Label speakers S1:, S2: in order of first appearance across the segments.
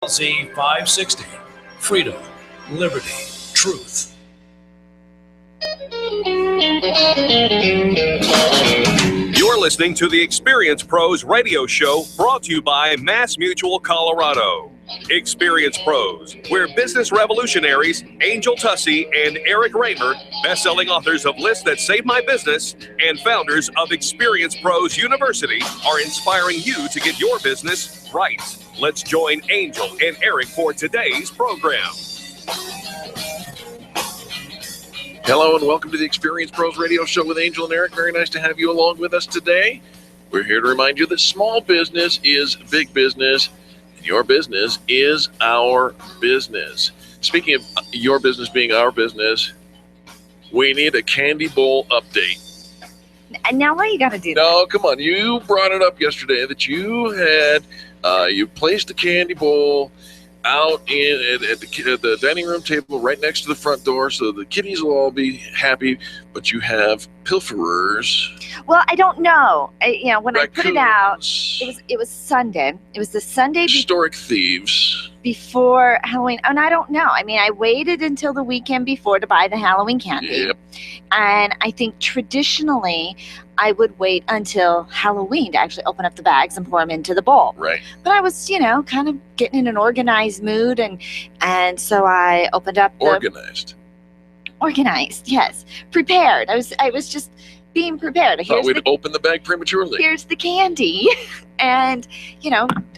S1: Z560. Freedom, liberty, truth.
S2: You're listening to the Experience Pros radio show brought to you by Mass Mutual Colorado. Experience Pros, where business revolutionaries Angel Tussey and Eric Raymer, best-selling authors of Lists That Saved My Business and founders of Experience Pros University, are inspiring you to get your business right. Let's join Angel and Eric for today's program.
S3: Hello and welcome to the Experience Pros radio show with Angel and Eric. Very nice to have you along with us today. We're here to remind you that small business is big business. Your business is our business. Speaking of your business being our business, we need a candy bowl update.
S4: Now why you got to do that?
S3: No, come on. You brought it up yesterday that you had, you placed the candy bowl out at the dining room table right next to the front door so the kiddies will all be happy, but you have pilferers.
S4: Well, I don't know. When
S3: raccoons,
S4: I put it out, it was Sunday. It was the Sunday
S3: historic thieves
S4: before Halloween. And I don't know. I mean, I waited until the weekend before to buy the Halloween candy.
S3: Yep.
S4: And I think traditionally I would wait until Halloween to actually open up the bags and pour them into the bowl.
S3: Right.
S4: But I was, kind of getting in an organized mood, and so I opened up
S3: Organized,
S4: yes. Prepared. I was just being prepared.
S3: Thought we'd open the bag prematurely.
S4: Here's the candy. And,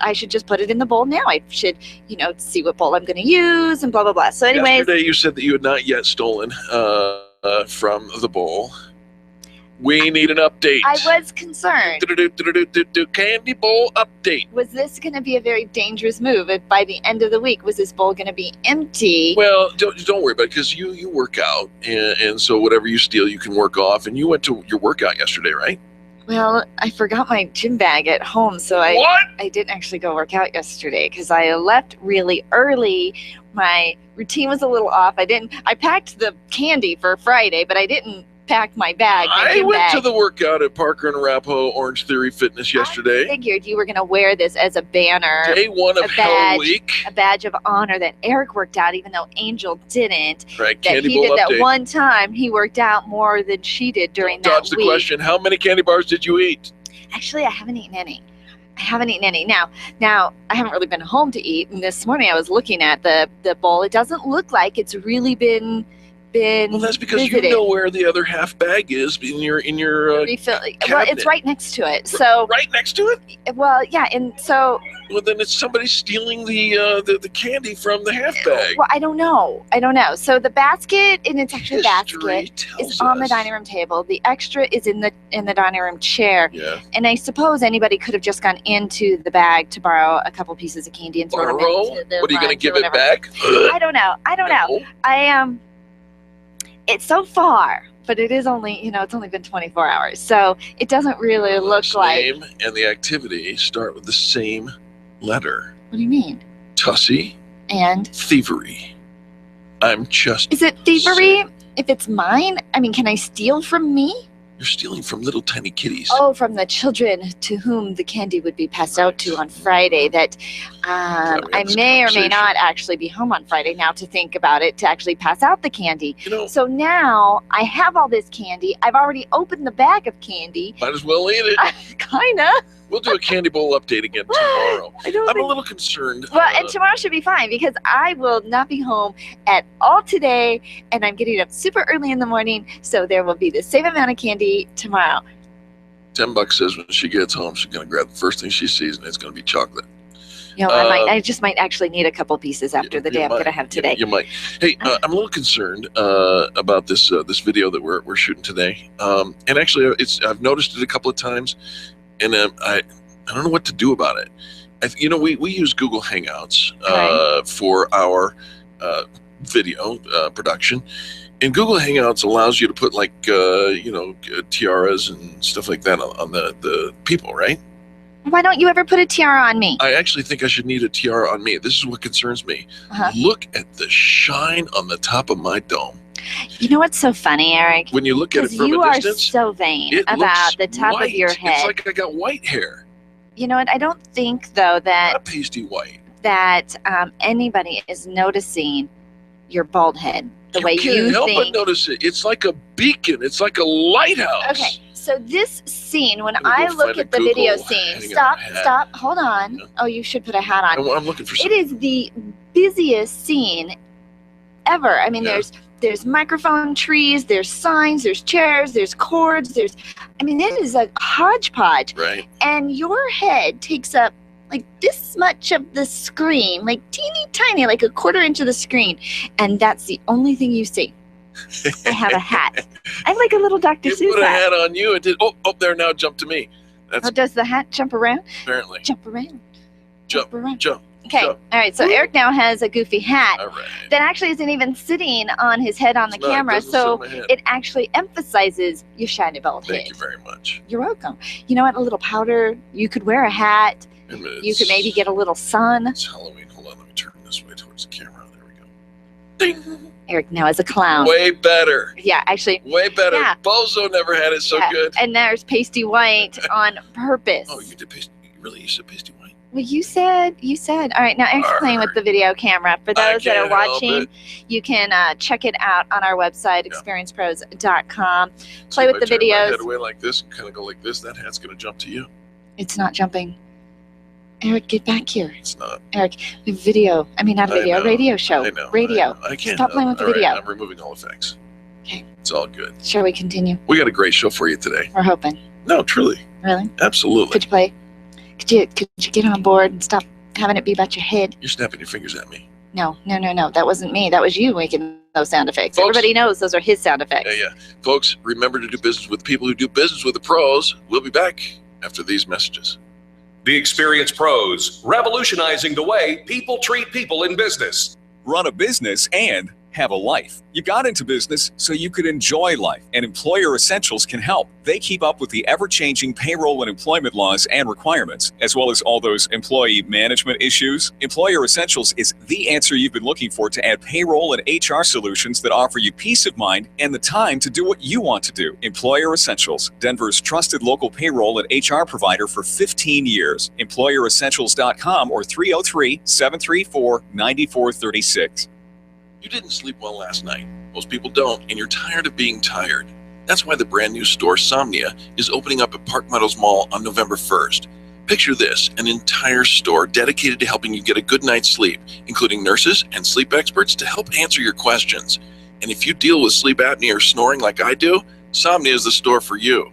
S4: I should just put it in the bowl now. I should, see what bowl I'm going to use and blah, blah, blah. So anyways.
S3: Yesterday you said that you had not yet stolen from the bowl. We need an update.
S4: I was concerned.
S3: Candy bowl update.
S4: Was this going to be a very dangerous move? If by the end of the week, was this bowl going to be empty?
S3: Well, don't worry about it, because you work out, and so whatever you steal, you can work off. And you went to your workout yesterday, right?
S4: Well, I forgot my gym bag at home, so I didn't actually go work out yesterday because I left really early. My routine was a little off. I packed the candy for Friday, but I didn't pack my bag.
S3: I went to the workout at Parker and Arapahoe Orange Theory Fitness yesterday.
S4: I figured you were going to wear this as a banner.
S3: Day one of Hell Week.
S4: A badge of honor that Eric worked out, even though Angel didn't.
S3: Right,
S4: that
S3: candy
S4: he
S3: bowl
S4: did
S3: update.
S4: that one time. He worked out more than she did during that
S3: Dodge the
S4: week.
S3: question. How many candy bars did you eat?
S4: Actually, I haven't eaten any. Now, I haven't really been home to eat. And this morning I was looking at the bowl. It doesn't look like it's really been
S3: well, that's because
S4: visited.
S3: You know where the other half bag is in your
S4: Well, it's right next to it. So
S3: right next to it.
S4: Well, yeah, and so.
S3: Well, then it's somebody stealing the candy from the half bag.
S4: Well, I don't know. So the basket, and it's actually a basket, is on the dining room table. The extra is in the dining room chair.
S3: Yeah.
S4: And I suppose anybody could have just gone into the bag to borrow a couple pieces of candy and throw them into the.
S3: What are you going to give it back?
S4: I don't know. It's so far, but it is only, it's only been 24 hours. So it doesn't really look like.
S3: The name and the activity start with the same letter.
S4: What do you mean?
S3: Tussey.
S4: And?
S3: Thievery. I'm just.
S4: Is it thievery if it's mine? I mean, can I steal from me?
S3: You're stealing from little tiny kitties.
S4: Oh, from the children to whom the candy would be passed out to on Friday. That I may or may not actually be home on Friday now to think about it, to actually pass out the candy. So now I have all this candy. I've already opened the bag of candy.
S3: Might as well eat it.
S4: Kinda.
S3: We'll do a candy bowl update again tomorrow. I'm a little concerned.
S4: Well, and tomorrow should be fine because I will not be home at all today, and I'm getting up super early in the morning, so there will be the same amount of candy tomorrow.
S3: $10 says when she gets home, she's going to grab the first thing she sees, and it's going to be chocolate.
S4: I just might actually need a couple pieces after the day I'm going to have today.
S3: You might. Hey, I'm a little concerned about this video that we're shooting today. And actually, I've noticed it a couple of times. And I don't know what to do about it. We use Google Hangouts for our video production, and Google Hangouts allows you to put tiaras and stuff like that on the people, right?
S4: Why don't you ever put a tiara on me?
S3: I actually think I should need a tiara on me. This is what concerns me. Look at the shine on the top of my dome.
S4: You know what's so funny, Eric?
S3: When you look at it from
S4: you
S3: a distance,
S4: are so vain about the top of your head.
S3: It's like I got white hair.
S4: You know what? I don't think, though, that...
S3: Not pasty white.
S4: that anybody is noticing your bald head, the way you
S3: can't help
S4: think.
S3: but notice it. It's like a beacon. It's like a lighthouse.
S4: Okay, so this scene, when
S3: I'm gonna
S4: I
S3: go
S4: look
S3: find
S4: at
S3: a
S4: the video
S3: Google
S4: scene,
S3: hanging
S4: stop,
S3: out hat.
S4: stop, hold on.
S3: Yeah.
S4: Oh, you should put a hat on.
S3: I'm looking for
S4: It
S3: something.
S4: is the busiest scene ever. I mean,
S3: Yeah.
S4: there's microphone trees, there's signs, there's chairs, there's cords, it is a hodgepodge.
S3: Right.
S4: And your head takes up like this much of the screen, like teeny tiny, like a quarter inch of the screen. And that's the only thing you see. I have a hat. I'm like a little Dr.
S3: You
S4: Seuss
S3: put a
S4: hat.
S3: hat on you. It did. Oh, there now. Jump to me. That's
S4: Oh, does the hat jump around?
S3: apparently.
S4: Jump around.
S3: Jump.
S4: around.
S3: Jump.
S4: Okay.
S3: jump.
S4: All right. So Eric now has a goofy hat
S3: All right.
S4: that actually isn't even sitting on his head on the
S3: It's not, it
S4: camera.
S3: doesn't sit
S4: So
S3: on my head.
S4: it actually emphasizes your shiny bald head.
S3: Thank you very much.
S4: You're welcome. You know what? A little powder. You could wear a hat.
S3: Wait a minute,
S4: You could maybe get a little sun.
S3: It's Halloween. Hold on. Let me turn this way towards the camera. There we go. Ding.
S4: Eric now is a clown.
S3: Way better.
S4: Yeah, actually.
S3: Way better.
S4: Yeah.
S3: Bozo never had it so
S4: Yeah,
S3: good.
S4: And there's pasty white on purpose.
S3: Oh, you did pasty. You said pasty white.
S4: Well, you said. All right, now Eric's playing with the video camera. For
S3: I
S4: those that are
S3: can't help
S4: watching,
S3: it.
S4: you can check it out on our website,
S3: Yeah.
S4: experiencepros.com.
S3: So
S4: Play
S3: if
S4: with
S3: I
S4: the
S3: turn my
S4: videos.
S3: head away like this and kind of go like this, that hat's going to jump to you.
S4: It's not jumping. Eric, get back here.
S3: It's not.
S4: Eric, video. I mean, not a
S3: I
S4: video,
S3: know,
S4: radio show.
S3: I know.
S4: Radio.
S3: I can't.
S4: Stop playing with the
S3: all right,
S4: video.
S3: I'm removing all effects.
S4: Okay.
S3: It's all good.
S4: Shall we continue?
S3: We got a great show for you today.
S4: We're hoping.
S3: No, truly.
S4: Really?
S3: Absolutely.
S4: Could you play? Could you get on board and stop having it be about your head?
S3: You're snapping your fingers at me.
S4: No. That wasn't me. That was you making those sound effects.
S3: Folks-
S4: Everybody knows those are his sound effects.
S3: Yeah. Folks, remember to do business with people who do business with the pros. We'll be back after these messages.
S2: The Experienced Pros, revolutionizing the way people treat people in business.
S5: Run a business and have a life. You got into business so you could enjoy life, and Employer Essentials can help. They keep up with the ever-changing payroll and employment laws and requirements, as well as all those employee management issues. Employer Essentials is the answer you've been looking for to add payroll and HR solutions that offer you peace of mind and the time to do what you want to do. Employer Essentials, Denver's trusted local payroll and HR provider for 15 years. EmployerEssentials.com or 303-734-9436.
S3: You didn't sleep well last night. Most people don't, and you're tired of being tired. That's why the brand new store, Somnia, is opening up at Park Meadows Mall on November 1st. Picture this, an entire store dedicated to helping you get a good night's sleep, including nurses and sleep experts to help answer your questions. And if you deal with sleep apnea or snoring like I do, Somnia is the store for you.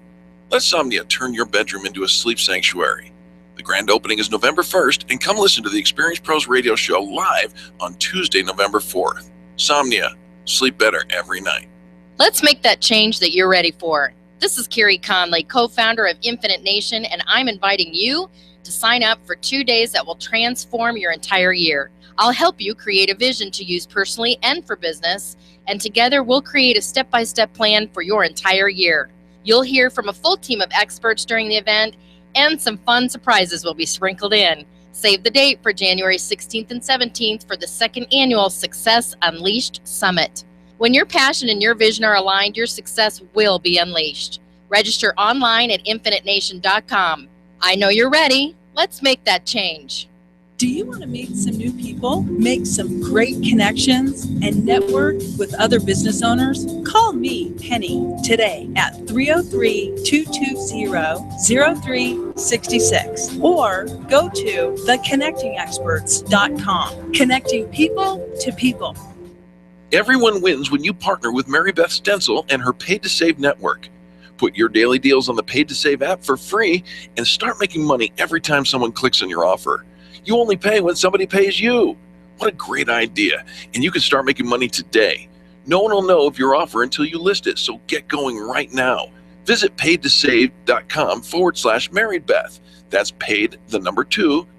S3: Let Somnia turn your bedroom into a sleep sanctuary. The grand opening is November 1st, and come listen to the Experienced Pros radio show live on Tuesday, November 4th. Somnia, sleep better every night.
S6: Let's make that change that you're ready for. This is Carrie Conley, co-founder of Infinite Nation, and I'm inviting you to sign up for 2 days that will transform your entire year. I'll help you create a vision to use personally and for business, and together we'll create a step-by-step plan for your entire year. You'll hear from a full team of experts during the event, and some fun surprises will be sprinkled in. Save the date for January 16th and 17th for the second annual Success Unleashed Summit. When your passion and your vision are aligned, your success will be unleashed. Register online at infinitenation.com. I know you're ready. Let's make that change.
S7: Do you want to meet some new people, make some great connections, and network with other business owners? Call me, Penny, today at 303-220-0366 or go to theconnectingexperts.com. Connecting people to people.
S3: Everyone wins when you partner with Mary Beth Stencil and her Paid to Save network. Put your daily deals on the Paid to Save app for free and start making money every time someone clicks on your offer. You only pay when somebody pays you. What a great idea. And you can start making money today. No one will know of your offer until you list it, so get going right now. Visit paidtosave.com/MarriedBeth. That's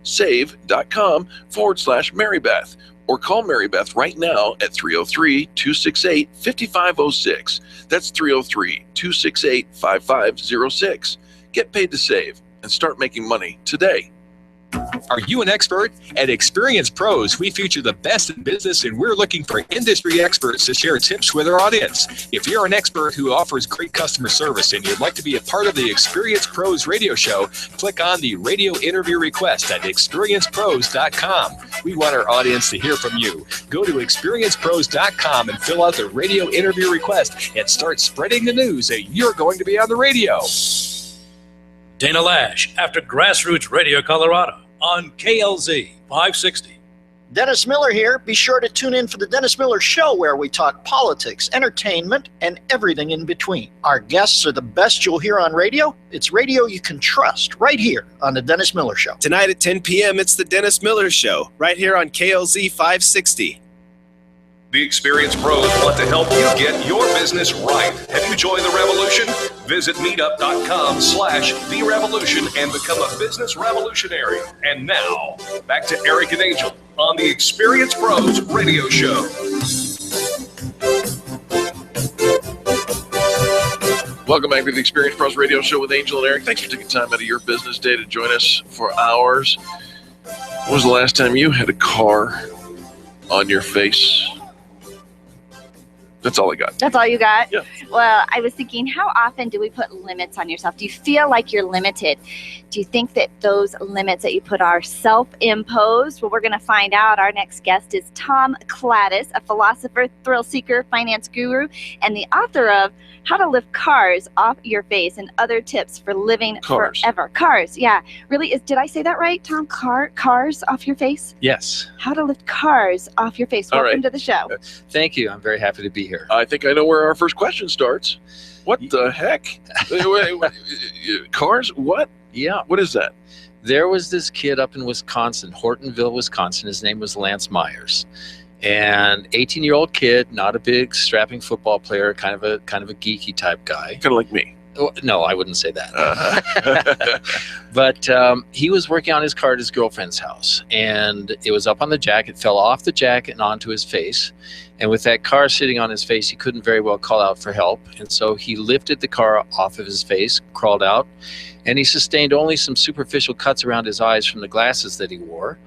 S3: save.com/MarriedBeth. Or call Mary Beth right now at 303-268-5506. That's 303-268-5506. Get paid to save and start making money today.
S8: Are you an expert? At Experience Pros, we feature the best in business, and we're looking for industry experts to share tips with our audience. If you're an expert who offers great customer service and you'd like to be a part of the Experience Pros radio show, click on the radio interview request at experiencepros.com. We want our audience to hear from you. Go to experiencepros.com and fill out the radio interview request and start spreading the news that you're going to be on the radio.
S1: Dana Lash after Grassroots Radio Colorado on KLZ 560.
S9: Dennis Miller here. Be sure to tune in for the Dennis Miller Show, where we talk politics, entertainment, and everything in between. Our guests are the best you'll hear on radio. It's radio you can trust right here on the Dennis Miller Show.
S10: Tonight at 10 p.m., it's the Dennis Miller Show right here on KLZ 560.
S2: The experienced pros want to help you get your business right. Have you joined the revolution? Visit meetup.com/therevolution and become a business revolutionary. And now, back to Eric and Angel on the Experienced Pros Radio Show.
S3: Welcome back to the Experienced Pros Radio Show with Angel and Eric. Thanks for taking time out of your business day to join us for ours. When was the last time you had a car on your face? That's all I got.
S4: That's all you got?
S3: Yeah.
S4: Well, I was thinking, how often do we put limits on yourself? Do you feel like you're limited? Do you think that those limits that you put are self-imposed? Well, we're going to find out. Our next guest is Tom Cladis, a philosopher, thrill seeker, finance guru, and the author of How to Lift Cars Off Your Face and Other Tips for Living Forever. Cars, yeah. Really, did I say that right, Tom? Cars off your face?
S11: Yes.
S4: How to lift cars off your face. Welcome to the show.
S11: Thank you. I'm very happy to be here.
S3: I think I know where our first question starts. What the heck? Cars? What?
S11: Yeah.
S3: What is that?
S11: There was this kid up in Wisconsin, Hortonville, Wisconsin. His name was Lance Myers. And 18-year-old kid, not a big strapping football player, kind of a geeky type guy.
S3: Kind of like me.
S11: No, I wouldn't say that. But he was working on his car at his girlfriend's house, and it was up on the jack. It fell off the jack and onto his face. And with that car sitting on his face, he couldn't very well call out for help. And so he lifted the car off of his face, crawled out, and he sustained only some superficial cuts around his eyes from the glasses that he wore.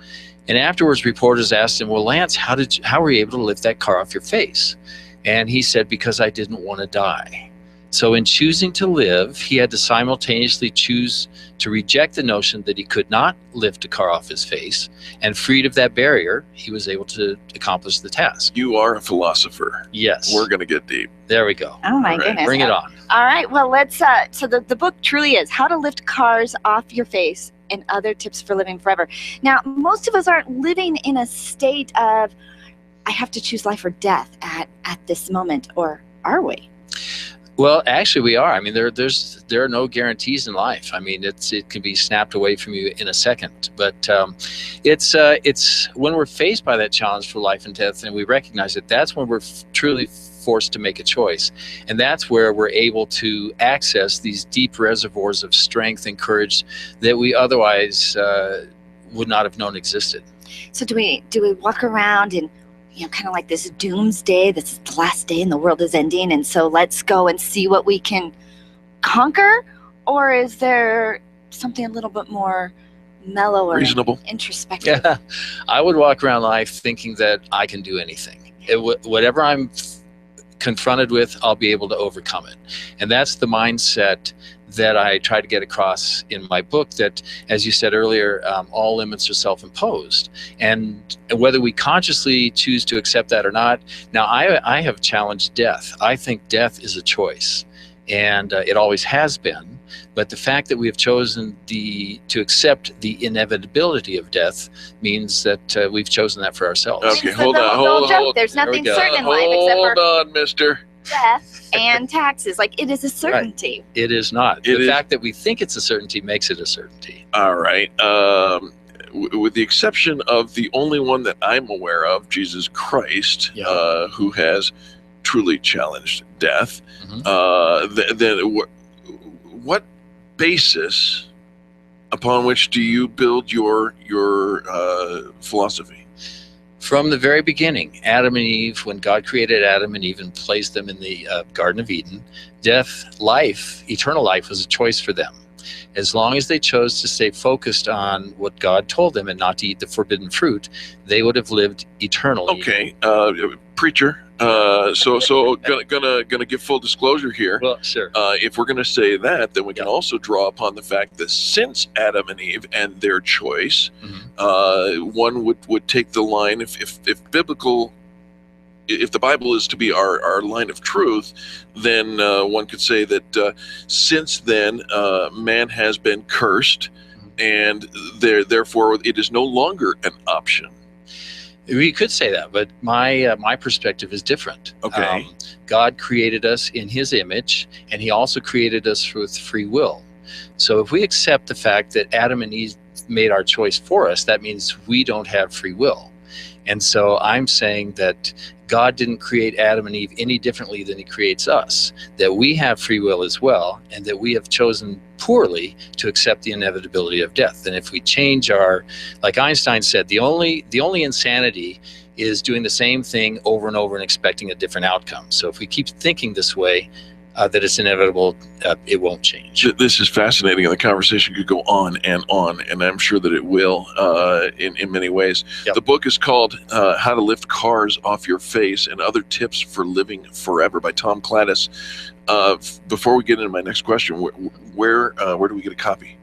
S11: And afterwards, reporters asked him, well, Lance, how were you able to lift that car off your face? And he said, because I didn't want to die. So in choosing to live, he had to simultaneously choose to reject the notion that he could not lift a car off his face, and freed of that barrier, he was able to accomplish the task.
S3: You are a philosopher.
S11: Yes.
S3: We're going to get deep.
S11: There we go.
S4: Oh my goodness.
S11: Bring it on.
S4: All right. Well, let's, so the book truly is How to Lift Cars Off Your Face and Other Tips for Living Forever. Now, most of us aren't living in a state of, I have to choose life or death at this moment, or are we?
S11: Well, actually, we are. I mean, there are no guarantees in life. I mean, it can be snapped away from you in a second. But it's when we're faced by that challenge for life and death, and we recognize it, that's when we're truly forced to make a choice. And that's where we're able to access these deep reservoirs of strength and courage that we otherwise would not have known existed.
S4: So do we walk around and, kind of like this doomsday, this is the last day and the world is ending, and so let's go and see what we can conquer? Or is there something a little bit more mellow or
S3: reasonable,
S4: introspective?
S11: Yeah, I would walk around life thinking that I can do anything. Whatever I'm confronted with, I'll be able to overcome it. And that's the mindset that I try to get across in my book, that, as you said earlier, all limits are self-imposed. And whether we consciously choose to accept that or not, now I have challenged death. I think death is a choice, and it always has been. But the fact that we have chosen to accept the inevitability of death means that we've chosen that for ourselves.
S3: Okay, hold on.
S4: There's nothing certain in life except for
S3: hold on, mister.
S4: Death and taxes. Like, it is a certainty.
S11: Right. It is not. The fact that we think it's a certainty makes it a certainty.
S3: All right. With the exception of the only one that I'm aware of, Jesus Christ, who has truly challenged death, then what basis upon which do you build your philosophy?
S11: From the very beginning, Adam and Eve, when God created Adam and Eve and placed them in the Garden of Eden, death, life, eternal life was a choice for them. As long as they chose to stay focused on what God told them and not to eat the forbidden fruit, they would have lived eternally.
S3: Okay, preacher. So gonna give full disclosure here.
S11: Well, sure.
S3: If we're gonna say that, then we can also draw upon the fact that since Adam and Eve and their choice, one would take the line if biblical. If the Bible is to be our line of truth, then one could say that since then man has been cursed, and therefore it is no longer an option.
S11: We could say that, but my perspective is different.
S3: Okay.
S11: God created us in His image, and He also created us with free will. So if we accept the fact that Adam and Eve made our choice for us, that means we don't have free will. And so I'm saying that God didn't create Adam and Eve any differently than He creates us, that we have free will as well, and that we have chosen poorly to accept the inevitability of death. And if we change like Einstein said, the only insanity is doing the same thing over and over and expecting a different outcome. So if we keep thinking this way, that it's inevitable, it won't change.
S3: This is fascinating, and the conversation could go on, and I'm sure that it will in many ways.
S11: Yep.
S3: The book is called How to Lift Cars Off Your Face and Other Tips for Living Forever by Tom Cladis. Before we get into my next question, where do we get a copy?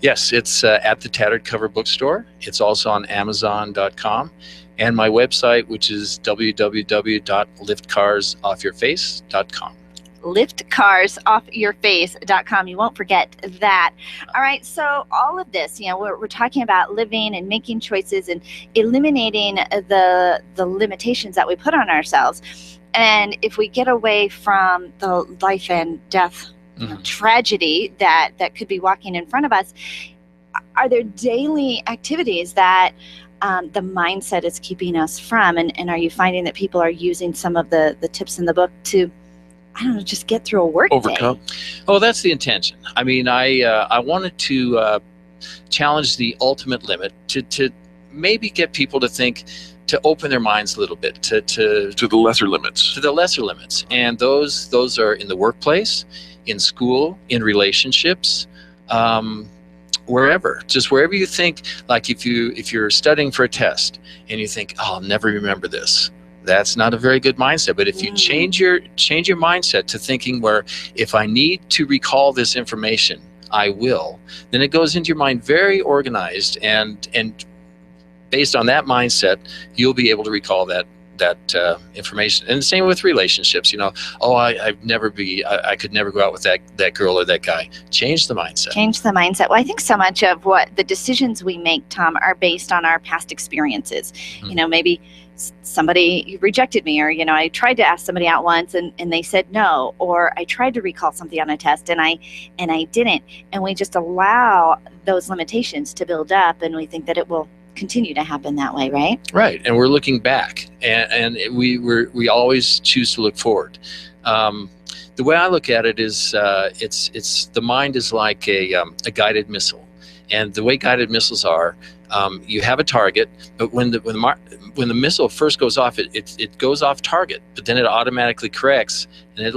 S11: Yes, it's at the Tattered Cover Bookstore. It's also on Amazon.com. And my website, which is www.liftcarsoffyourface.com.
S4: liftcarsoffyourface.com. You won't forget that. All right. So all of this, we're talking about living and making choices and eliminating the limitations that we put on ourselves. And if we get away from the life and death tragedy that could be walking in front of us, are there daily activities that the mindset is keeping us from? And are you finding that people are using some of the tips in the book to, I don't know, just get through a work
S3: Overcome.
S4: day?
S11: Oh, that's the intention. I mean, I wanted to challenge the ultimate limit to maybe get people to think, to open their minds a little bit to
S3: the lesser limits.
S11: To the lesser limits, and those are in the workplace, in school, in relationships, wherever you think. Like if you're studying for a test and you think, oh, I'll never remember this. That's not a very good mindset. But if you change your mindset to thinking where if I need to recall this information, I will, then it goes into your mind very organized, and based on that mindset, you'll be able to recall that information. And the same with relationships. I could never go out with that girl or that guy. Change the mindset.
S4: Change the mindset. Well, I think so much of what the decisions we make, Tom, are based on our past experiences. Maybe somebody rejected me, or I tried to ask somebody out once and they said no, or I tried to recall something on a test and I didn't, and we just allow those limitations to build up, and we think that it will continue to happen that way, right?
S11: Right, and we're looking back, and we always choose to look forward. The way I look at it is, it's the mind is like a guided missile, and the way guided missiles are, you have a target, but when the missile first goes off, it goes off target, but then it automatically corrects, and it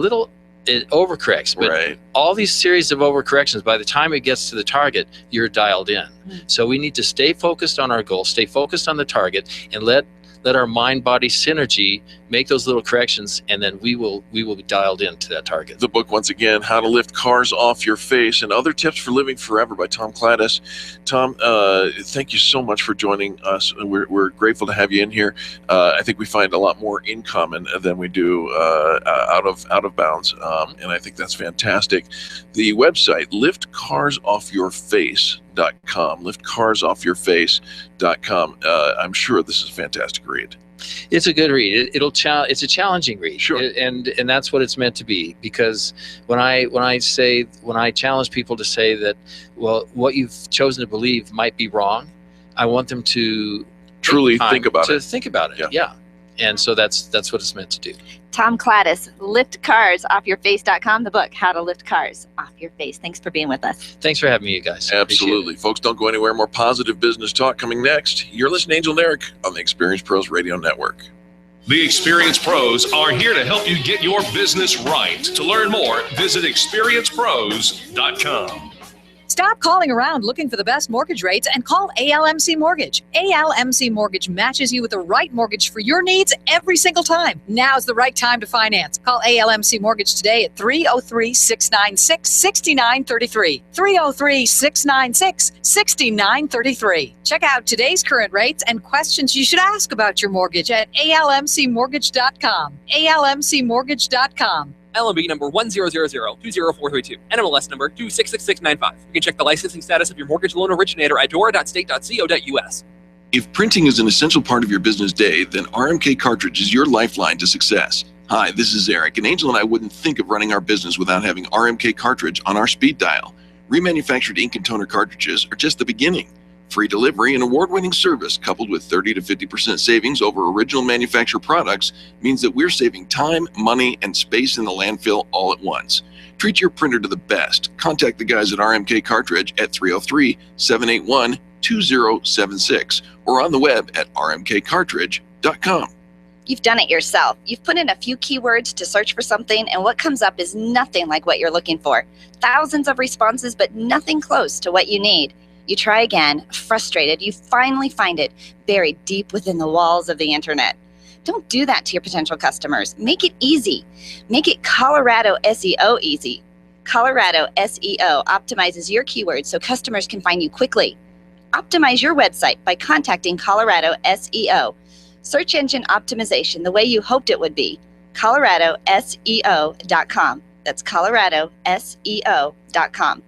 S11: overcorrects. But
S3: right.
S11: All these series of overcorrections, by the time it gets to the target, you're dialed in. So we need to stay focused on our goal, stay focused on the target, and let our mind-body synergy make those little corrections, and then we will be dialed into that target.
S3: The book, once again, How to Lift Cars Off Your Face and Other Tips for Living Forever by Tom Cladis. Tom, thank you so much for joining us. We're grateful to have you in here. I think we find a lot more in common than we do out of bounds, and I think that's fantastic. The website, liftcarsoffyourface.com, liftcarsoffyourface.com. I'm sure this is a fantastic read.
S11: It's a good read. It's a challenging read,
S3: sure,
S11: and that's what it's meant to be. Because when I challenge people to say that, well, what you've chosen to believe might be wrong, I want them to
S3: truly think about
S11: it. Yeah. And so that's what it's meant to do.
S4: Tom Cladis, liftcarsoffyourface.com, the book, How to Lift Cars Off Your Face. Thanks for being with us.
S11: Thanks for having me, you guys.
S3: Absolutely. Folks, don't go anywhere. More positive business talk coming next. You're listening to Angel and Eric on the Experience Pros Radio Network.
S2: The Experience Pros are here to help you get your business right. To learn more, visit experiencepros.com.
S12: Stop calling around looking for the best mortgage rates and call ALMC Mortgage. ALMC Mortgage matches you with the right mortgage for your needs every single time. Now's the right time to finance. Call ALMC Mortgage today at 303-696-6933. 303-696-6933. Check out today's current rates and questions you should ask about your mortgage at almcmortgage.com. almcmortgage.com.
S13: LMB number 100020432, NMLS number 266695. You can check the licensing status of your mortgage loan originator at dora.state.co.us.
S3: If printing is an essential part of your business day, then RMK Cartridge is your lifeline to success. Hi, this is Eric, and Angel and I wouldn't think of running our business without having RMK Cartridge on our speed dial. Remanufactured ink and toner cartridges are just the beginning. Free delivery and award-winning service coupled with 30 to 50% savings over original manufacturer products means that we're saving time, money, and space in the landfill all at once. Treat your printer to the best. Contact the guys at RMK Cartridge at 303-781-2076 or on the web at rmkcartridge.com.
S4: You've done it yourself. You've put in a few keywords to search for something, and what comes up is nothing like what you're looking for. Thousands of responses, but nothing close to what you need. You try again, frustrated, you finally find it buried deep within the walls of the internet. Don't do that to your potential customers. Make it easy. Make it Colorado SEO easy. Colorado SEO optimizes your keywords so customers can find you quickly. Optimize your website by contacting Colorado SEO. Search engine optimization the way you hoped it would be. ColoradoSEO.com. That's ColoradoSEO.com.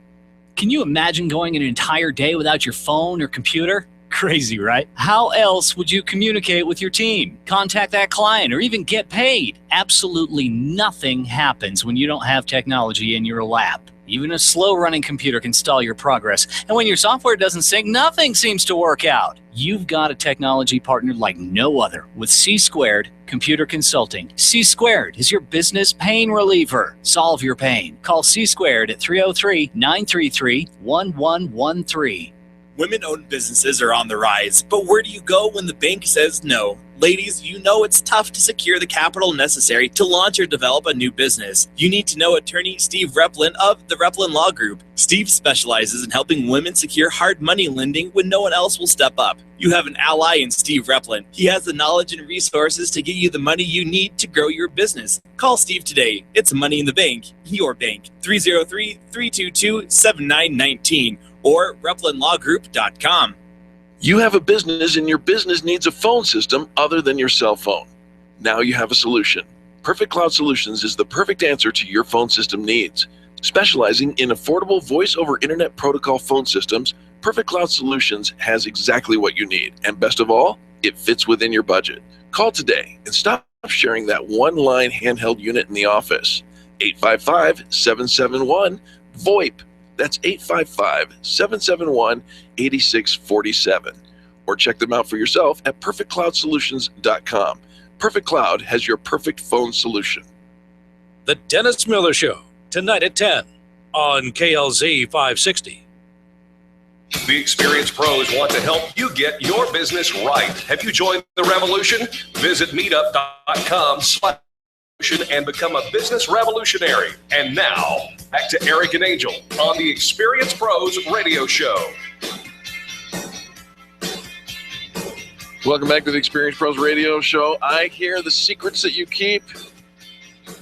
S14: Can you imagine going an entire day without your phone or computer? Crazy, right? How else would you communicate with your team, contact that client, or even get paid? Absolutely nothing happens when you don't have technology in your lap. Even a slow-running computer can stall your progress. And when your software doesn't sync, nothing seems to work out. You've got a technology partner like no other with C² Computer Consulting. C² is your business pain reliever. Solve your pain. Call C² at 303-933-1113.
S15: Women-owned businesses are on the rise, but where do you go when the bank says no? Ladies, you know it's tough to secure the capital necessary to launch or develop a new business. You need to know attorney Steve Replin of the Replin Law Group. Steve specializes in helping women secure hard money lending when no one else will step up. You have an ally in Steve Replin. He has the knowledge and resources to get you the money you need to grow your business. Call Steve today. It's Money in the Bank, your bank. 303-322-7919 or replinlawgroup.com.
S3: You have a business and your business needs a phone system other than your cell phone. Now you have a solution. Perfect Cloud Solutions is the perfect answer to your phone system needs. Specializing in affordable voice over internet protocol phone systems, Perfect Cloud Solutions has exactly what you need. And best of all, it fits within your budget. Call today and stop sharing that one-line handheld unit in the office. 855-771-VOIP. That's 855-771-8647. Or check them out for yourself at perfectcloudsolutions.com. Perfect Cloud has your perfect phone solution.
S1: The Dennis Miller Show, tonight at 10 on KLZ 560.
S2: The experienced pros want to help you get your business right. Have you joined the revolution? Visit meetup.com/revolution and become a business revolutionary. And now, back to Eric and Angel on the Experienced Pros Radio Show.
S3: Welcome back to the Experienced Pros Radio Show. I hear the secrets that you keep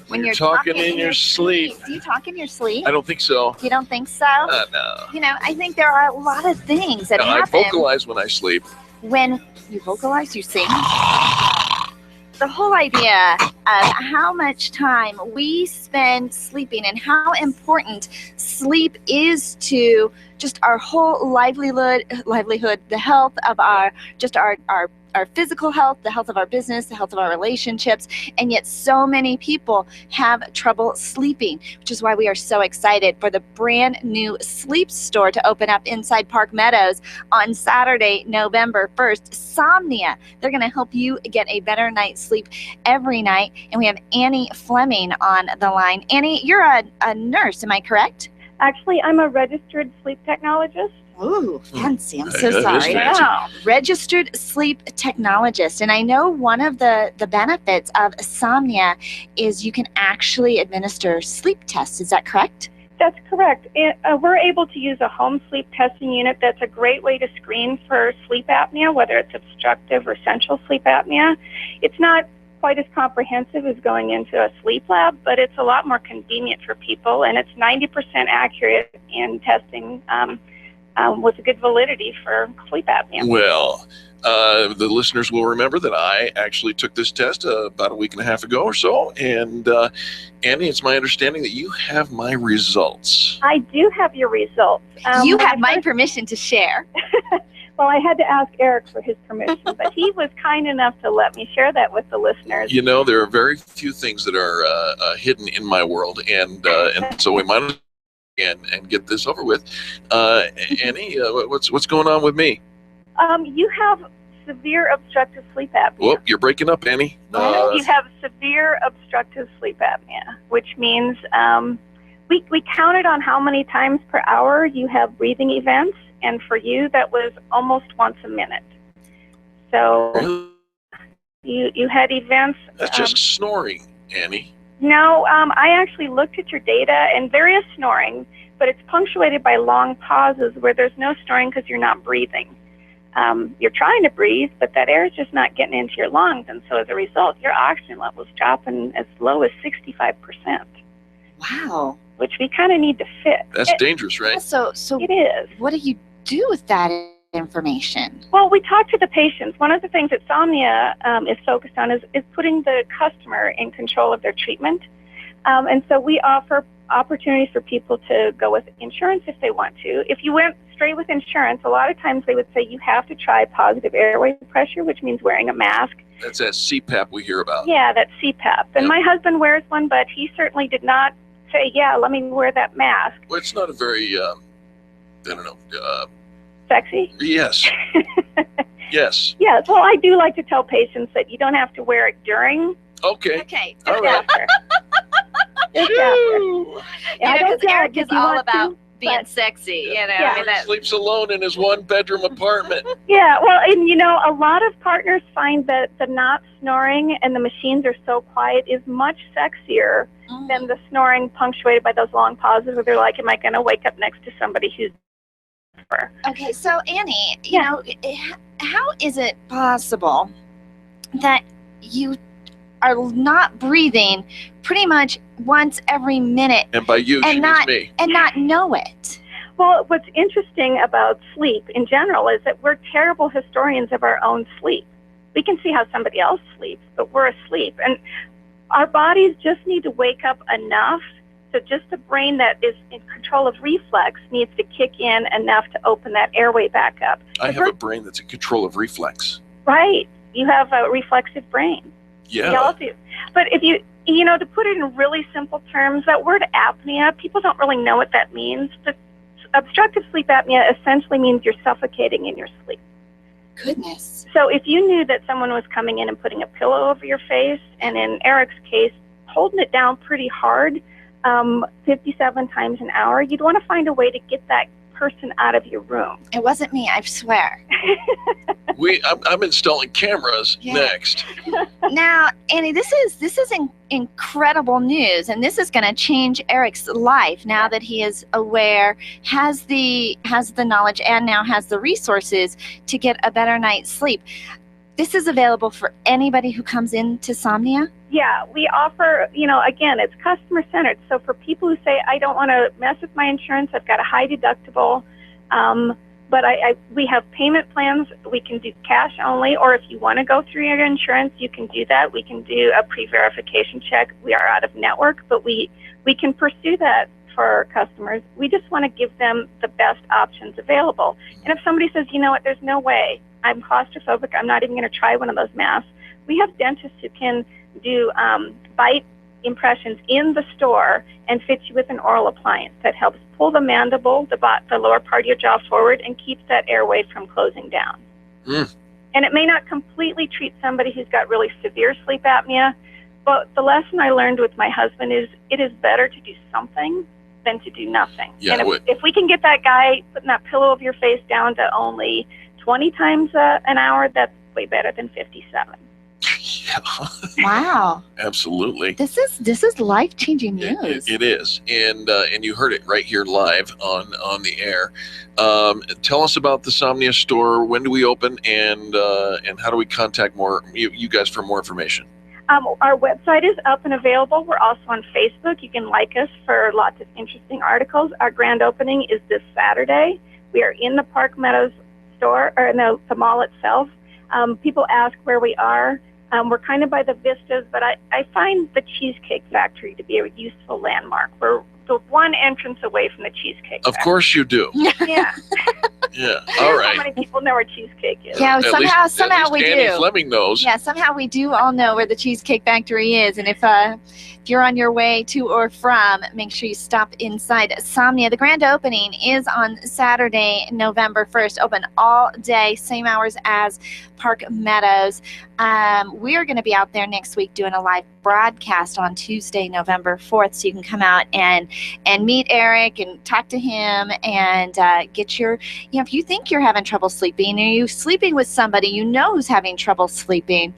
S4: When you're
S3: talking in your sleep.
S4: Do you talk in your sleep?
S3: I don't think so.
S4: You don't think so?
S3: No.
S4: You know, I think there are a lot of things that happen.
S3: I vocalize when I sleep.
S4: When you vocalize, you sing. The whole idea of how much time we spend sleeping and how important sleep is to just our whole livelihood, the health of our physical health, the health of our business, the health of our relationships, and yet so many people have trouble sleeping, which is why we are so excited for the brand new sleep store to open up inside Park Meadows on Saturday, November 1st. Somnia. They're going to help you get a better night's sleep every night, and we have Annie Fleming on the line. Annie, you're a nurse, am I correct?
S16: Actually, I'm a registered sleep technologist.
S4: Ooh, fancy. I'm so sorry.
S16: Yeah.
S4: Registered sleep technologist. And I know one of the benefits of Somnia is you can actually administer sleep tests. Is that correct?
S16: That's correct. We're able to use a home sleep testing unit. That's a great way to screen for sleep apnea, whether it's obstructive or central sleep apnea. It's not quite as comprehensive as going into a sleep lab, but it's a lot more convenient for people, and it's 90% accurate in testing with a good validity for sleep apnea.
S3: Well, the listeners will remember that I actually took this test about a week and a half ago or so, and Annie, it's my understanding that you have my results.
S16: I do have your results.
S4: You have my permission to share.
S16: Well, I had to ask Eric for his permission, but he was kind enough to let me share that with the listeners.
S3: You know, there are very few things that are hidden in my world, and so we might and get this over with. Annie, what's going on with me?
S16: You have severe obstructive sleep apnea.
S3: Whoop, you're breaking up, Annie.
S16: You have severe obstructive sleep apnea, which means we counted on how many times per hour you have breathing events, and for you, that was almost once a minute. So you had events.
S3: That's just snoring, Annie.
S16: No, I actually looked at your data, and there is snoring, but it's punctuated by long pauses where there's no snoring because you're not breathing. You're trying to breathe, but that air is just not getting into your lungs, and so as a result, your oxygen level is dropping as low as 65%.
S4: Wow.
S16: Which we kind of need to fix.
S3: That's dangerous, right?
S4: So
S16: it is.
S4: What do you do with that information?
S16: Well, we talk to the patients. One of the things that Somnia is focused on is putting the customer in control of their treatment. And so we offer opportunities for people to go with insurance if they want to. If you went straight with insurance, a lot of times they would say you have to try positive airway pressure, which means wearing a mask.
S3: That's that CPAP we hear about.
S16: Yeah, that's CPAP. And my husband wears one, but he certainly did not say, yeah, let me wear that mask.
S3: Well, it's not a very, I don't know.
S16: Sexy?
S3: Yes. Yes.
S16: Yes. Well, I do like to tell patients that you don't have to wear it during.
S3: Okay.
S4: Okay.
S3: All right.
S16: After. Just after. Yeah, I don't
S4: because Eric
S16: judge
S4: is
S16: if you
S4: all
S16: want
S4: about
S16: to,
S4: being
S16: but-
S4: sexy, you know.
S16: Yeah.
S4: I mean, that,
S3: Sleeps alone in his one-bedroom apartment.
S16: Yeah, well, and you know, a lot of partners find that the not snoring and the machines are so quiet is much sexier than the snoring punctuated by those long pauses where they're like, am I going to wake up next to somebody who's...
S4: Okay, so Annie, you know, how is it possible that you are not breathing pretty much once every minute
S3: And by you, she means me.
S4: and not know it?
S16: Well, what's interesting about sleep in general is that we're terrible historians of our own sleep. We can see how somebody else sleeps, but we're asleep. And our bodies just need to wake up enough. So just a brain that is in control of reflex needs to kick in enough to open that airway back up.
S3: I have a brain that's in control of reflex.
S16: Right. You have a reflexive brain.
S3: Yeah.
S16: We all do. But if you know, to put it in really simple terms, that word apnea, people don't really know what that means. But obstructive sleep apnea essentially means you're suffocating in your sleep.
S4: Goodness.
S16: So if you knew that someone was coming in and putting a pillow over your face, and in Eric's case, holding it down pretty hard, 57 times an hour, you'd want to find a way to get that person out of your room.
S4: It wasn't me, I swear.
S3: I'm installing cameras next.
S4: Now, Annie, this is incredible news, and this is going to change Eric's life now that he is aware, has the knowledge, and now has the resources to get a better night's sleep. This is available for anybody who comes into Somnia?
S16: Yeah, we offer, you know, again, it's customer centered. So for people who say, I don't want to mess with my insurance, I've got a high deductible, but we have payment plans. We can do cash only, or if you want to go through your insurance, you can do that. We can do a pre-verification check. We are out of network, but we can pursue that for our customers. We just want to give them the best options available. And if somebody says, you know what, there's no way, I'm claustrophobic, I'm not even going to try one of those masks, we have dentists who can do bite impressions in the store and fit you with an oral appliance that helps pull the mandible, the lower part of your jaw forward, and keeps that airway from closing down. And it may not completely treat somebody who's got really severe sleep apnea, but the lesson I learned with my husband is it is better to do something than to do nothing.
S3: Yeah,
S16: and if we can get that guy putting that pillow over your face down to only 20 times an hour, that's way better than 57.
S4: Wow.
S3: Absolutely.
S4: This is life-changing news.
S3: It is, and you heard it right here live on the air. Tell us about the Somnia store. When do we open, and how do we contact you guys for more information?
S16: Our website is up and available. We're also on Facebook. You can like us for lots of interesting articles. Our grand opening is this Saturday. We are in the Park Meadows store, or in the mall itself. People ask where we are. We're kind of by the vistas, but I find the Cheesecake Factory to be a useful landmark. We're the one entrance away from the Cheesecake Factory.
S3: Of course you do.
S16: Yeah.
S3: Yeah. All right.
S16: How many people know where cheesecake is?
S4: Yeah, somehow we
S3: Danny
S4: do.
S3: Fleming knows.
S4: Yeah, somehow we do all know where the Cheesecake Factory is. And if you're on your way to or from, make sure you stop inside Somnia. The grand opening is on Saturday, November 1st. Open all day, same hours as Park Meadows. We are going to be out there next week doing a live broadcast on Tuesday, November 4th. So you can come out and meet Eric and talk to him and get your, if you think you're having trouble sleeping, or you're sleeping with somebody you know who's having trouble sleeping,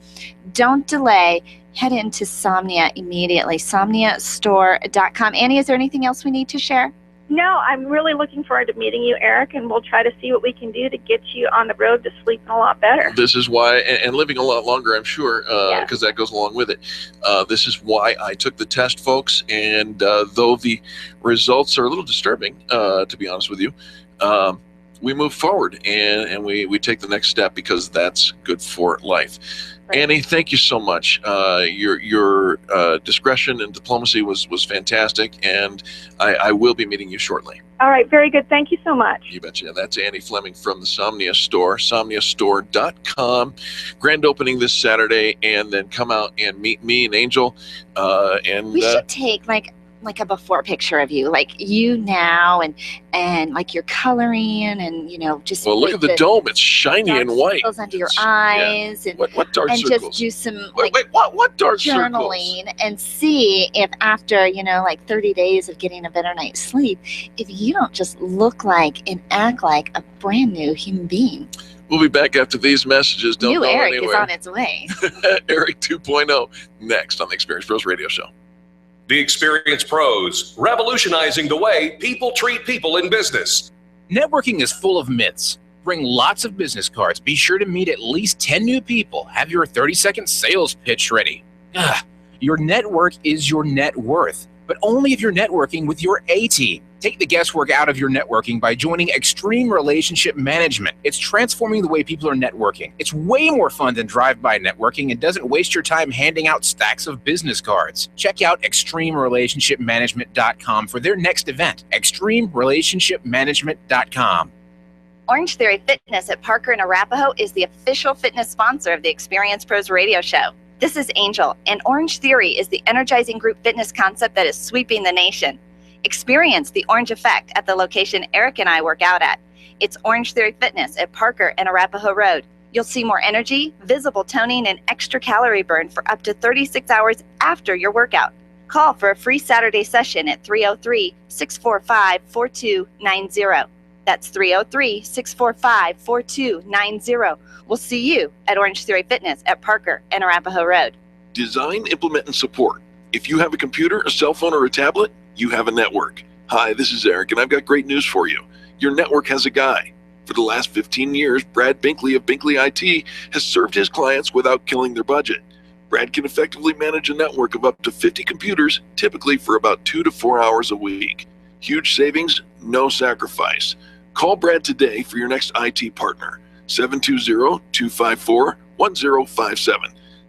S4: don't delay. Head into Somnia immediately, somniastore.com. Annie, is there anything else we need to share?
S16: No, I'm really looking forward to meeting you, Eric, and we'll try to see what we can do to get you on the road to sleeping a lot better.
S3: This is why, and living a lot longer, I'm sure, because that goes along with it. This is why I took the test, folks, and though the results are a little disturbing, to be honest with you, we move forward and we take the next step, because that's good for life. Right. Annie, thank you so much. Your discretion and diplomacy was fantastic, and I will be meeting you shortly.
S16: All right, very good. Thank you so much.
S3: You betcha. That's Annie Fleming from the Somnia store, somniastore.com. Grand opening this Saturday, and then come out and meet me and Angel.
S4: We should take like a before picture of you, like you now, and like you're coloring, and just
S3: look at the dome, it's shiny and white.
S4: Circles under your eyes, and
S3: what dark circles?
S4: Just do some
S3: what dark
S4: journaling
S3: circles?
S4: And see if after 30 days of getting a better night's sleep, if you don't just look like and act like a brand new human being.
S3: We'll be back after these messages. Don't go
S4: Eric
S3: anywhere.
S4: is on its way.
S3: Eric 2.0 next on the Experience Pros Radio Show.
S2: The Experience Pros, revolutionizing the way people treat people in business.
S17: Networking is full of myths. Bring lots of business cards. Be sure to meet at least 10 new people. Have your 30-second sales pitch ready. Your network is your net worth, but only if you're networking with your A-team. Take the guesswork out of your networking by joining Extreme Relationship Management. It's transforming the way people are networking. It's way more fun than drive-by networking and doesn't waste your time handing out stacks of business cards. Check out extremerelationshipmanagement.com for their next event. extremerelationshipmanagement.com.
S4: Orange Theory Fitness at Parker and Arapahoe is the official fitness sponsor of the Experience Pros Radio Show. This is Angel, and Orange Theory is the energizing group fitness concept that is sweeping the nation. Experience the orange effect at the location Eric and I work out at. It's Orange Theory Fitness at Parker and Arapahoe Road. You'll see more energy, visible toning, and extra calorie burn for up to 36 hours after your workout. Call for a free Saturday session at 303-645-4290. That's 303-645-4290. We'll see you at Orange Theory Fitness at Parker and Arapahoe Road.
S3: Design, implement, and support. If you have a computer, a cell phone, or a tablet, you have a network. Hi, this is Eric, and I've got great news for you. Your network has a guy. For the last 15 years, Brad Binkley of Binkley IT has served his clients without killing their budget. Brad can effectively manage a network of up to 50 computers, typically for about 2 to 4 hours a week. Huge savings, no sacrifice. Call Brad today for your next IT partner. 720-254-1057.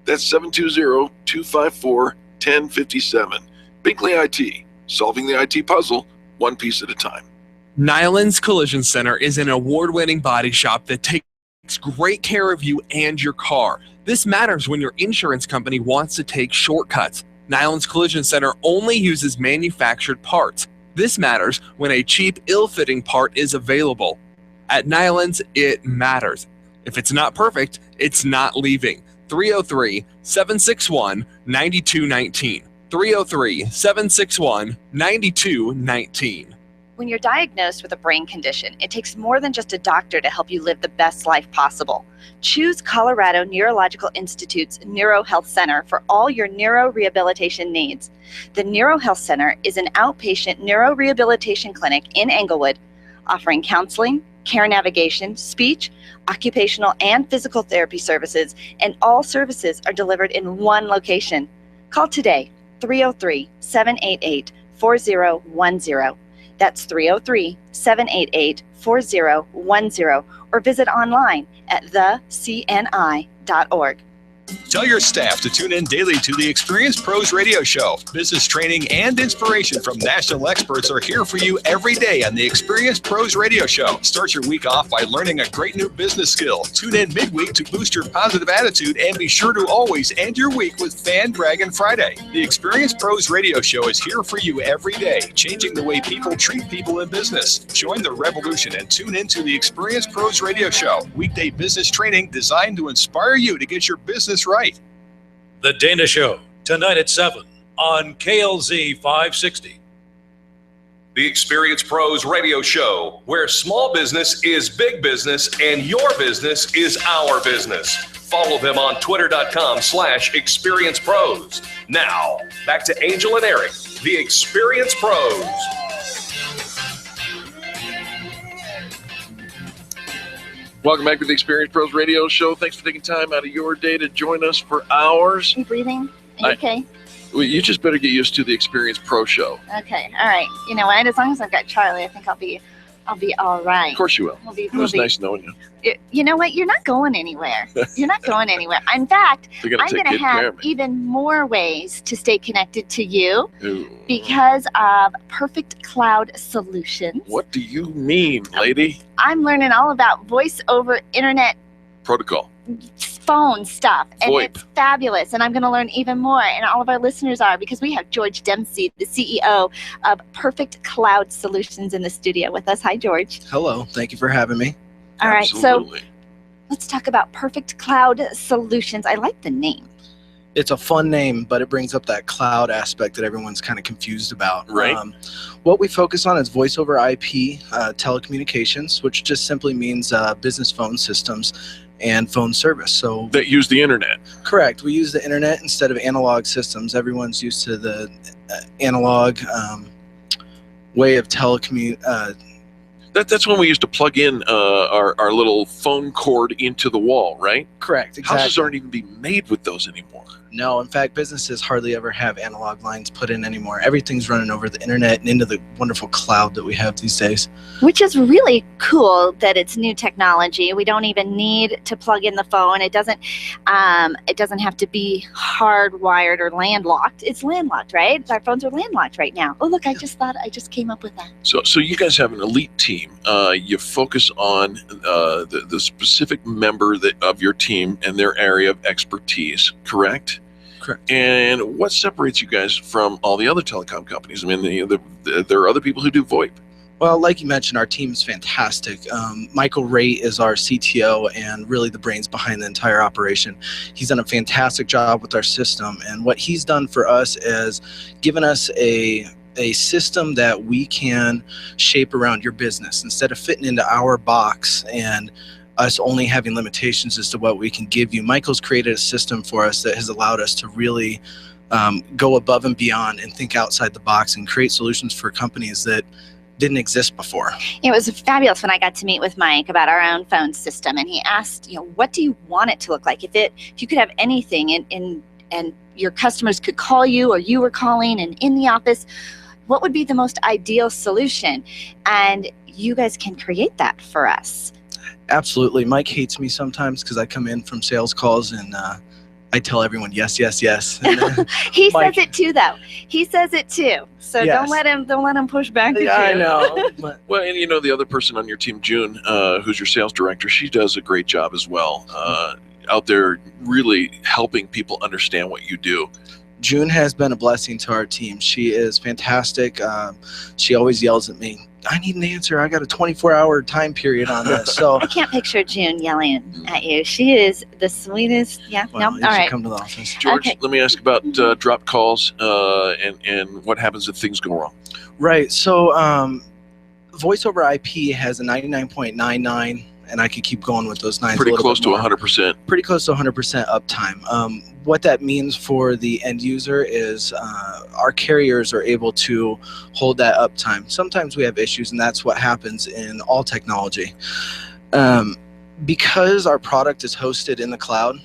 S3: That's 720-254-1057. Binkley IT, solving the IT puzzle one piece at a time.
S18: Nyland's Collision Center is an award-winning body shop that takes great care of you and your car. This matters when your insurance company wants to take shortcuts. Nyland's Collision Center only uses manufactured parts. This matters when a cheap, ill-fitting part is available. At Nyland's, it matters. If it's not perfect, it's not leaving. 303-761-9219. 303-761-9219.
S4: When you're diagnosed with a brain condition, it takes more than just a doctor to help you live the best life possible. Choose Colorado Neurological Institute's NeuroHealth Center for all your neurorehabilitation needs. The NeuroHealth Center is an outpatient neurorehabilitation clinic in Englewood, offering counseling, care navigation, speech, occupational, and physical therapy services, and all services are delivered in one location. Call today, 303-788-4010. That's 303-788-4010, or visit online at thecni.org.
S8: Tell your staff to tune in daily to the Experience Pros Radio Show. Business training and inspiration from national experts are here for you every day on the Experience Pros Radio Show. Start your week off by learning a great new business skill. Tune in midweek to boost your positive attitude, and be sure to always end your week with Fan Braggin Friday. The Experience Pros Radio Show is here for you every day, changing the way people treat people in business. Join the revolution and tune into the Experience Pros Radio Show. Weekday business training designed to inspire you to get your business right.
S1: The Dana Show, tonight at 7 on KLZ 560.
S2: The Experience Pros Radio Show, where small business is big business and your business is our business. Follow them on twitter.com/experiencepros. Now, back to Angel and Eric, the Experience Pros.
S3: Welcome back to the Experience Pros Radio Show. Thanks for taking time out of your day to join us for ours.
S4: Are you breathing? Are you okay?
S3: Well, you just better get used to the Experience Pro Show.
S4: Okay, all right. You know what? As long as I've got Charlie, I think I'll be all right.
S3: Of course you will. It was nice knowing you.
S4: You know what? You're not going anywhere. You're not going anywhere. In fact, I'm going to have even more ways to stay connected to you because of Perfect Cloud Solutions.
S3: What do you mean, lady?
S4: I'm learning all about voice over internet
S3: protocol.
S4: Phone stuff, and
S3: VoIP.
S4: It's fabulous, and I'm going to learn even more, and all of our listeners are, because we have George Dempsey, the CEO of Perfect Cloud Solutions, in the studio with us. Hi, George.
S19: Hello. Thank you for having me.
S4: All right, so let's talk about Perfect Cloud Solutions. I like the name.
S19: It's a fun name, but it brings up that cloud aspect that everyone's kind of confused about.
S3: Right.
S19: What we focus on is voice over IP telecommunications, which just simply means business phone systems and phone service. So
S3: that use the internet.
S19: Correct. We use the internet instead of analog systems. Everyone's used to the analog way of
S3: That's when we used to plug in our little phone cord into the wall, right?
S19: Correct. Exactly.
S3: Houses aren't even being made with those anymore.
S19: No, in fact, businesses hardly ever have analog lines put in anymore. Everything's running over the internet and into the wonderful cloud that we have these days.
S4: Which is really cool that it's new technology. We don't even need to plug in the phone. It doesn't have to be hardwired or landlocked. It's landlocked, right? Our phones are landlocked right now. Oh, look, I just came up with that.
S3: So you guys have an elite team. You focus on the specific member of your team and their area of expertise, correct?
S19: Correct.
S3: And what separates you guys from all the other telecom companies? I mean, there are other people who do VoIP.
S19: Well, like you mentioned, our team is fantastic. Michael Raitt is our CTO and really the brains behind the entire operation. He's done a fantastic job with our system, and what he's done for us is given us a system that we can shape around your business instead of fitting into our box and us only having limitations as to what we can give you. Michael's created a system for us that has allowed us to really go above and beyond and think outside the box and create solutions for companies that didn't exist before.
S4: It was fabulous when I got to meet with Mike about our own phone system, and he asked, what do you want it to look like? If you could have anything and your customers could call you, or you were calling and in the office, what would be the most ideal solution? And you guys can create that for us.
S19: Absolutely. Mike hates me sometimes because I come in from sales calls and I tell everyone yes, yes, yes.
S4: He says it too, though. He says it too. So
S19: Yes.
S4: don't let him push back at you.
S19: I know.
S3: Well, and the other person on your team, June, who's your sales director, she does a great job as well, out there really helping people understand what you do.
S19: June has been a blessing to our team. She is fantastic. She always yells at me, I need an answer. I got a 24-hour time period on this. So
S4: I can't picture June yelling at you. She is the sweetest. Yeah.
S19: Well,
S4: no.
S19: you
S4: All
S19: should
S4: right.
S19: come to the office.
S3: George,
S4: Okay.
S3: let me ask about drop calls and what happens if things go wrong.
S19: Right. So Voice over IP has a 99.99, and I could keep going with those nines.
S3: Pretty close to 100%.
S19: Pretty close to 100% uptime. What that means for the end user is our carriers are able to hold that uptime. Sometimes we have issues, and that's what happens in all technology. Because our product is hosted in the cloud,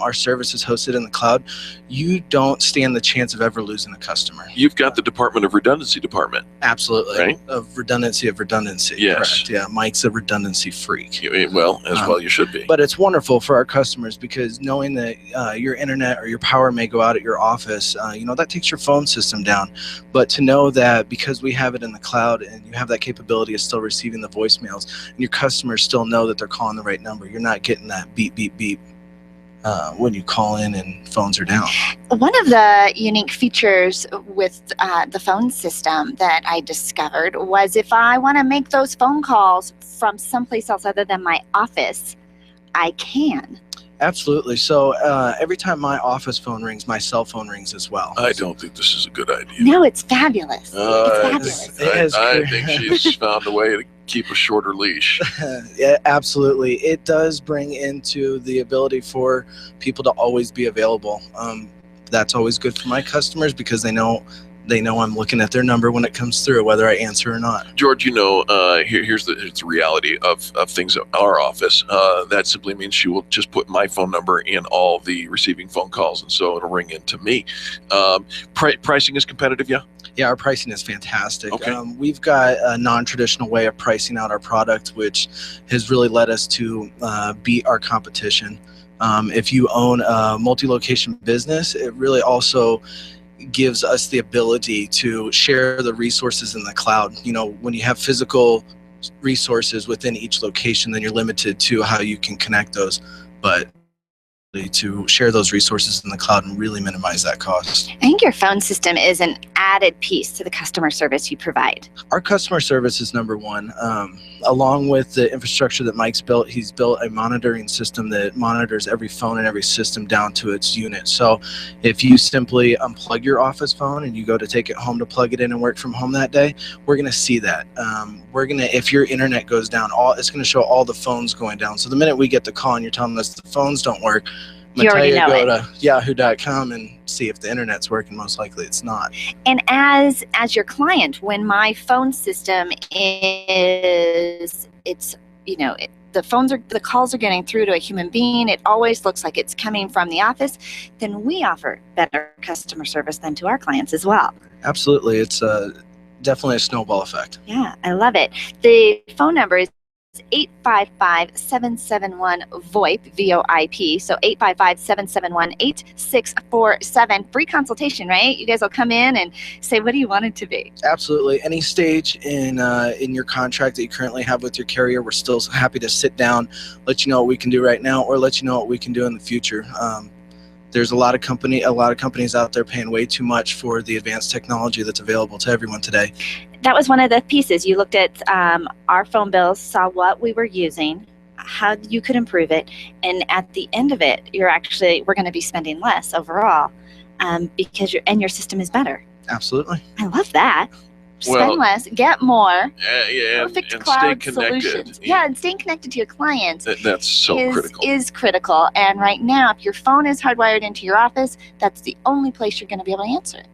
S19: our service is hosted in the cloud, you don't stand the chance of ever losing a customer.
S3: You've got the Department of Redundancy department.
S19: Absolutely.
S3: Right?
S19: Of redundancy.
S3: Yes.
S19: Correct. Yeah, Mike's a redundancy freak.
S3: Well, well you should be.
S19: But it's wonderful for our customers because knowing that your internet or your power may go out at your office, that takes your phone system down. But to know that because we have it in the cloud and you have that capability of still receiving the voicemails and your customers still know that they're calling the right number, you're not getting that beep, beep, beep when you call in and phones are down.
S4: One of the unique features with the phone system that I discovered was if I want to make those phone calls from someplace else other than my office, I can.
S19: Absolutely. So every time my office phone rings, my cell phone rings as well.
S3: I don't think this is a good idea.
S4: No, it's fabulous. It's fabulous.
S3: I think she's found a way to keep a shorter leash.
S19: Yeah, absolutely. It does bring into the ability for people to always be available. That's always good for my customers because they know I'm looking at their number when it comes through, whether I answer or not.
S3: George, here's the reality of things at our office. That simply means she will just put my phone number in all the receiving phone calls, and so it'll ring into me. Pricing is competitive, yeah?
S19: Yeah, our pricing is fantastic.
S3: Okay.
S19: We've got a non-traditional way of pricing out our product, which has really led us to beat our competition. If you own a multi-location business, it really also gives us the ability to share the resources in the cloud. When you have physical resources within each location, then you're limited to how you can connect those. But to share those resources in the cloud and really minimize that cost.
S4: I think your phone system is an added piece to the customer service you provide.
S19: Our customer service is number one. Along with the infrastructure that Mike's built, he's built a monitoring system that monitors every phone and every system down to its unit. So if you simply unplug your office phone and you go to take it home to plug it in and work from home that day, we're going to see that. If your internet goes down, it's going to show all the phones going down. So the minute we get the call and you're telling us the phones don't work, I'm going to tell you go to yahoo.com and see if the internet's working. Most likely it's not.
S4: And as your client, when my phone system the calls are getting through to a human being, it always looks like it's coming from the office, then we offer better customer service than to our clients as well.
S19: Absolutely. It's definitely a snowball effect.
S4: Yeah, I love it. The phone number is 855-771-VOIP, VOIP. So 855-771-8647. Free consultation, right? You guys will come in and say, what do you want it to be?
S19: Absolutely. Any stage in your contract that you currently have with your carrier, we're still happy to sit down, let you know what we can do right now, or let you know what we can do in the future. There's a lot of companies out there paying way too much for the advanced technology that's available to everyone today.
S4: That was one of the pieces. You looked at our phone bills, saw what we were using, how you could improve it, and at the end of it, we're going to be spending less overall because your system is better.
S19: Absolutely.
S4: I love that. Spend less, get more.
S3: Perfect
S4: and cloud solutions. Yeah, and staying connected to your clients.
S3: That's so critical.
S4: Is critical. And right now, if your phone is hardwired into your office, that's the only place you're going to be able to answer it.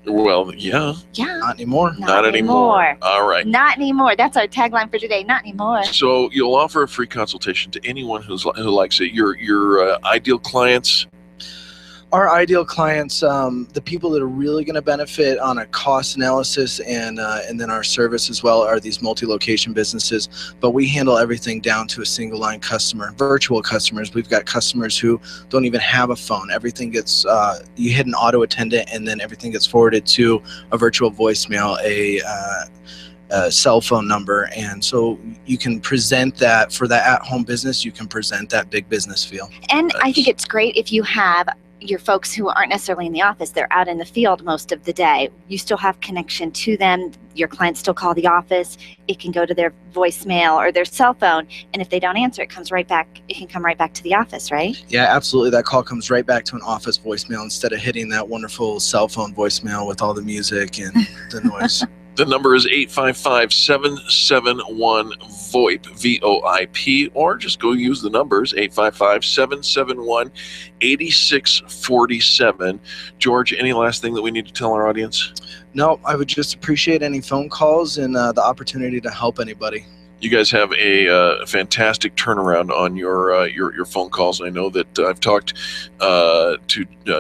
S3: Well, yeah.
S4: Yeah.
S19: Not anymore.
S3: Not anymore. All right.
S4: Not anymore. That's our tagline for today. Not anymore.
S3: So you'll offer a free consultation to anyone who likes it. Your ideal clients.
S19: Our ideal clients, the people that are really going to benefit on a cost analysis and then our service as well, are these multi-location businesses. But we handle everything down to a single line customer. Virtual customers, we've got customers who don't even have a phone. Everything gets you hit an auto attendant, and then everything gets forwarded to a virtual voicemail, a cell phone number, and so you can present that for that at-home business. You can present that big business feel.
S4: And I think it's great if you have your folks who aren't necessarily in the office, they're out in the field most of the day. You still have connection to them. Your clients still call the office. It can go to their voicemail or their cell phone, and if they don't answer, it comes right back. It can come right back to the office, right?
S19: Yeah, absolutely. That call comes right back to an office voicemail instead of hitting that wonderful cell phone voicemail with all the music and the noise.
S3: The number is 855-771-VOIP, VOIP, or just go use the numbers, 855-771-8647. George, any last thing that we need to tell our audience?
S19: No, I would just appreciate any phone calls and the opportunity to help anybody.
S3: You guys have a fantastic turnaround on your phone calls. I know that I've talked to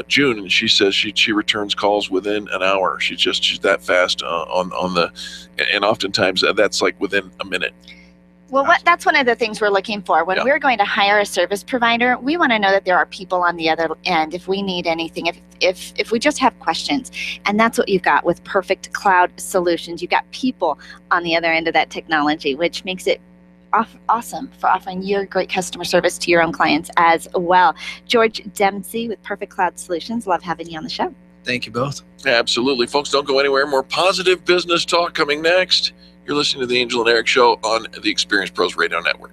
S3: June, and she says she returns calls within an hour. She's that fast on the, and oftentimes that's like within a minute.
S4: Well, that's one of the things we're looking for. When we're going to hire a service provider, we want to know that there are people on the other end if we need anything, if we just have questions. And that's what you've got with Perfect Cloud Solutions. You've got people on the other end of that technology, which makes it awesome for offering your great customer service to your own clients as well. George Dempsey with Perfect Cloud Solutions. Love having you on the show.
S19: Thank you both.
S3: Absolutely. Folks, don't go anywhere. More positive business talk coming next. You're listening to the Angel and Eric Show on the Experience Pros Radio Network.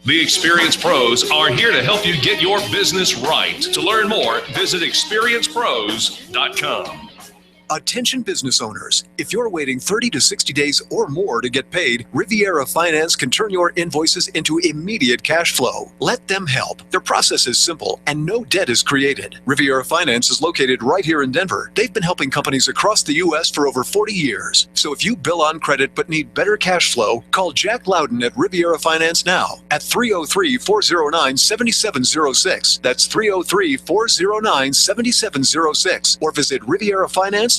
S2: The Experience Pros are here to help you get your business right. To learn more, visit experiencepros.com.
S5: Attention business owners, if you're waiting 30 to 60 days or more to get paid, Riviera Finance can turn your invoices into immediate cash flow. Let them help. Their process is simple and no debt is created. Riviera Finance is located right here in Denver. They've been helping companies across the U.S. for over 40 years. So if you bill on credit but need better cash flow, call Jack Loudon at Riviera Finance now at 303-409-7706. That's 303-409-7706. Or visit RivieraFinance.com.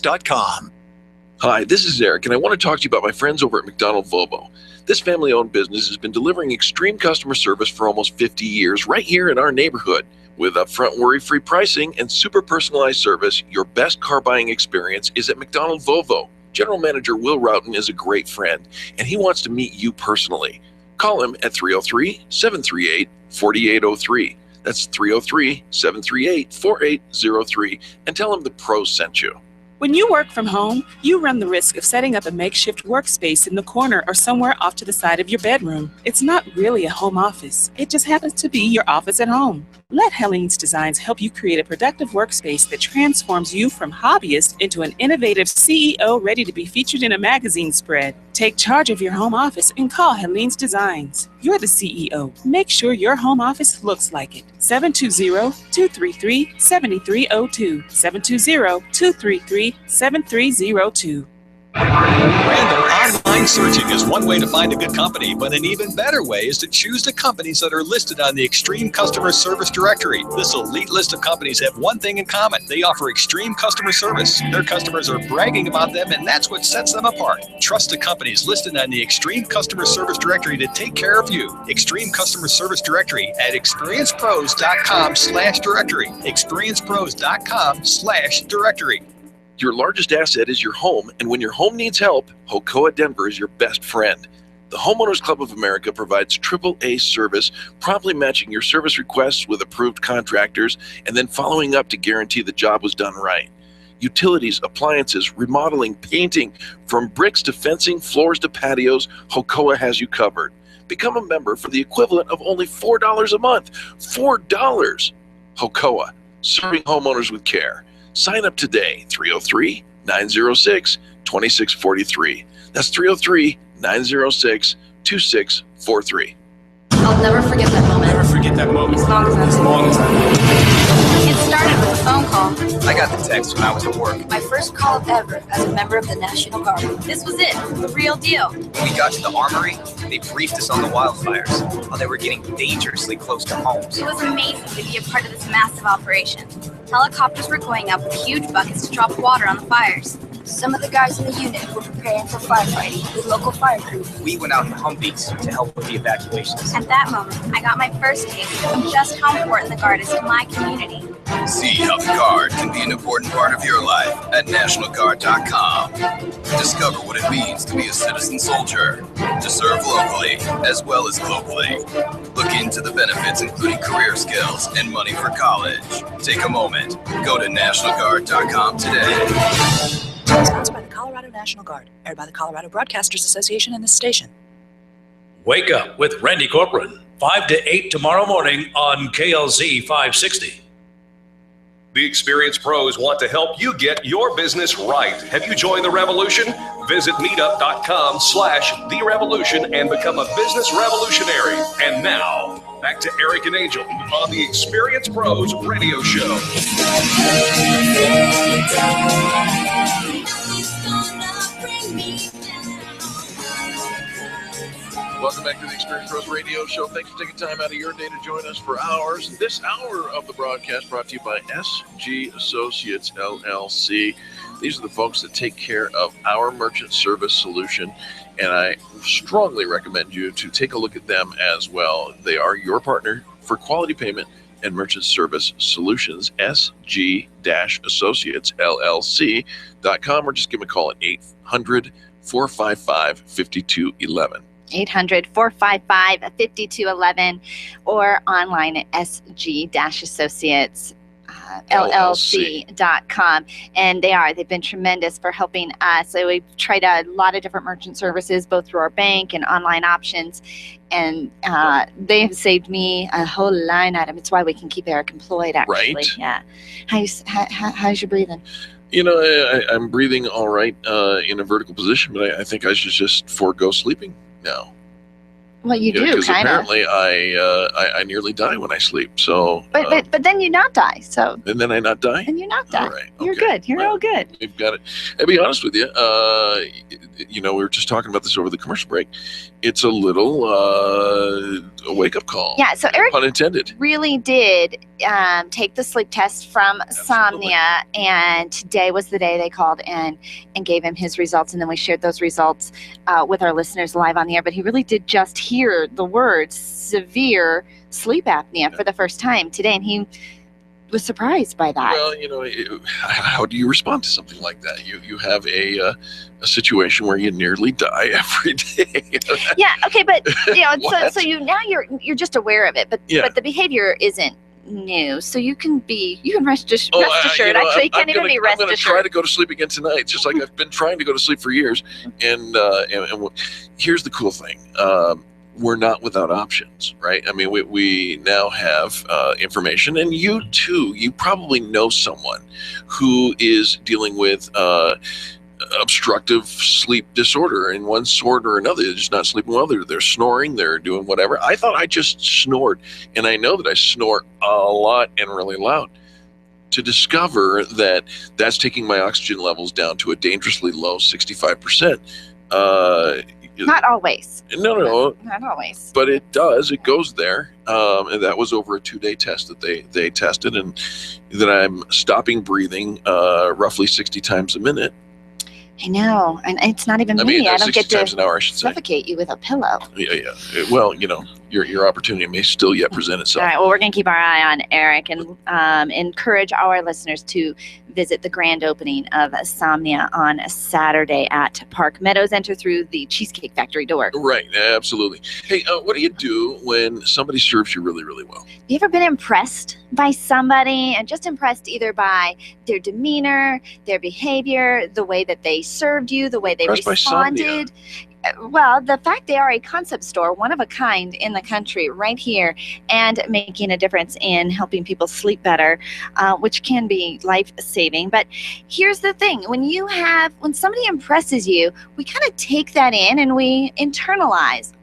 S3: Hi, this is Eric, and I want to talk to you about my friends over at McDonald Volvo. This family-owned business has been delivering extreme customer service for almost 50 years right here in our neighborhood. With upfront worry-free pricing and super personalized service, your best car buying experience is at McDonald Volvo. General Manager Will Routen is a great friend, and he wants to meet you personally. Call him at 303-738-4803. That's 303-738-4803, and tell him the pros sent you.
S20: When you work from home, you run the risk of setting up a makeshift workspace in the corner or somewhere off to the side of your bedroom. It's not really a home office. It just happens to be your office at home. Let Helene's Designs help you create a productive workspace that transforms you from hobbyist into an innovative CEO ready to be featured in a magazine spread. Take charge of your home office and call Helene's Designs. You're the CEO. Make sure your home office looks like it. 720-233-7302. 720-233-7302.
S5: Random online searching is one way to find a good company, but an even better way is to choose the companies that are listed on the Extreme Customer Service Directory. This elite list of companies have one thing in common. They offer extreme customer service. Their customers are bragging about them, and that's what sets them apart. Trust the companies listed on the Extreme Customer Service Directory to take care of you. Extreme Customer Service Directory at experiencepros.com/directory. experiencepros.com/directory.
S3: Your largest asset is your home, and when your home needs help, Hocoa Denver is your best friend. The Homeowners Club of America provides AAA service, promptly matching your service requests with approved contractors, and then following up to guarantee the job was done right. Utilities, appliances, remodeling, painting, from bricks to fencing, floors to patios, Hocoa has you covered. Become a member for the equivalent of only $4 a month. $4! Hocoa, serving homeowners with care. Sign up today, 303-906-2643. That's 303-906-2643.
S6: I'll never forget that moment.
S17: Never forget that moment.
S6: As long as
S21: It started with a phone call.
S17: I got the text when I was at work.
S21: My first call ever as a member of the National Guard. This was it, the real deal.
S17: When we got to the armory, they briefed us on the wildfires, how they were getting dangerously close to homes.
S21: It was amazing to be a part of this massive operation. Helicopters were going up with huge buckets to drop water on the fires. Some of the guys in the unit were preparing for firefighting with local fire crews.
S17: We went out in Humvees to help with the evacuations.
S21: At that moment, I got my first taste of just how important the Guard is in my community.
S22: See how the Guard can be an important part of your life at NationalGuard.com. Discover what it means to be a citizen soldier, to serve locally as well as globally. Look into the benefits, including career skills and money for college. Take a moment. Go to NationalGuard.com today.
S23: Sponsored by the Colorado National Guard, aired by the Colorado Broadcasters Association and this station.
S1: Wake up with Randy Corcoran, 5 to 8 tomorrow morning on KLZ 560.
S2: The experienced pros want to help you get your business right. Have you joined the revolution? Visit meetup.com/therevolution and become a business revolutionary. And now, back to Eric and Angel on the Experienced Pros Radio Show.
S3: Welcome back to the Experience Pros Radio Show. Thanks for taking time out of your day to join us for ours. This hour of the broadcast brought to you by SG Associates, LLC. These are the folks that take care of our merchant service solution, and I strongly recommend you to take a look at them as well. They are your partner for quality payment and merchant service solutions, SG-Associates, LLC.com, or just give them a call at 800-455-5211.
S4: 800-455-5211 or online at sg-associates LLC.com. And they've been tremendous for helping us. So we've tried a lot of different merchant services, both through our bank and online options. And they have saved me a whole line item. It's why we can keep Eric employed, actually.
S3: Right.
S4: Yeah. How's your breathing?
S3: You know, I'm breathing all right in a vertical position, but I think I should just forego sleeping now.
S4: Well, you do,
S3: because
S4: kind of.
S3: apparently I nearly die when I sleep. So,
S4: but then you not die. So.
S3: And then I not die.
S4: And you not die.
S3: All right,
S4: You're good. You're all good.
S3: We've got it. I'll be honest with you. You know, we were just talking about this over the commercial break. It's a little a wake-up call.
S4: Yeah. So Eric,
S3: pun intended,
S4: really did take the sleep test from Somnia, and today was the day they called in and gave him his results, and then we shared those results with our listeners live on the air. But he really did just hear the words severe sleep apnea for the first time today, and he was surprised by that.
S3: Well, you know, how do you respond to something like that? You have a situation where you nearly die every day.
S4: Yeah. Okay. But you know, so you're just aware of it, but
S3: Yeah.
S4: but the behavior isn't new, so you can rest assured. Actually, you can't even be rest
S3: I'm going to
S4: assured.
S3: try to go to sleep again tonight, just like I've been trying to go to sleep for years. And here's the cool thing. We're not without options, right? I mean, we now have information, and you too, you probably know someone who is dealing with obstructive sleep disorder in one sort or another. They're just not sleeping well. They're snoring. They're doing whatever. I thought I just snored, and I know that I snore a lot and really loud. To discover that that's taking my oxygen levels down to a dangerously low 65%.
S4: Not always.
S3: No.
S4: Not always.
S3: But it does. It goes there. And that was over a 2-day test that they tested, and that I'm stopping breathing roughly 60 times a minute.
S4: I know, and it's not even me. I don't
S3: 60
S4: get to
S3: times an hour, I should say.
S4: suffocate you with a pillow.
S3: Yeah. Well, you know, your opportunity may still yet present itself.
S4: All right. Well, we're going to keep our eye on Eric and encourage our listeners to visit the grand opening of Somnia on Saturday at Park Meadows. Enter through the Cheesecake Factory door.
S3: Right. Absolutely. Hey, what do you do when somebody serves you really, really well?
S4: You ever been impressed by somebody, and just impressed either by their demeanor, their behavior, the way that they served you, the way they
S3: Impressed by
S4: responded? Well, the fact they are a concept store, one of a kind in the country right here, and making a difference in helping people sleep better, which can be life-saving. But here's the thing. When somebody impresses you, we kind of take that in and we internalize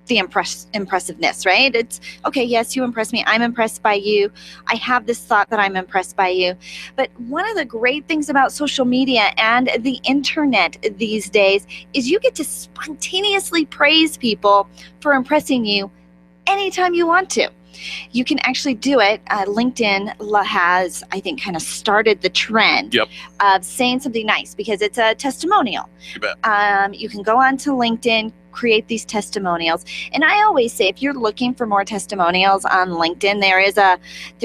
S4: the impressiveness, right? It's okay. Yes, you impress me. I'm impressed by you. I have this thought that I'm impressed by you. But one of the great things about social media and the internet these days is you get to spontaneously praise people for impressing you anytime you want to. You can actually do it. LinkedIn has, I think, kind of started the trend of saying something nice because it's a testimonial.
S3: You bet.
S4: You can go on to LinkedIn, create these testimonials, and I always say if you're looking for more testimonials on LinkedIn, there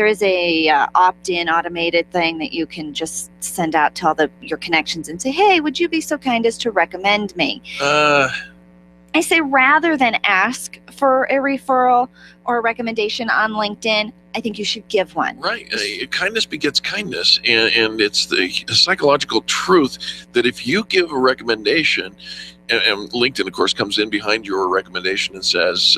S4: is a opt-in automated thing that you can just send out to all your connections and say, hey, would you be so kind as to recommend me? I say rather than ask for a referral or a recommendation on LinkedIn, I think you should give one.
S3: Right. Kindness begets kindness. And it's the psychological truth that if you give a recommendation, And LinkedIn, of course, comes in behind your recommendation and says,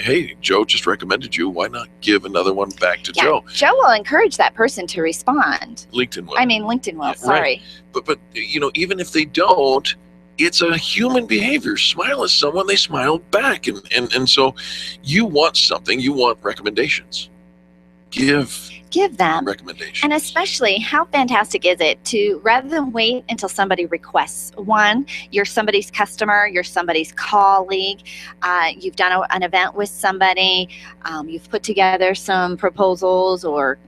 S3: hey, Joe just recommended you. Why not give another one back to Joe?
S4: Joe will encourage that person to respond.
S3: LinkedIn will.
S4: LinkedIn will. Sorry.
S3: Right. But even if they don't, it's a human behavior. Smile at someone, they smile back. And so you want something, you want recommendations. Give
S4: them
S3: recommendations.
S4: And especially, how fantastic is it to, rather than wait until somebody requests one, you're somebody's customer, you're somebody's colleague, you've done an event with somebody, you've put together some proposals or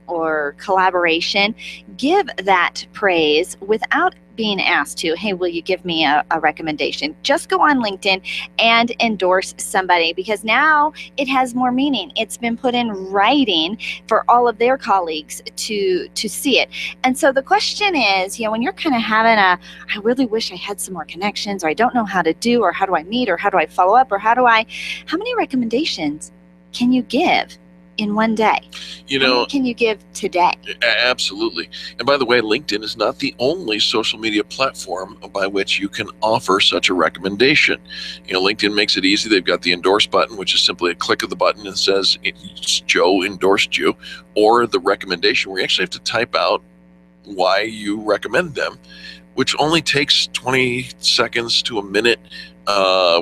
S4: collaboration, give that praise without being asked to, hey, will you give me a recommendation? Just go on LinkedIn and endorse somebody, because now it has more meaning. It's been put in writing for all of their colleagues to see it. And so the question is, when you're kind of having I really wish I had some more connections, or I don't know how to do, or how do I meet, or how do I follow up, or how many recommendations can you give in one day? How many can you give today?
S3: Absolutely. And by the way, LinkedIn is not the only social media platform by which you can offer such a recommendation. LinkedIn makes it easy. They've got the endorse button, which is simply a click of the button and says, Joe endorsed you, or the recommendation where you actually have to type out why you recommend them, which only takes 20 seconds to a minute.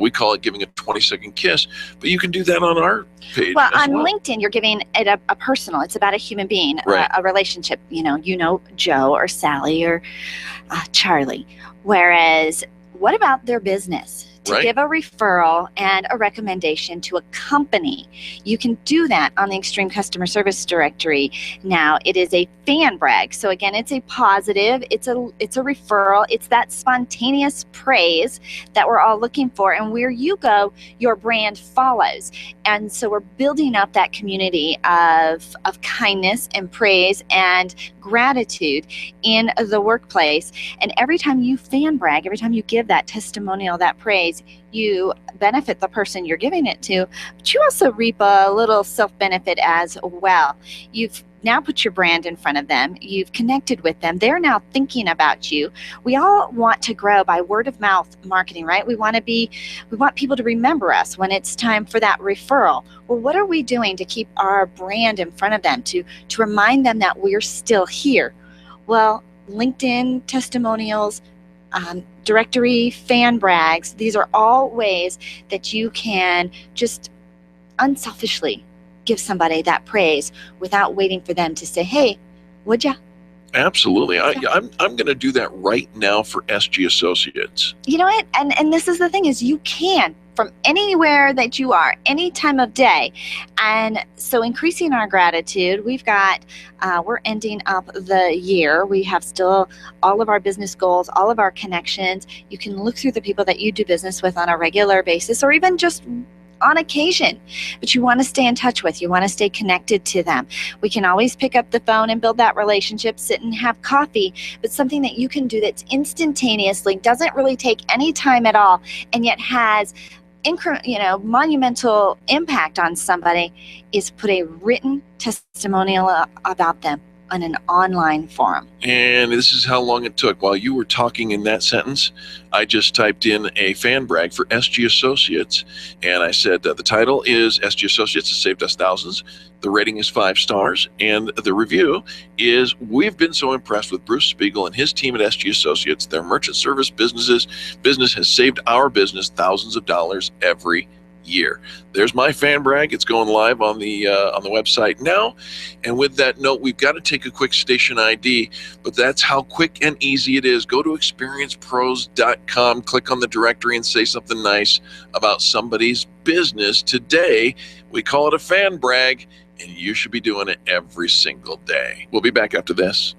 S3: We call it giving a 20-second kiss, but you can do that on our page.
S4: Well, on LinkedIn, you're giving it a personal. It's about a human being,
S3: right.
S4: a relationship. Joe or Sally or Charlie. Whereas, what about their business? To give a referral and a recommendation to a company, you can do that on the Extreme Customer Service Directory. Now, it is a fan brag. So again, it's a positive, it's a referral, it's that spontaneous praise that we're all looking for. And where you go, your brand follows. And so we're building up that community of kindness and praise and gratitude in the workplace. And every time you fan brag, every time you give that testimonial, that praise, you benefit the person you're giving it to, but you also reap a little self-benefit as well. You've now put your brand in front of them. You've connected with them. They're now thinking about you. We all want to grow by word of mouth marketing, right? We want people to remember us when it's time for that referral. Well, what are we doing to keep our brand in front of them, to remind them that we're still here? Well, LinkedIn testimonials, directory fan brags, these are all ways that you can just unselfishly give somebody that praise without waiting for them to say, hey, would ya?
S3: Absolutely. I'm going to do that right now for SG Associates.
S4: You know what? And this is the thing, is you can, from anywhere that you are, any time of day. And so increasing our gratitude, we've got, we're ending up the year. We have still all of our business goals, all of our connections. You can look through the people that you do business with on a regular basis, or even just on occasion, but you want to stay in touch with, you want to stay connected to them. We can always pick up the phone and build that relationship, sit and have coffee, but something that you can do that's instantaneously, doesn't really take any time at all, and yet has monumental impact on somebody, is put a written testimonial about them on an online forum.
S3: And this is how long it took. While you were talking in that sentence, I just typed in a fan brag for SG Associates, and I said the title is SG Associates has saved us thousands. The rating is 5 stars, and the review is, we've been so impressed with Bruce Spiegel and his team at SG Associates. Their merchant service business has saved our business thousands of dollars every year. There's my fan brag. It's going live on the website now. And with that note, we've got to take a quick station ID, but that's how quick and easy it is. Go to experiencepros.com, click on the directory, and say something nice about somebody's business. Today, we call it a fan brag, and you should be doing it every single day. We'll be back after this.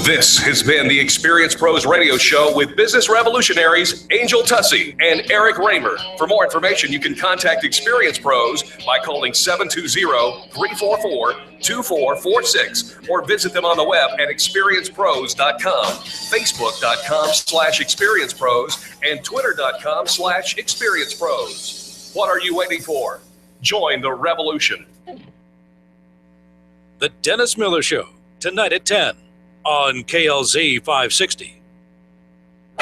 S2: This has been the Experience Pros Radio Show with business revolutionaries Angel Tussey and Eric Raymer. For more information, you can contact Experience Pros by calling 720-344-2446 or visit them on the web at experiencepros.com, facebook.com/experiencepros, and twitter.com/experiencepros. What are you waiting for? Join the revolution.
S1: The Dennis Miller Show, tonight at 10 on KLZ 560.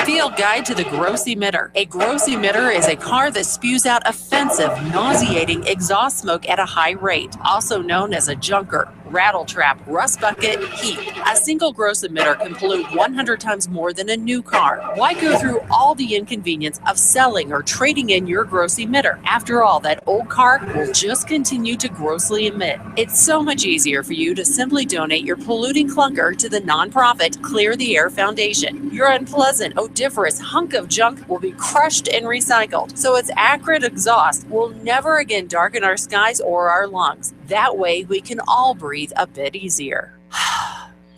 S7: Field Guide to the Gross Emitter. A gross emitter is a car that spews out offensive, nauseating exhaust smoke at a high rate, also known as a junker, rattle trap, rust bucket, heat. A single gross emitter can pollute 100 times more than a new car. Why go through all the inconvenience of selling or trading in your gross emitter? After all, that old car will just continue to grossly emit. It's so much easier for you to simply donate your polluting clunker to the nonprofit Clear the Air Foundation. Your unpleasant, odoriferous hunk of junk will be crushed and recycled, so its acrid exhaust will never again darken our skies or our lungs. That way, we can all breathe a bit easier.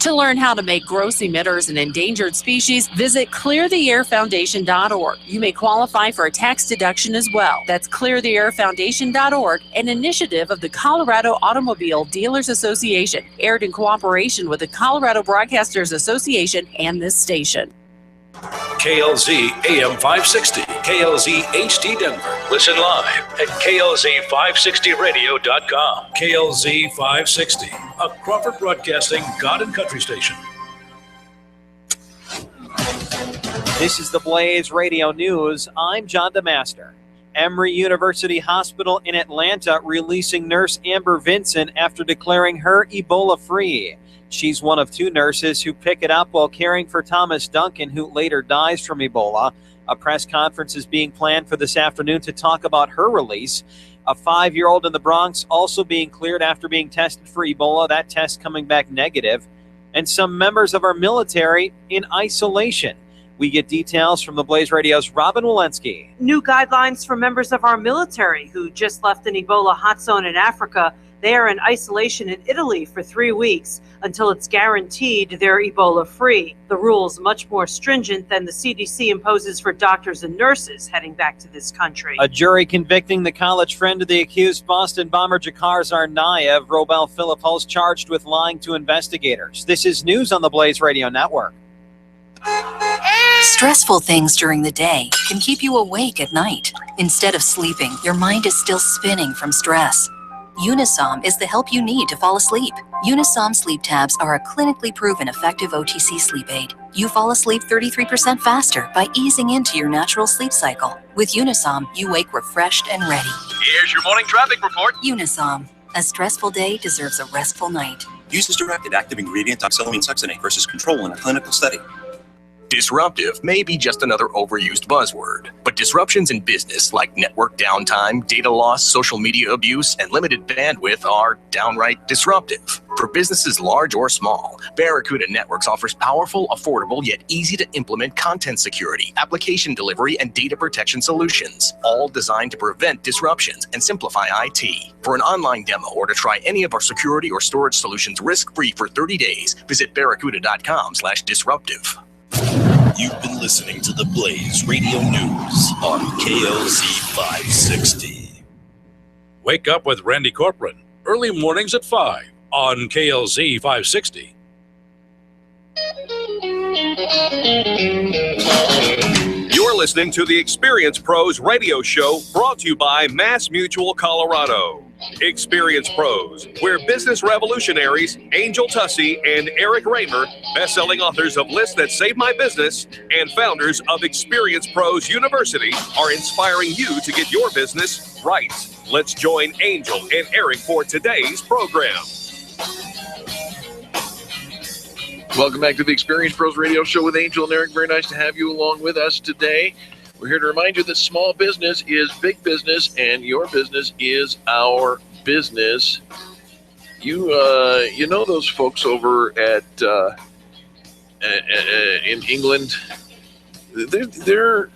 S7: To learn how to make gross emitters an endangered species, visit cleartheairfoundation.org. You may qualify for a tax deduction as well. That's cleartheairfoundation.org, an initiative of the Colorado Automobile Dealers Association, aired in cooperation with the Colorado Broadcasters Association and this station.
S1: KLZ AM 560, KLZ HD Denver. Listen live at KLZ560radio.com. KLZ 560, a Crawford Broadcasting God and Country station.
S9: This is the Blaze Radio News. I'm John DeMaster. Emory University Hospital in Atlanta releasing nurse Amber Vinson after declaring her Ebola-free. She's one of 2 nurses who pick it up while caring for Thomas Duncan, who later dies from Ebola. A press conference is being planned for this afternoon to talk about her release. A 5-year-old in the Bronx also being cleared after being tested for Ebola, that test coming back negative. And some members of our military in isolation. We get details from the Blaze Radio's Robin Walensky.
S10: New guidelines for members of our military who just left an Ebola hot zone in Africa. They are in isolation in Italy for 3 weeks until it's guaranteed they're Ebola-free. The rule's much more stringent than the CDC imposes for doctors and nurses heading back to this country.
S9: A jury convicting the college friend of the accused Boston bomber Jakar Tsarnaev, Robel Philippos, charged with lying to investigators. This is news on the Blaze Radio Network.
S24: Stressful things during the day can keep you awake at night. Instead of sleeping, your mind is still spinning from stress. Unisom is the help you need to fall asleep. Unisom sleep tabs are a clinically proven effective OTC sleep aid. You fall asleep 33% faster by easing into your natural sleep cycle. With Unisom, you wake refreshed and ready.
S2: Here's your morning traffic report.
S24: Unisom. A stressful day deserves a restful night.
S25: Use as directed active ingredient oxylamine succinate versus control in a clinical study.
S26: Disruptive may be just another overused buzzword, but disruptions in business like network downtime, data loss, social media abuse, and limited bandwidth are downright disruptive. For businesses large or small, Barracuda Networks offers powerful, affordable, yet easy to implement content security, application delivery, and data protection solutions, all designed to prevent disruptions and simplify IT. For an online demo or to try any of our security or storage solutions risk-free for 30 days, visit barracuda.com/disruptive.
S27: You've been listening to the Blaze Radio News on KLZ 560.
S1: Wake up with Randy Corcoran, early mornings at 5 on KLZ 560.
S2: You're listening to the Experience Pros radio show brought to you by Mass Mutual Colorado. Experience Pros, where business revolutionaries Angel Tussey and Eric Raymer, best-selling authors of Lists That Save My Business and founders of Experience Pros University, are inspiring you to get your business right. Let's join Angel and Eric for today's program.
S3: Welcome back to the Experience Pros Radio Show with Angel and Eric. Very nice to have you along with us today. We're here to remind you that small business is big business, and your business is our business. You know those folks over at in England. They're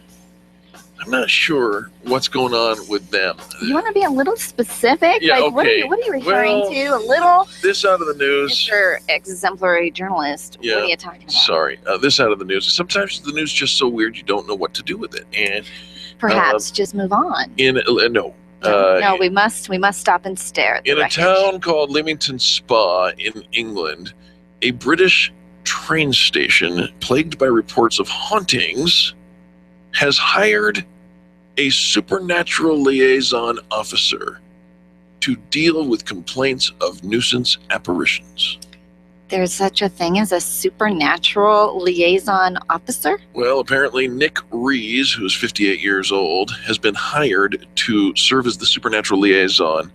S3: I'm not sure what's going on with them.
S4: You want to be a little specific?
S3: Yeah,
S4: like,
S3: okay.
S4: What are you referring
S3: Well,
S4: to? A little?
S3: This out of the news.
S4: Mr. Exemplary journalist.
S3: Yeah.
S4: What are you talking about?
S3: Sorry, this out of the news. Sometimes the news is just so weird you don't know what to do with it, and
S4: Perhaps just move on.
S3: no.
S4: No, we must stop and stare at the
S3: In a
S4: wreckage.
S3: town called Leamington Spa in England, a British train station plagued by reports of hauntings has hired a supernatural liaison officer to deal with complaints of nuisance apparitions.
S4: there's such a thing as a supernatural liaison officer?
S3: Well, apparently Nick Rees, who's 58 years old, has been hired to serve as the supernatural liaison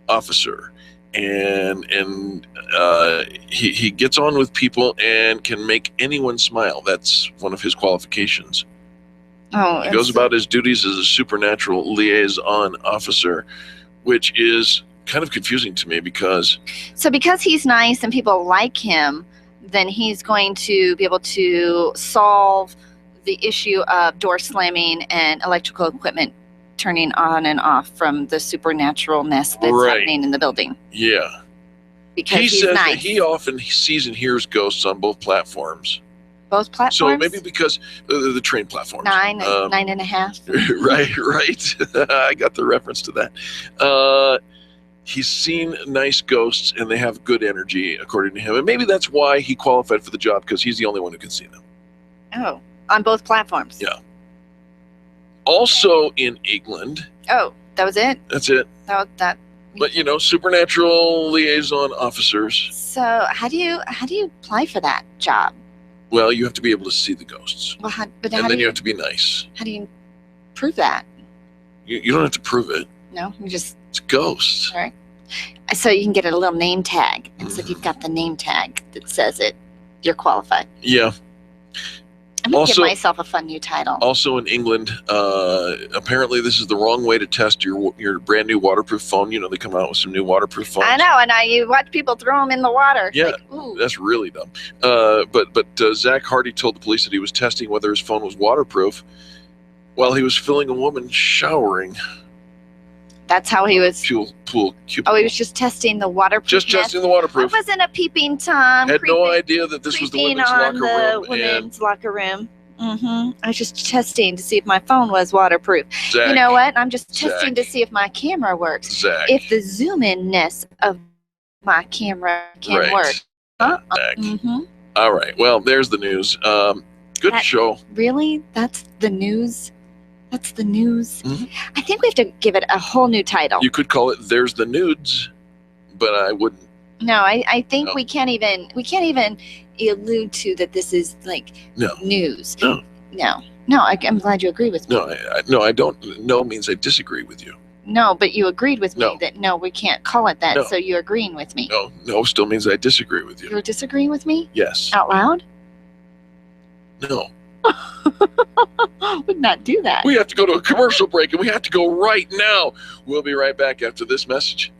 S3: officer. And he gets on with people and can make anyone smile. That's one of his qualifications.
S4: Oh,
S3: He goes about his duties as a supernatural liaison officer, which is kind of confusing to me because...
S4: So because he's nice and people like him, then he's going to be able to solve the issue of door slamming and electrical equipment turning on and off from the supernaturalness that's happening in the building.
S3: Yeah.
S4: Because
S3: he
S4: he's
S3: says
S4: nice.
S3: that he often sees and hears ghosts on both platforms.
S4: Both platforms?
S3: So maybe because the train platforms.
S4: 9.5.
S3: Right. I got the reference to that. He's seen nice ghosts and they have good energy, according to him. And maybe that's why he qualified for the job, because he's the only one who can see them.
S4: Oh, on both platforms.
S3: Yeah. Also in England.
S4: Oh, that was it?
S3: That's it.
S4: That.
S3: But supernatural liaison officers.
S4: So how do you apply for that job?
S3: Well, you have to be able to see the ghosts.
S4: Well,
S3: and then you have to be nice.
S4: How do you prove that?
S3: You don't have to prove it.
S4: No, you just.
S3: It's ghosts.
S4: All right. So you can get a little name tag. And so if you've got the name tag that says it, you're qualified.
S3: Yeah.
S4: I'm going to give myself a fun new title.
S3: Also in England, apparently this is the wrong way to test your brand new waterproof phone. They come out with some new waterproof phones.
S4: I know, and you watch people throw them in the water.
S3: Yeah,
S4: like, ooh.
S3: That's really dumb. But Zach Hardy told the police that he was testing whether his phone was waterproof while he was filming a woman showering.
S4: That's how he was.
S3: Pool.
S4: Oh, he was just testing the waterproof.
S3: Just testing the waterproof.
S4: I wasn't a peeping Tom.
S3: Had no idea that this was the women's locker room.
S4: Women's locker room. I was just testing to see if my phone was waterproof.
S3: Zach,
S4: you know what? I'm just testing to see if my camera works.
S3: Zach.
S4: If the zoom-in-ness of my camera can work.
S3: All right. Well, there's the news. Good show.
S4: Really? That's the news? That's the news?
S3: Mm-hmm.
S4: I think we have to give it a whole new title.
S3: You could call it "There's the Nudes," but I wouldn't.
S4: No, I think we can't even allude to that this is like news. No. I'm glad you agree with me.
S3: No, I don't. No means I disagree with you.
S4: No, but you agreed with me that no, we can't call it that.
S3: No.
S4: So you're agreeing with me.
S3: No, still means I disagree with you.
S4: You're disagreeing with me?
S3: Yes.
S4: Out loud?
S3: No.
S4: Would not do that.
S3: We have to go to a commercial break, and we have to go right now. We'll be right back after this message.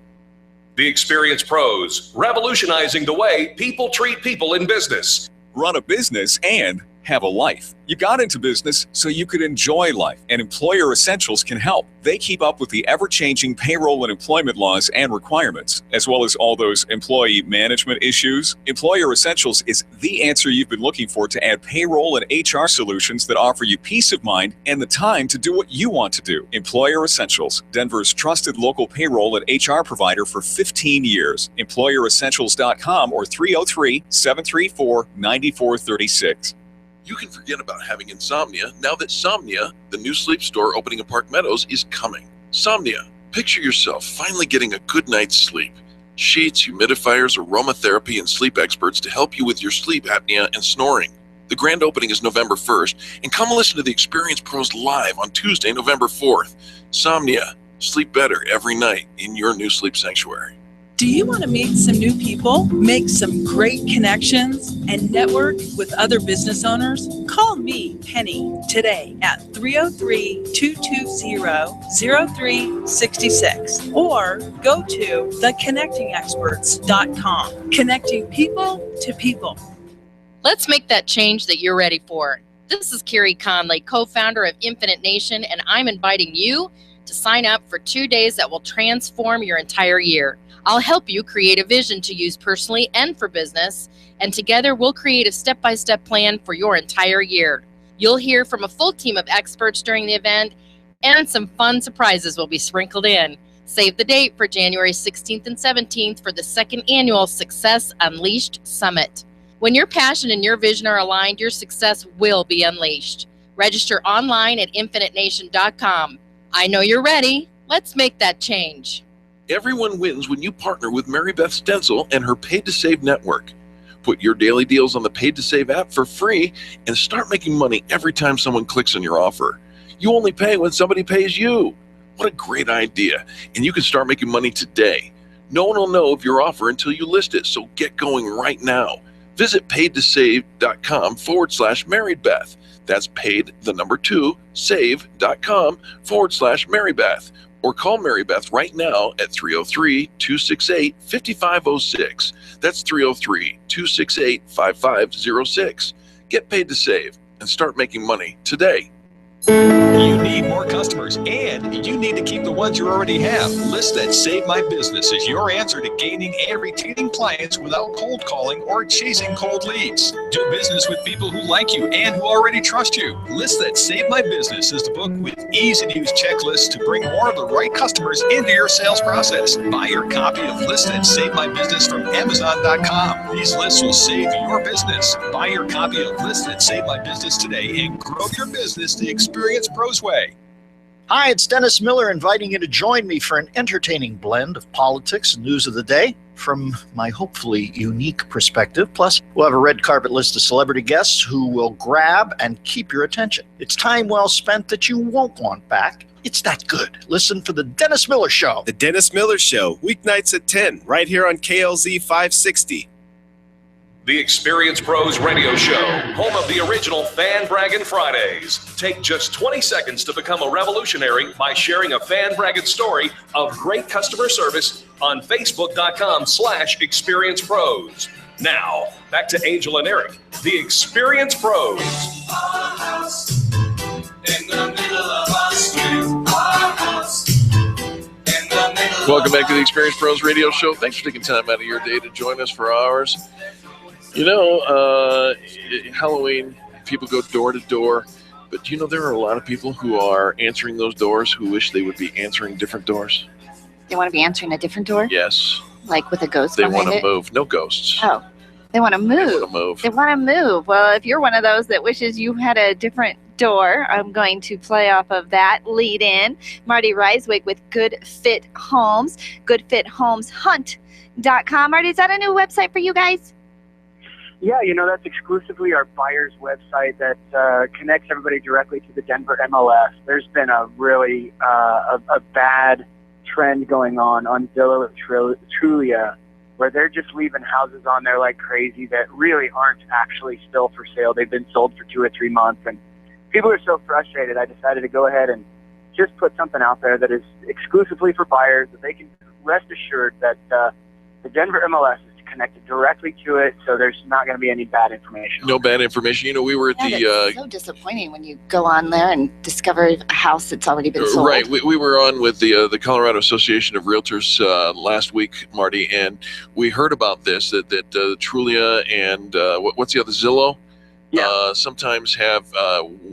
S2: The Experienced Pros, revolutionizing the way people treat people in business.
S5: Run a business and have a life. You got into business so you could enjoy life, and Employer Essentials can help. They keep up with the ever-changing payroll and employment laws and requirements, as well as all those employee management issues. Employer Essentials is the answer you've been looking for to add payroll and HR solutions that offer you peace of mind and the time to do what you want to do. Employer Essentials, Denver's trusted local payroll and HR provider for 15 years. EmployerEssentials.com or 303-734-9436.
S3: You can forget about having insomnia now that Somnia, the new sleep store opening in Park Meadows, is coming. Somnia. Picture yourself finally getting a good night's sleep. Sheets, humidifiers, aromatherapy, and sleep experts to help you with your sleep apnea and snoring. The grand opening is November 1st, and come listen to the Experienced Pros live on Tuesday, November 4th. Somnia. Sleep better every night in your new sleep sanctuary.
S11: Do you want to meet some new people, make some great connections, and network with other business owners? Call me, Penny, today at 303-220-0366 or go to theconnectingexperts.com. Connecting people to people.
S6: Let's make that change that you're ready for. This is Carrie Conley, co-founder of Infinite Nation, and I'm inviting you to sign up for 2 days that will transform your entire year. I'll help you create a vision to use personally and for business, and together we'll create a step-by-step plan for your entire year. You'll hear from a full team of experts during the event, and some fun surprises will be sprinkled in. Save the date for January 16th and 17th for the second annual Success Unleashed Summit. When your passion and your vision are aligned, your success will be unleashed. Register online at infinitenation.com. I know you're ready. Let's make that change.
S3: Everyone wins when you partner with Mary Beth Stencil and her Paid to Save network. Put your daily deals on the Paid to Save app for free and start making money every time someone clicks on your offer. You only pay when somebody pays you. What a great idea. And you can start making money today. No one will know of your offer until you list it, so get going right now. Visit paidtosave.com/MarriedBeth. That's save.com/MarriedBeth. Or call Mary Beth right now at 303-268-5506. That's 303-268-5506. Get paid to save and start making money today.
S5: You need more customers, and you need to keep the ones you already have. List That Save My Business is your answer to gaining and retaining clients without cold calling or chasing cold leads. Do business with people who like you and who already trust you. List That Save My Business is the book with easy-to-use checklists to bring more of the right customers into your sales process. Buy your copy of List That Save My Business from Amazon.com. These lists will save your business. Buy your copy of List That Save My Business today and grow your business the Experience Pros way.
S8: Hi, it's Dennis Miller inviting you to join me for an entertaining blend of politics and news of the day from my hopefully unique perspective. Plus, we'll have a red carpet list of celebrity guests who will grab and keep your attention. It's time well spent that you won't want back. It's that good. Listen for The Dennis Miller Show.
S12: The Dennis Miller Show, weeknights at 10, right here on KLZ 560.
S2: The Experience Pros Radio Show, home of the original Fan Braggin' Fridays. Take just 20 seconds to become a revolutionary by sharing a Fan Braggin' story of great customer service on Facebook.com/Experience Pros. Now, back to Angel and Eric, the Experience Pros.
S13: Our house in the middle of our street. Our house in the middle.
S3: Welcome back to the Experience Pros Radio Show. Thanks for taking time out of your day to join us for ours. You know, Halloween, people go door to door, but do you know there are a lot of people who are answering those doors who wish they would be answering different doors?
S4: They want to be answering a different door?
S3: Yes.
S4: Like with a ghost
S3: They
S4: behind
S3: want
S4: it?
S3: to move. No ghosts.
S4: Oh, they want to move.
S3: They want to move.
S4: They want to move. Well, if you're one of those that wishes you had a different door, I'm going to play off of that lead in. Marty Reiswig with GoodFit Homes, GoodFitHomesHunt.com. Marty, is that a new website for you guys?
S14: Yeah, you know, that's exclusively our buyer's website that connects everybody directly to the Denver MLS. There's been a really a bad trend going on Zillow and Trulia, where they're just leaving houses on there like crazy that really aren't actually still for sale. They've been sold for 2 or 3 months, and people are so frustrated. I decided to go ahead and just put something out there that is exclusively for buyers, that they can rest assured that the Denver MLS is connected directly to it, so there's not going to be any bad information.
S3: No bad information. You know, we were at
S4: It's so disappointing when you go on there and discover a house that's already been sold.
S3: Right. We were on with the Colorado Association of Realtors last week, Marty, and we heard about this, that Trulia and what's the other, Zillow? Sometimes have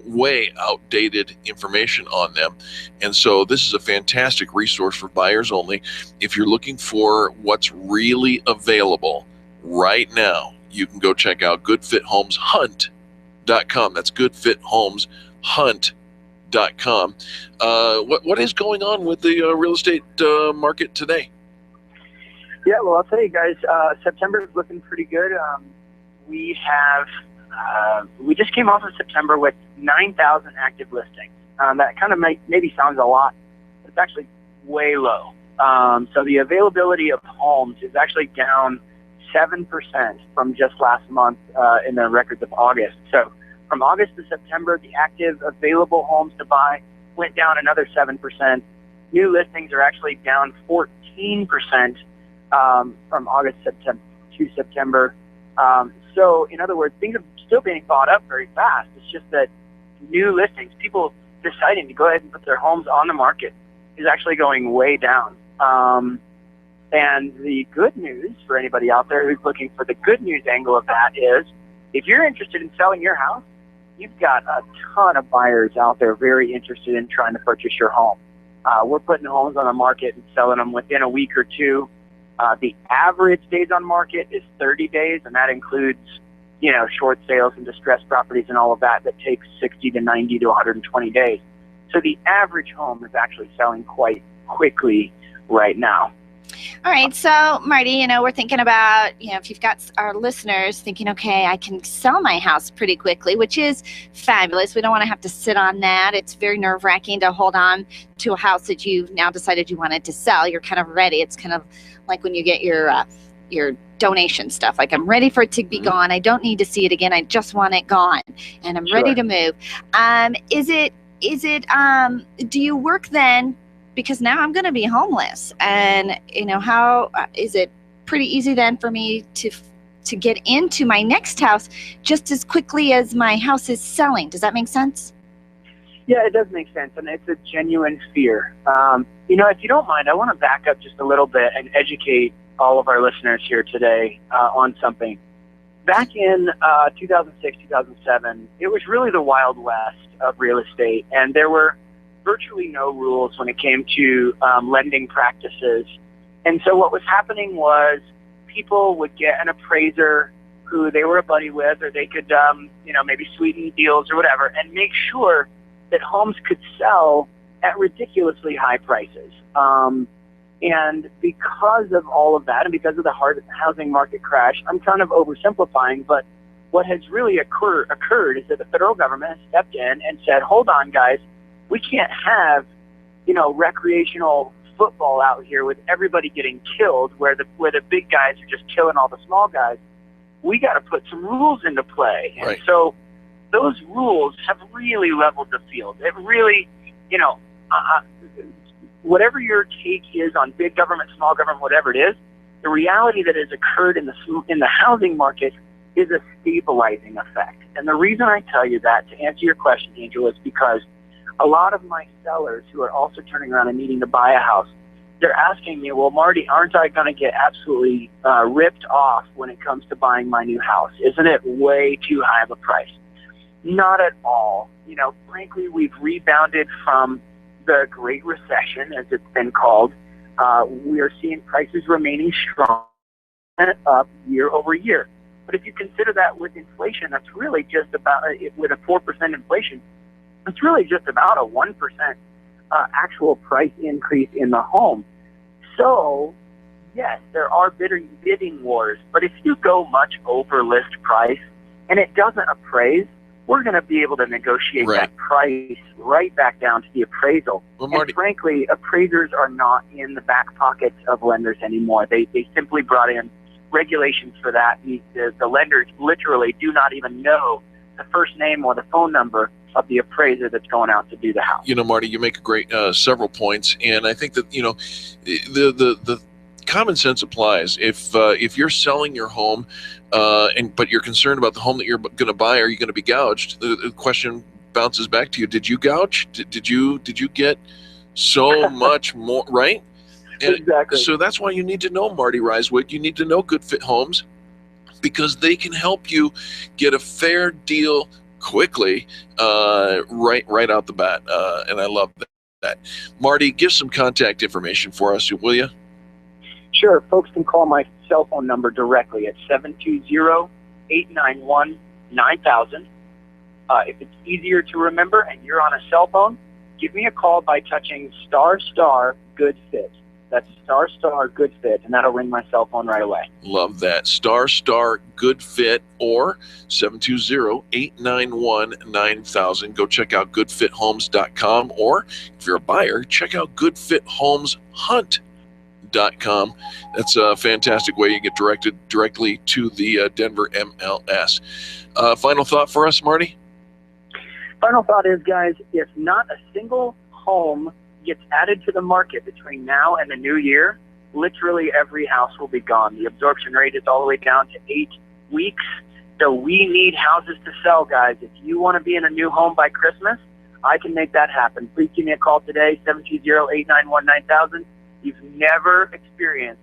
S3: way outdated information on them. And so this is a fantastic resource for buyers only. If you're looking for what's really available right now, you can go check out GoodFitHomesHunt.com. That's GoodFitHomesHunt.com. What is going on with the real estate market today?
S14: Yeah, well, I'll tell you guys, September is looking pretty good. We just came off of September with 9,000 active listings. That kind of maybe sounds a lot, but it's actually way low. So the availability of homes is actually down 7% from just last month in the records of August. So from August to September, the active available homes to buy went down another 7%. New listings are actually down 14% from August to September. So in other words, things are still being bought up very fast. It's just that new listings, people deciding to go ahead and put their homes on the market, is actually going way down. And the good news for anybody out there who's looking for the good news angle of that is, if you're interested in selling your house, you've got a ton of buyers out there very interested in trying to purchase your home. We're putting homes on the market and selling them within a week or two. The average days on market is 30 days, and that includes, you know, short sales and distressed properties and all of that takes 60 to 90 to 120 days. So the average home is actually selling quite quickly right now.
S4: All right. So, Marty, we're thinking about, if you've got our listeners thinking, okay, I can sell my house pretty quickly, which is fabulous. We don't want to have to sit on that. It's very nerve-wracking to hold on to a house that you've now decided you wanted to sell. You're kind of ready. It's kind of like when you get your donation stuff. Like, I'm ready for it to be gone. I don't need to see it again. I just want it gone, and I'm ready to move. Do you work then? Because now I'm going to be homeless, and how is it pretty easy then for me to get into my next house just as quickly as my house is selling? Does that make sense?
S14: Yeah, it does make sense, and it's a genuine fear. If you don't mind, I want to back up just a little bit and educate all of our listeners here today on something. Back in 2006, 2007, it was really the Wild West of real estate, and there were virtually no rules when it came to lending practices. And so what was happening was people would get an appraiser who they were a buddy with, or they could, maybe sweeten deals or whatever, and make sure that homes could sell at ridiculously high prices. And because of all of that, and because of the hard housing market crash, I'm kind of oversimplifying, but what has really occurred is that the federal government has stepped in and said, hold on, guys, we can't have, recreational football out here with everybody getting killed where the big guys are just killing all the small guys. We got to put some rules into play. Right. And so those rules have really leveled the field. It really, whatever your take is on big government, small government, whatever it is, the reality that has occurred in the housing market is a stabilizing effect. And the reason I tell you that, to answer your question, Angel, is because a lot of my sellers who are also turning around and needing to buy a house, they're asking me, well, Marty, aren't I going to get absolutely ripped off when it comes to buying my new house? Isn't it way too high of a price? Not at all. Frankly, we've rebounded from the Great Recession, as it's been called. We are seeing prices remaining strong and up year over year. But if you consider that with inflation, that's really just about, with a 4% inflation, it's really just about a 1% actual price increase in the home. So, yes, there are bidding wars, but if you go much over list price and it doesn't appraise, we're going to be able to negotiate that price right back down to the appraisal. Well, Marty, and frankly, appraisers are not in the back pockets of lenders anymore. They simply brought in regulations for that. The lenders literally do not even know the first name or the phone number of the appraiser that's going out to do the house.
S3: Marty, you make a great several points, and I think that the common sense applies. If you're selling your home, but you're concerned about the home that you're going to buy, are you going to be gouged? The question bounces back to you: did you gouge? Did you get so much more? Right? And exactly. So that's why you need to know Marty Reiswig. You need to know GoodFit Homes, because they can help you get a fair deal quickly, right out the bat. And I love that. Marty, give some contact information for us, will you?
S14: Sure. Folks can call my cell phone number directly at 720-891-9000. If it's easier to remember and you're on a cell phone, give me a call by touching ** GoodFit. That's ** GoodFit, and that'll ring my cell phone right away.
S3: Love that. ** GoodFit or 720-891-9000. Go check out goodfithomes.com, or if you're a buyer, check out goodfithomeshunt.com. That's a fantastic way you get directed directly to the Denver MLS. Final thought for us, Marty?
S14: Final thought is, guys, if not a single home gets added to the market between now and the new year, literally every house will be gone. The absorption rate is all the way down to 8 weeks. So we need houses to sell, guys. If you want to be in a new home by Christmas, I can make that happen. Please give me a call today, 720-891-9000. You've never experienced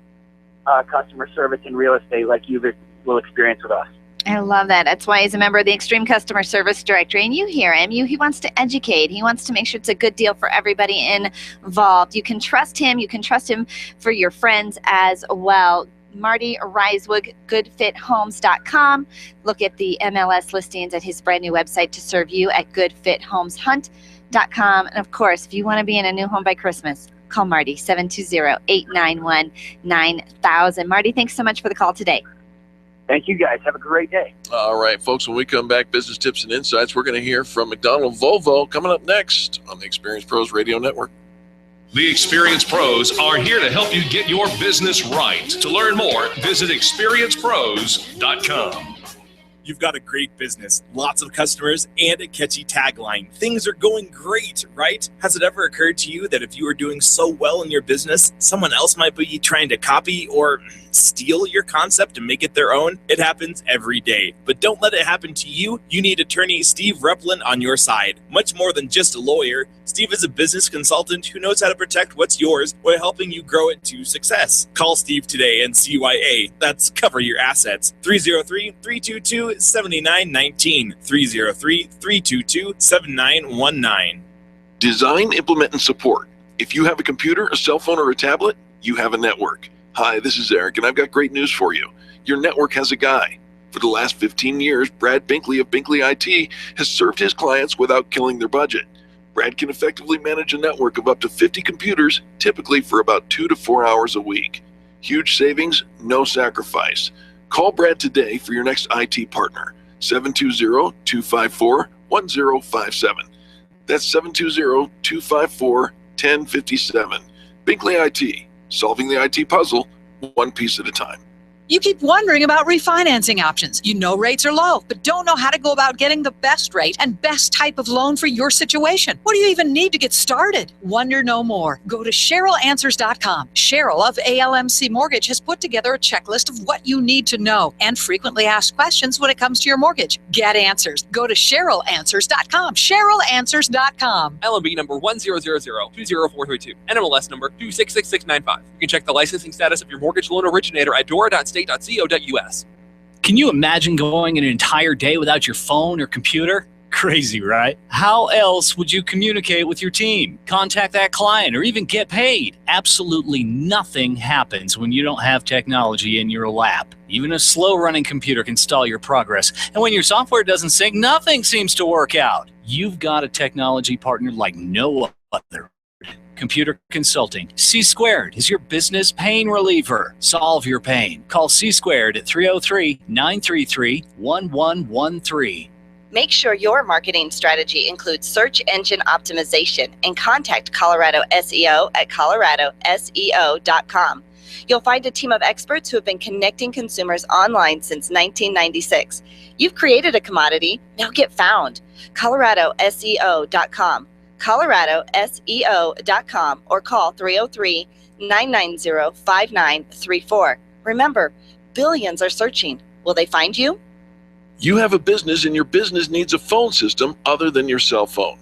S14: customer service in real estate like you will experience with us.
S4: I love that. That's why he's a member of the Extreme Customer Service Directory. And you hear him. He wants to educate. He wants to make sure it's a good deal for everybody involved. You can trust him. You can trust him for your friends as well. Marty Reiswig, goodfithomes.com. Look at the MLS listings at his brand new website to serve you at goodfithomeshunt.com. And of course, if you want to be in a new home by Christmas, call Marty, 720-891-9000. Marty, thanks so much for the call today.
S14: Thank you, guys. Have a great day.
S3: All right, folks, when we come back, business tips and insights, we're going to hear from McDonald Volvo coming up next on the Experience Pros Radio Network.
S1: The Experience Pros are here to help you get your business right. To learn more, visit experiencepros.com.
S15: You've got a great business, lots of customers, and a catchy tagline. Things are going great, right? Has it ever occurred to you that if you are doing so well in your business, someone else might be trying to copy or steal your concept and make it their own? It happens every day. But don't let it happen to you. You need attorney Steve Replin on your side. Much more than just a lawyer, Steve is a business consultant who knows how to protect what's yours while helping you grow it to success. Call Steve today and CYA. That's Cover Your Assets. 303-322-7919. 303-322-7919.
S3: Design, implement, and support. If you have a computer, a cell phone, or a tablet, you have a network. Hi, this is Eric, and I've got great news for you. Your network has a guy. For the last 15 years, Brad Binkley of Binkley IT has served his clients without killing their budget. Brad can effectively manage a network of up to 50 computers, typically for about 2 to 4 hours a week. Huge savings, no sacrifice. Call Brad today for your next IT partner, 720-254-1057. That's 720-254-1057. Binkley IT, solving the IT puzzle one piece at a time.
S16: You keep wondering about refinancing options. You know rates are low, but don't know how to go about getting the best rate and best type of loan for your situation. What do you even need to get started? Wonder no more. Go to CherylAnswers.com. Cheryl of ALMC Mortgage has put together a checklist of what you need to know and frequently asked questions when it comes to your mortgage. Get answers. Go to CherylAnswers.com. CherylAnswers.com.
S17: LMB number 100020432. NMLS number 266695. You can check the licensing status of your mortgage loan originator at dora.state.co.us.
S18: Can you imagine going an entire day without your phone or computer? Crazy, right? How else would you communicate with your team, contact that client, or even get paid? Absolutely nothing happens when you don't have technology in your lap. Even a slow-running computer can stall your progress. And when your software doesn't sync, nothing seems to work out. You've got a technology partner like no other. Computer Consulting. C Squared is your business pain reliever. Solve your pain. Call C Squared at 303-933-1113.
S19: Make sure your marketing strategy includes search engine optimization and contact Colorado SEO at coloradoseo.com. You'll find a team of experts who have been connecting consumers online since 1996. You've created a commodity. Now get found. coloradoseo.com. coloradoseo.com or call 303-990-5934. Remember, billions are searching. Will they find you?
S3: You have a business and your business needs a phone system other than your cell phone.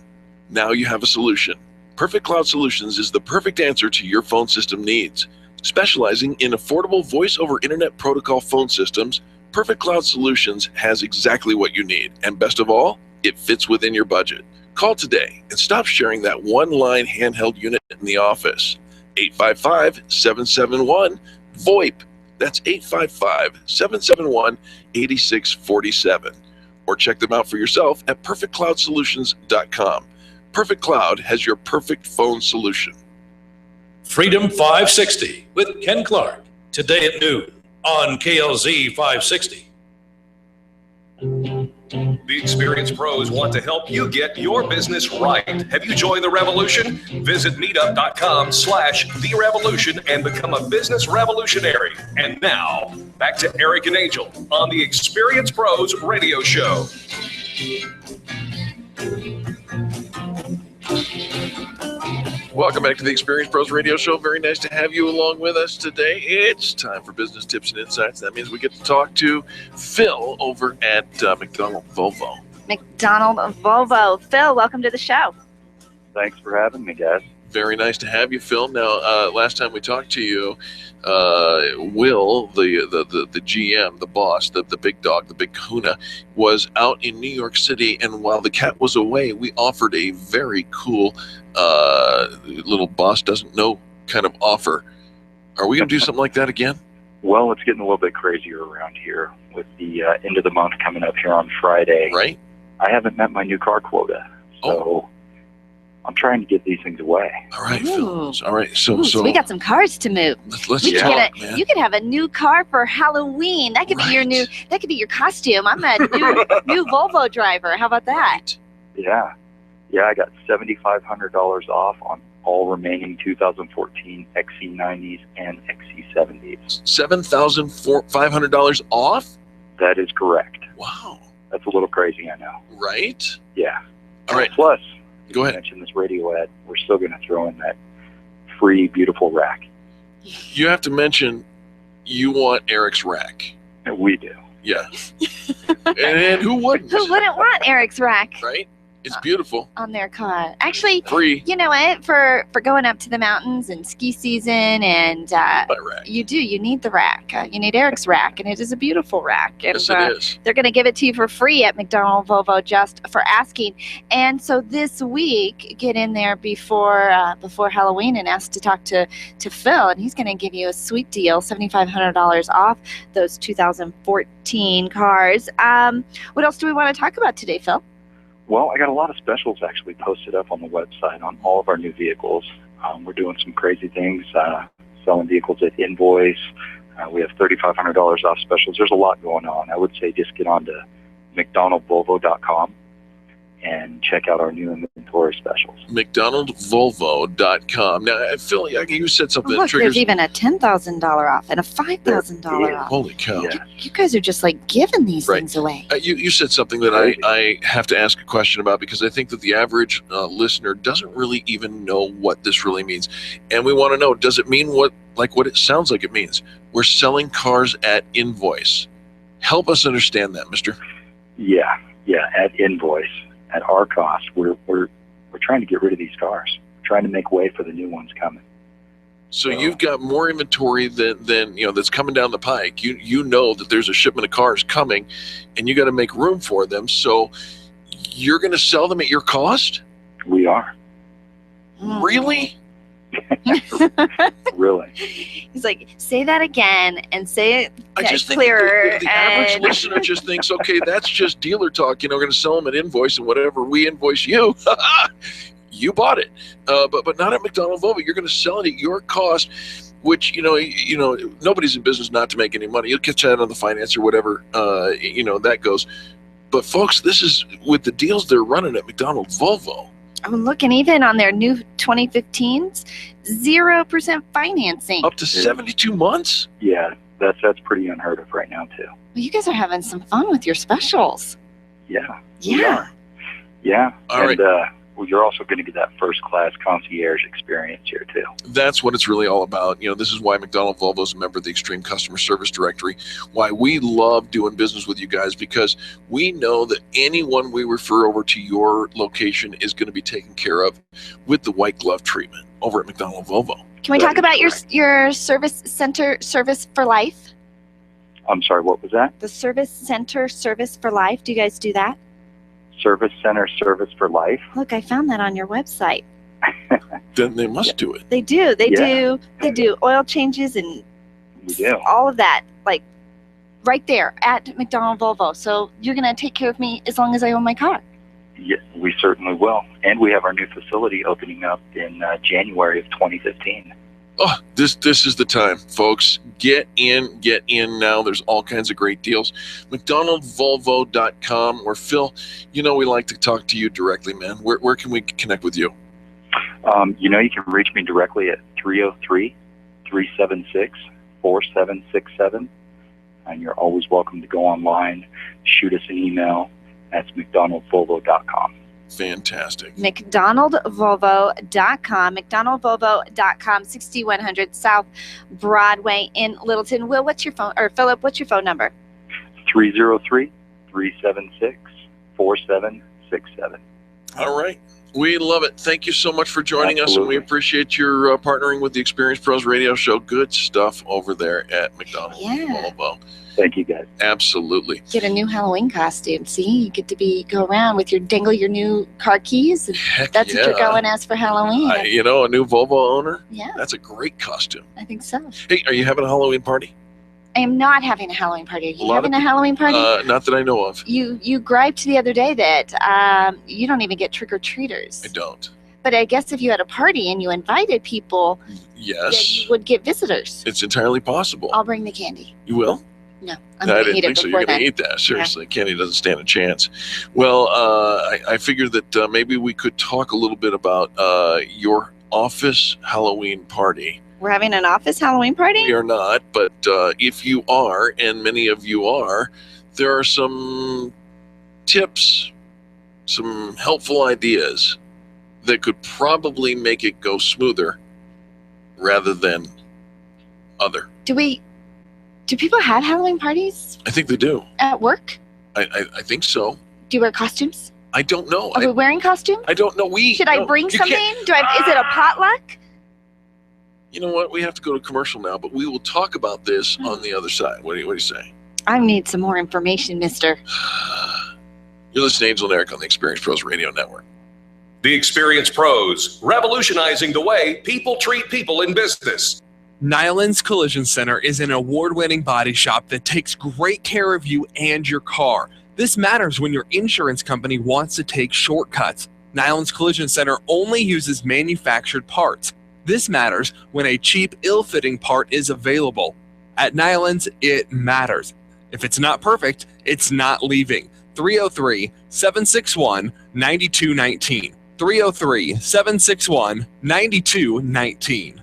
S3: Now you have a solution. Perfect Cloud Solutions is the perfect answer to your phone system needs. Specializing in affordable voice over internet protocol phone systems, Perfect Cloud Solutions has exactly what you need. And best of all, it fits within your budget. Call today and stop sharing that one-line handheld unit in the office. 855-771-VOIP. That's 855-771-8647. Or check them out for yourself at perfectcloudsolutions.com. Perfect Cloud has your perfect phone solution.
S1: Freedom 560 with Ken Clark. Today at noon on KLZ 560.
S2: The Experience Pros want to help you get your business right. Have you joined the revolution? Visit meetup.com/The Revolution and become a business revolutionary. And now, back to Eric and Angel on the Experience Pros radio show.
S3: Welcome back to the Experience Pros Radio Show. Very nice to have you along with us today. It's time for business tips and insights. That means we get to talk to Phil over at McDonald Volvo.
S4: McDonald Volvo. Phil, welcome to the show.
S20: Thanks for having me, guys.
S3: Very nice to have you, Phil. Now, last time we talked to you, Will, the GM, the boss, the big dog, the big kahuna, was out in New York City, and while the cat was away, we offered a very cool little boss doesn't know kind of offer. Are we going to do something like that again?
S20: Well, it's getting a little bit crazier around here with the end of the month coming up here on Friday.
S3: Right.
S20: I haven't met my new car quota, so I'm trying to get these things away.
S3: All right,
S4: Ooh.
S3: Phil. All right, so
S4: We got some cars to move.
S3: let's
S4: We could
S3: talk,
S4: get
S3: man.
S4: you could have a new car for Halloween. That could be your new. That could be your costume. I'm a new Volvo driver. How about that?
S20: Yeah. I got $7,500 off on all remaining 2014 XC90s and XC70s.
S3: $7,500 off?
S20: That is correct.
S3: Wow.
S20: That's a little crazy, I know.
S3: Right?
S20: Yeah.
S3: All right.
S20: Plus,
S3: go ahead.
S20: You mentioned this radio ad. We're still going to throw in that free, beautiful rack.
S3: You have to mention you want Eric's rack.
S20: And we do.
S3: Yeah. and who wouldn't?
S4: Who wouldn't want Eric's rack?
S3: Right? It's beautiful.
S4: On their car. Actually,
S3: free.
S4: You know what? For going up to the mountains and ski season, and you need the rack. You need Eric's rack, and it is a beautiful rack. And,
S3: Yes, it is.
S4: They're going to give it to you for free at McDonald Volvo just for asking. And so this week, get in there before Halloween and ask to talk to Phil, and he's going to give you a sweet deal, $7,500 off those 2014 cars. What else do we want to talk about today, Phil?
S20: Well, I got a lot of specials actually posted up on the website on all of our new vehicles. We're doing some crazy things, selling vehicles at invoice. We have $3,500 off specials. There's a lot going on. I would say just get on to McDonaldVolvo.com and check out our new inventory specials.
S3: McDonaldVolvo.com. Now, Phil, you said something that
S4: Look,
S3: triggers.
S4: there's even a $10,000 off and a $5,000 off.
S3: Holy cow.
S20: Yeah.
S4: You guys are just like giving these
S3: Right.
S4: things away.
S3: You said something that I have to ask a question about, because I think that the average listener doesn't really even know what this really means. And we want to know, does it mean what it sounds like it means? We're selling cars at invoice. Help us understand that, mister.
S20: Yeah, at invoice, at our cost. We're trying to get rid of these cars. We're trying to make way for the new ones coming.
S3: So you've got more inventory than that's coming down the pike. You know that there's a shipment of cars coming, and you got to make room for them. So you're going to sell them at your cost?
S20: We are.
S3: Really?
S20: Really?
S4: He's like, say that again and say it
S3: I just think
S4: clearer.
S3: the average
S4: and-
S3: listener just thinks, okay, that's just dealer talk. We're going to sell them at invoice, and whatever we invoice you, you bought it. But not at McDonald Volvo. You're going to sell it at your cost, which nobody's in business not to make any money. You'll catch that on the finance or whatever, that goes. But folks, this is with the deals they're running at McDonald Volvo.
S4: I'm looking even on their new 2015s, 0% financing.
S3: Up to 72 months?
S20: Yeah, that's pretty unheard of right now too.
S4: Well, you guys are having some fun with your specials.
S20: Yeah.
S4: Yeah.
S20: Yeah.
S3: All right.
S20: You're also going to get that first-class concierge experience here too.
S3: That's what it's really all about. This is why McDonald Volvo is a member of the Extreme Customer Service Directory, why we love doing business with you guys, because we know that anyone we refer over to your location is going to be taken care of with the white glove treatment over at McDonald Volvo.
S4: Can we talk about your service center service for life?
S20: I'm sorry, what was that?
S4: The service center service for life. Do you guys do that?
S20: Service Center Service for Life.
S4: Look, I found that on your website.
S3: Then they must do it.
S4: They do. They
S20: Yeah.
S4: do oil changes and
S20: We do.
S4: all of that, like right there at McDonald Volvo. So you're gonna take care of me as long as I own my car.
S20: Yeah, we certainly will. And we have our new facility opening up in January of 2015.
S3: Oh, this is the time, folks. Get in now. There's all kinds of great deals. McDonaldVolvo.com, where Phil, we like to talk to you directly, man. Where can we connect with you?
S20: You can reach me directly at 303-376-4767. And you're always welcome to go online, shoot us an email. That's McDonaldVolvo.com.
S3: Fantastic.
S4: McDonaldVolvo.com. McDonaldVolvo.com, 6100 South Broadway in Littleton. Will, what's your phone? Or Philip, what's your phone number?
S20: 303-376-4767.
S3: All right. We love it. Thank you so much for joining us, and we appreciate your partnering with the Experience Pros Radio Show. Good stuff over there at McDonald Volvo.
S20: Thank you, guys.
S3: Absolutely.
S4: Get a new Halloween costume. See, you get to go around with dangle your new car keys. And that's what you're
S3: yeah.
S4: going as for Halloween.
S3: A new Volvo owner?
S4: Yeah.
S3: That's a great costume.
S4: I think so.
S3: Hey, are you having a Halloween party?
S4: I am not having a Halloween party. Are you having a Halloween party?
S3: Not that I know of.
S4: You griped the other day that you don't even get trick-or-treaters.
S3: I don't.
S4: But I guess if you had a party and you invited people,
S3: Yes.
S4: you would get visitors.
S3: It's entirely possible.
S4: I'll bring the candy.
S3: You will?
S4: No,
S3: I
S4: I'm going to
S3: didn't
S4: eat it
S3: think so.
S4: before
S3: You're going
S4: then.
S3: to eat that. Seriously, candy doesn't stand a chance. Well, I figured that maybe we could talk a little bit about your office Halloween party.
S19: We're having an office Halloween party?
S3: We are not, but if you are, and many of you are, there are some tips, some helpful ideas that could probably make it go smoother rather than other.
S4: Do people have Halloween parties
S3: I think they do.
S4: at work?
S3: I think so.
S4: Do you wear costumes?
S3: I don't know.
S4: Are we wearing costumes?
S3: I don't know.
S4: Should I bring something? Is it a potluck?
S3: You know what? We have to go to commercial now, but we will talk about this on the other side. What do you say?
S4: I need some more information, mister.
S3: You're listening to Angel and Eric on the Experience Pros Radio Network.
S2: The Experience Pros, revolutionizing the way people treat people in business.
S17: Nyland's Collision Center is an award-winning body shop that takes great care of you and your car. This matters when your insurance company wants to take shortcuts. Nyland's Collision Center only uses manufactured parts. This matters when a cheap, ill-fitting part is available. At Nyland's, it matters. If it's not perfect, it's not leaving. 303-761-9219. 303-761-9219.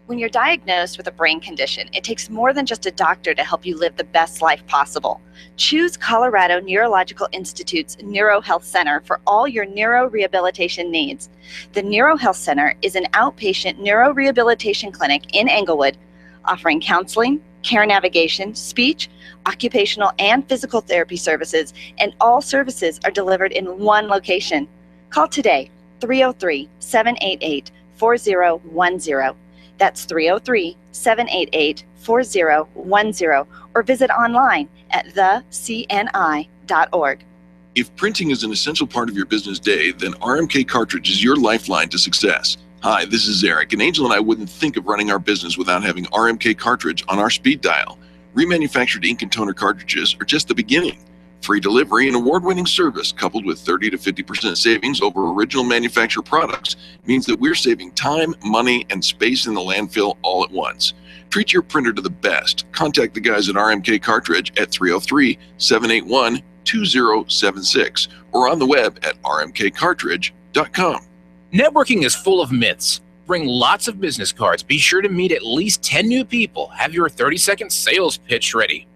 S19: When you're diagnosed with a brain condition, it takes more than just a doctor to help you live the best life possible. Choose Colorado Neurological Institute's Neuro Health Center for all your neurorehabilitation needs. The Neuro Health Center is an outpatient neurorehabilitation clinic in Englewood, offering counseling, care navigation, speech, occupational and physical therapy services, and all services are delivered in one location. Call today, 303-788-4010. That's 303-788-4010, or visit online at thecni.org.
S3: If printing is an essential part of your business day, then RMK Cartridge is your lifeline to success. Hi, this is Eric, and Angel and I wouldn't think of running our business without having RMK Cartridge on our speed dial. Remanufactured ink and toner cartridges are just the beginning. Free delivery and award-winning service coupled with 30 to 50% savings over original manufacturer products means that we're saving time, money, and space in the landfill all at once. Treat your printer to the best. Contact the guys at RMK Cartridge at 303-781-2076 or on the web at rmkcartridge.com.
S7: Networking is full of myths. Bring lots of business cards. Be sure to meet at least 10 new people. Have your 30-second sales pitch ready.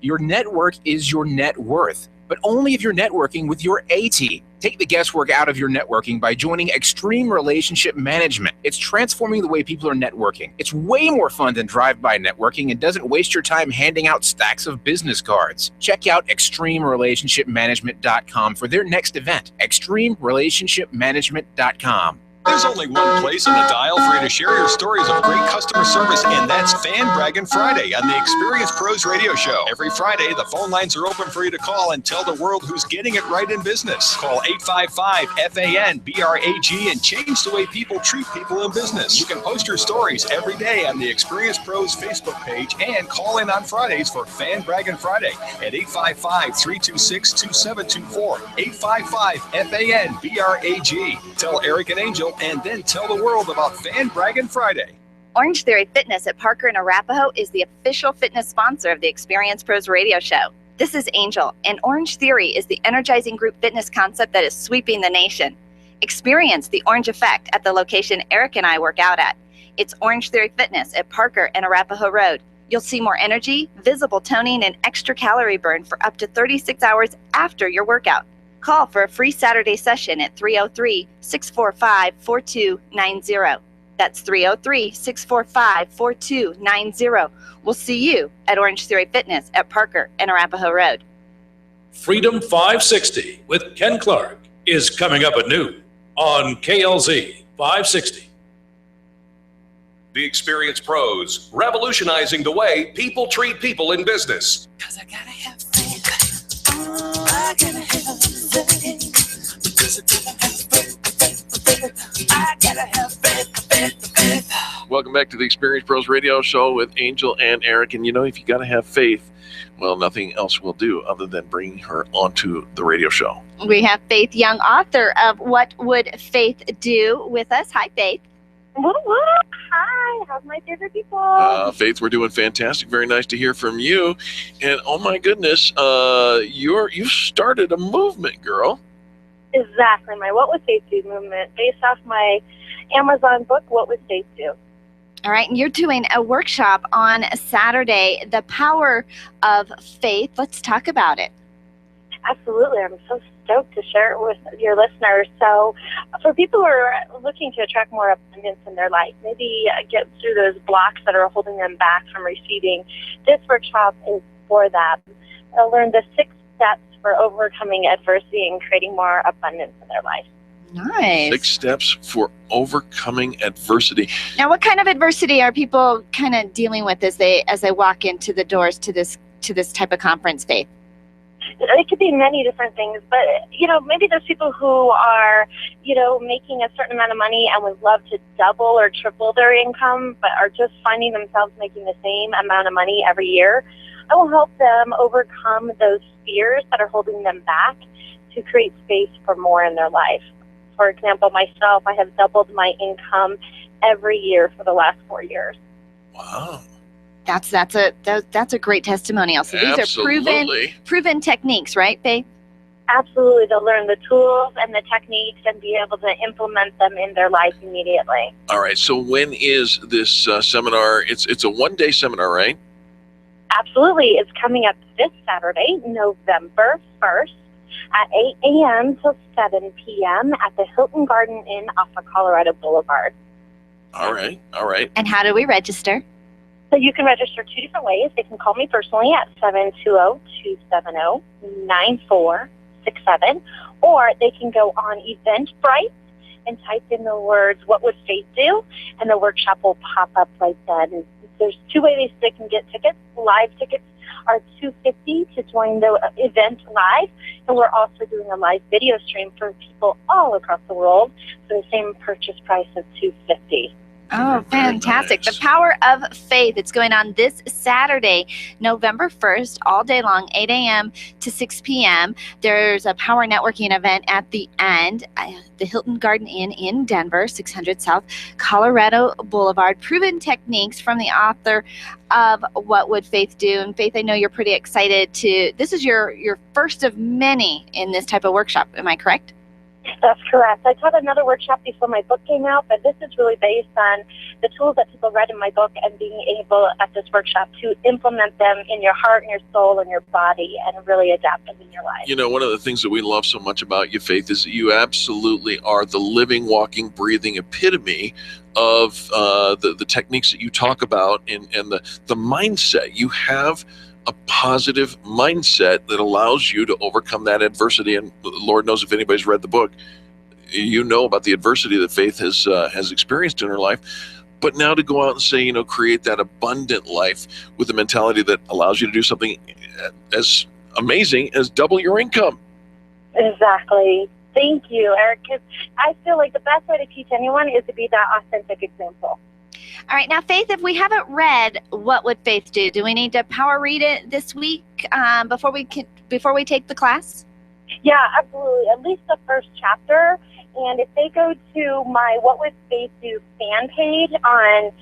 S7: Your network is your net worth, but only if you're networking with your A team. Take the guesswork out of your networking by joining Extreme Relationship Management. It's transforming the way people are networking. It's way more fun than drive-by networking and doesn't waste your time handing out stacks of business cards. Check out ExtremeRelationshipManagement.com for their next event. ExtremeRelationshipManagement.com.
S9: There's only one place on the dial for you to share your stories of great customer service, and that's Fan Braggin' Friday on the Experience Pros Radio Show. Every Friday, the phone lines are open for you to call and tell the world who's getting it right in business. Call 855-FAN-BRAG and change the way people treat people in business. You can post your stories every day on the Experience Pros Facebook page and call in on Fridays for Fan Braggin' Friday at 855-326-2724. 855-FAN-BRAG. Tell Eric and Angel, and then tell the world about Fan Braggin' Friday.
S19: Orange Theory Fitness at Parker and Arapahoe is the official fitness sponsor of the Experience Pros Radio Show. This is Angel, and Orange Theory is the energizing group fitness concept that is sweeping the nation. Experience the Orange Effect at the location Eric and I work out at. It's Orange Theory Fitness at Parker and Arapahoe Road. You'll see more energy, visible toning, and extra calorie burn for up to 36 hours after your workout. Call for a free Saturday session at 303-645-4290. That's 303-645-4290. We'll see you at Orange Theory Fitness at Parker and Arapahoe Road.
S1: Freedom 560 with Ken Clark is coming up at noon on KLZ 560.
S2: The Experience Pros, revolutionizing the way people treat people in business.
S13: Cause I gotta have faith. I gotta have faith. Because I gotta have faith.
S3: Welcome back to the Experience Pros Radio Show with Angel and Eric. And you know, if you got to have faith, well, nothing else will do other than bring her onto the radio show.
S4: We have Faith Young, author of What Would Faith Do, with us. Hi, Faith.
S10: Hi, how's my favorite people?
S3: Faith, we're doing fantastic. Very nice to hear from you. And oh my goodness, you started a movement, girl.
S10: Exactly, my What Would Faith Do movement, based off my Amazon book, What Would Faith Do.
S4: All right, and you're doing a workshop on Saturday, The Power of Faith. Let's talk about it.
S10: Absolutely, I'm so stoked to share it with your listeners. So for people who are looking to attract more abundance in their life, maybe get through those blocks that are holding them back from receiving, this workshop is for that. They'll learn the 6 steps for overcoming adversity and creating more abundance in their life.
S4: Nice.
S3: 6 steps for overcoming adversity.
S4: Now, what kind of adversity are people kind of dealing with as they walk into the doors to this type of conference, Faith?
S10: It could be many different things, but, maybe there's people who are, making a certain amount of money and would love to double or triple their income, but are just finding themselves making the same amount of money every year. I will help them overcome those fears that are holding them back to create space for more in their life. For example, myself, I have doubled my income every year for the last 4 years.
S3: Wow.
S4: That's a great testimonial. So these
S3: Absolutely.
S4: are proven techniques, right, Faith?
S10: Absolutely. They'll learn the tools and the techniques and be able to implement them in their life immediately.
S3: All right. So when is this seminar? It's a one-day seminar, right?
S10: Absolutely. It's coming up this Saturday, November 1st at 8 a.m. till 7 p.m. at the Hilton Garden Inn off of Colorado Boulevard.
S3: All right. All right.
S4: And how do we register?
S10: So you can register 2 different ways. They can call me personally at 720-270-9467, or they can go on Eventbrite and type in the words, "What would Faith do?" and the workshop will pop up right then. There's 2 ways they can get tickets. Live tickets are $250 to join the event live, and we're also doing a live video stream for people all across the world for the same purchase price of $250.
S4: Oh, fantastic. The Power of Faith. It's going on this Saturday, November 1st, all day long, 8 a.m. to 6 p.m. There's a power networking event at the end, the Hilton Garden Inn in Denver, 600 South Colorado Boulevard. Proven techniques from the author of What Would Faith Do? And Faith, I know you're pretty excited this is your first of many in this type of workshop. Am I correct?
S10: That's correct. I taught another workshop before my book came out, but this is really based on the tools that people read in my book and being able at this workshop to implement them in your heart and your soul and your body and really adapt them in your life.
S3: One of the things that we love so much about you, Faith, is that you absolutely are the living, walking, breathing epitome of the techniques that you talk about and the mindset. You have a positive mindset that allows you to overcome that adversity. And Lord knows if anybody's read the book, about the adversity that Faith has experienced in her life. But now to go out and say, create that abundant life with a mentality that allows you to do something as amazing as double your income.
S10: Exactly. Thank you, Eric. 'Cause I feel like the best way to teach anyone is to be that authentic example.
S4: All right. Now, Faith, if we haven't read What Would Faith Do? Do we need to power read it this week before we take the class?
S10: Yeah, absolutely. At least the first chapter. And if they go to my What Would Faith Do fan page on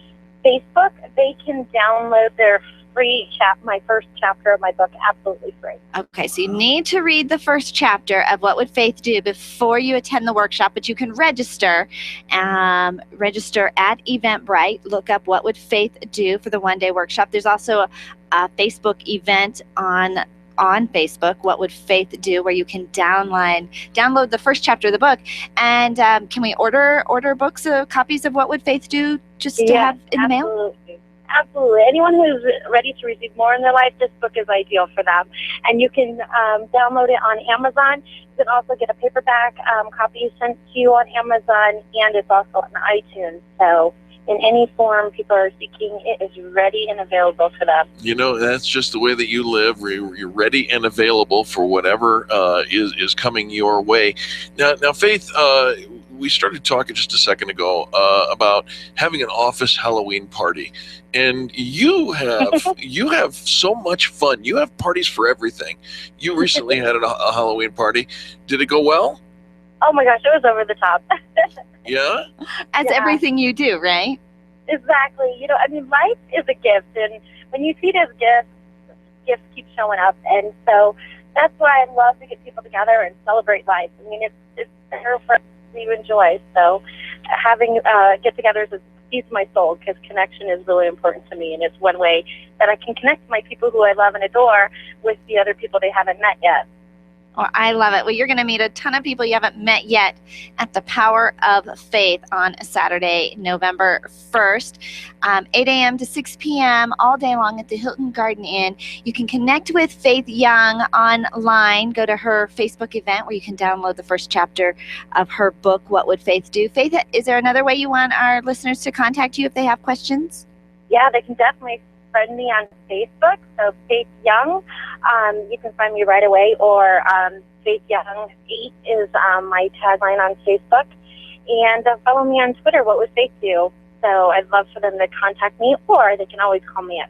S10: Facebook, they can download their free my first chapter of my book absolutely free.
S4: Okay, so you need to read the first chapter of What Would Faith Do before you attend the workshop, but you can register at Eventbrite. Look up What Would Faith Do for the one-day workshop. There's also a Facebook event on Facebook, What Would Faith Do, where you can download the first chapter of the book. And can we order books, copies of What Would Faith Do just to have in the mail?
S10: Absolutely. Anyone who's ready to receive more in their life, this book is ideal for them. And you can download it on Amazon. You can also get a paperback copy sent to you on Amazon, and it's also on iTunes. So in any form people are seeking, it is ready and available for them.
S3: That's just the way that you live. You're ready and available for whatever is coming your way. Now, Faith, we started talking just a second ago about having an office Halloween party, and you have so much fun. You have parties for everything. You recently had a Halloween party. Did it go well?
S10: Oh my gosh, it was over the top.
S3: Yeah?
S4: As everything you do, right?
S10: Exactly. You know, I mean, life is a gift, and when you see it as gifts keep showing up, and so that's why I love to get people together and celebrate life. I mean, it's there for us to enjoy. So having get-togethers feeds my soul, because connection is really important to me, and it's one way that I can connect my people who I love and adore with the other people they haven't met yet.
S4: Oh, I love it. Well, you're going to meet a ton of people you haven't met yet at the Power of Faith on Saturday, November 1st, 8 a.m. to 6 p.m. all day long at the Hilton Garden Inn. You can connect with Faith Young online. Go to her Facebook event where you can download the first chapter of her book, What Would Faith Do? Faith, is there another way you want our listeners to contact you if they have questions?
S10: Yeah, they can definitely friend me on Facebook, so Faith Young. You can find me right away, or Faith Young 8 is my tagline on Facebook. And follow me on Twitter, What Would Faith Do? So I'd love for them to contact me, or they can always call me at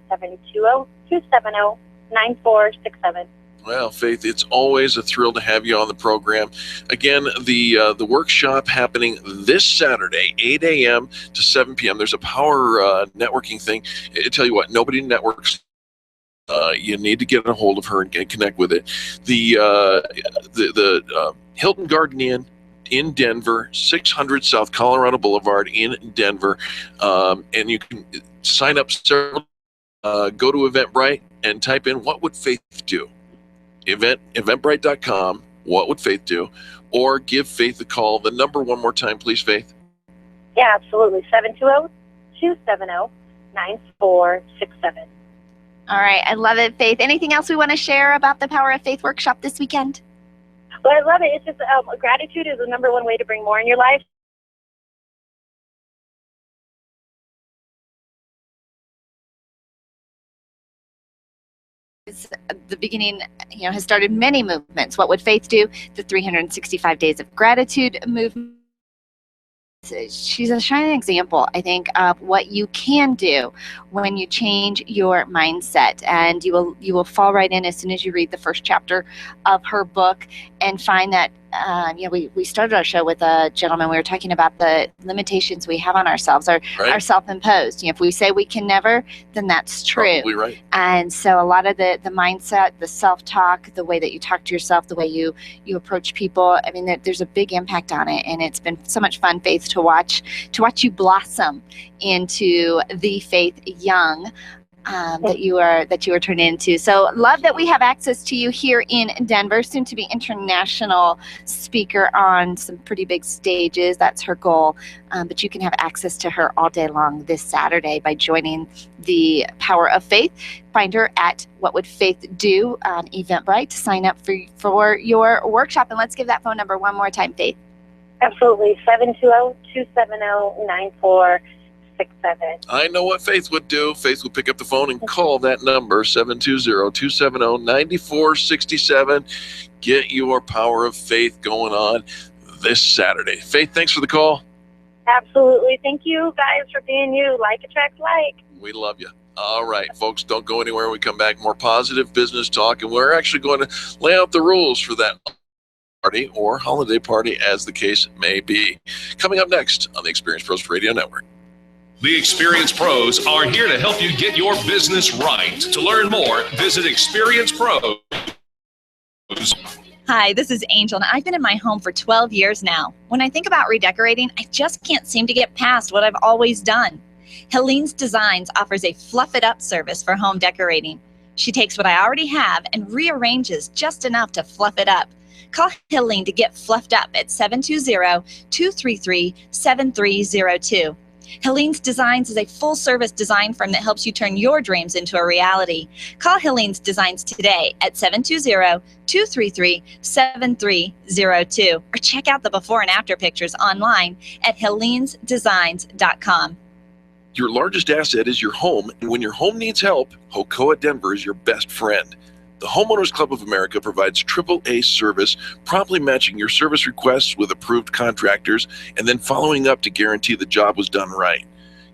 S10: 720-270-9467.
S3: Well, Faith, it's always a thrill to have you on the program. Again, the workshop happening this Saturday, 8 a.m. to 7 p.m. There's a power networking thing. I tell you what, nobody networks. You need to get a hold of her and connect with it. The Hilton Garden Inn in Denver, 600 South Colorado Boulevard in Denver, and you can sign up. Go to Eventbrite and type in "What Would Faith Do?" Eventbrite.com, What Would Faith Do? Or give Faith a call. The number one more time, please, Faith.
S10: Yeah, absolutely. 720-270-9467.
S4: All right. I love it, Faith. Anything else we want to share about the Power of Faith workshop this weekend?
S10: Well, I love it. It's just gratitude is the number one way to bring more in your life.
S4: The beginning, has started many movements. What Would Faith Do? The 365 Days of Gratitude movement. She's a shining example, I think, of what you can do when you change your mindset, and you will fall right in as soon as you read the first chapter of her book and find that we started our show with a gentleman. We were talking about the limitations we have on ourselves, are self-imposed. If we say we can never, then that's true.
S3: Probably right.
S4: And so a lot of the mindset, the self-talk, the way that you talk to yourself, the way you approach people, I mean, there's a big impact on it. And it's been so much fun, Faith, to watch you blossom into the Faith Young that you are turned into. So love that we have access to you here in Denver, soon to be international speaker on some pretty big stages. That's her goal. But you can have access to her all day long this Saturday by joining the Power of Faith. Find her at What Would Faith Do on Eventbrite to sign up for your workshop. And let's give that phone number one more time, Faith.
S10: Absolutely. 720-270-9467.
S3: I know what Faith would do. Faith would pick up the phone and call that number, 720-270-9467. Get your Power of Faith going on this Saturday. Faith, thanks for the call.
S10: Absolutely. Thank you guys for being you. Like attracts like.
S3: We love you. All right, folks, don't go anywhere. When we come back, more positive business talk, and we're actually going to lay out the rules for that party or holiday party, as the case may be. Coming up next on the Experience Pros Radio Network.
S1: The Experience Pros are here to help you get your business right. To learn more, visit Experience Pros.
S21: Hi, this is Angel, and I've been in my home for 12 years now. When I think about redecorating, I just can't seem to get past what I've always done. Helene's Designs offers a fluff it up service for home decorating. She takes what I already have and rearranges just enough to fluff it up. Call Helene to get fluffed up at 720-233-7302. Helene's Designs is a full-service design firm that helps you turn your dreams into a reality. Call Helene's Designs today at 720-233-7302 or check out the before and after pictures online at helenesdesigns.com.
S3: Your largest asset is your home, and when your home needs help, Hocoa Denver is your best friend. The Homeowners Club of America provides AAA service, promptly matching your service requests with approved contractors, and then following up to guarantee the job was done right.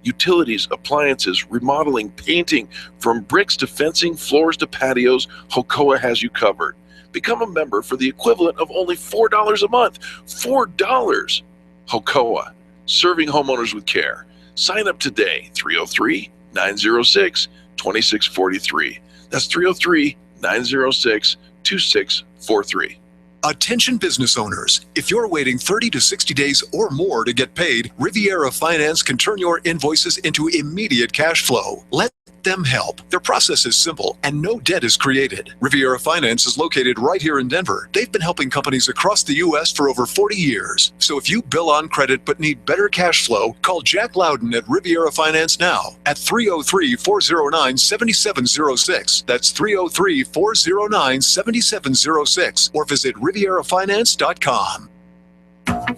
S3: Utilities, appliances, remodeling, painting, from bricks to fencing, floors to patios, Hocoa has you covered. Become a member for the equivalent of only $4 a month. $4! Hocoa, serving homeowners with care. Sign up today, 303-906-2643. That's 303-906-2643.
S11: Attention business owners, if you're waiting 30 to 60 days or more to get paid, Riviera Finance can turn your invoices into immediate cash flow. Let them help. Their process is simple and no debt is created. Riviera Finance is located right here in Denver. They've been helping companies across the U.S. for over 40 years. So if you bill on credit but need better cash flow, call Jack Loudon at Riviera Finance now at 303-409-7706. That's 303-409-7706 or visit RivieraFinance.com.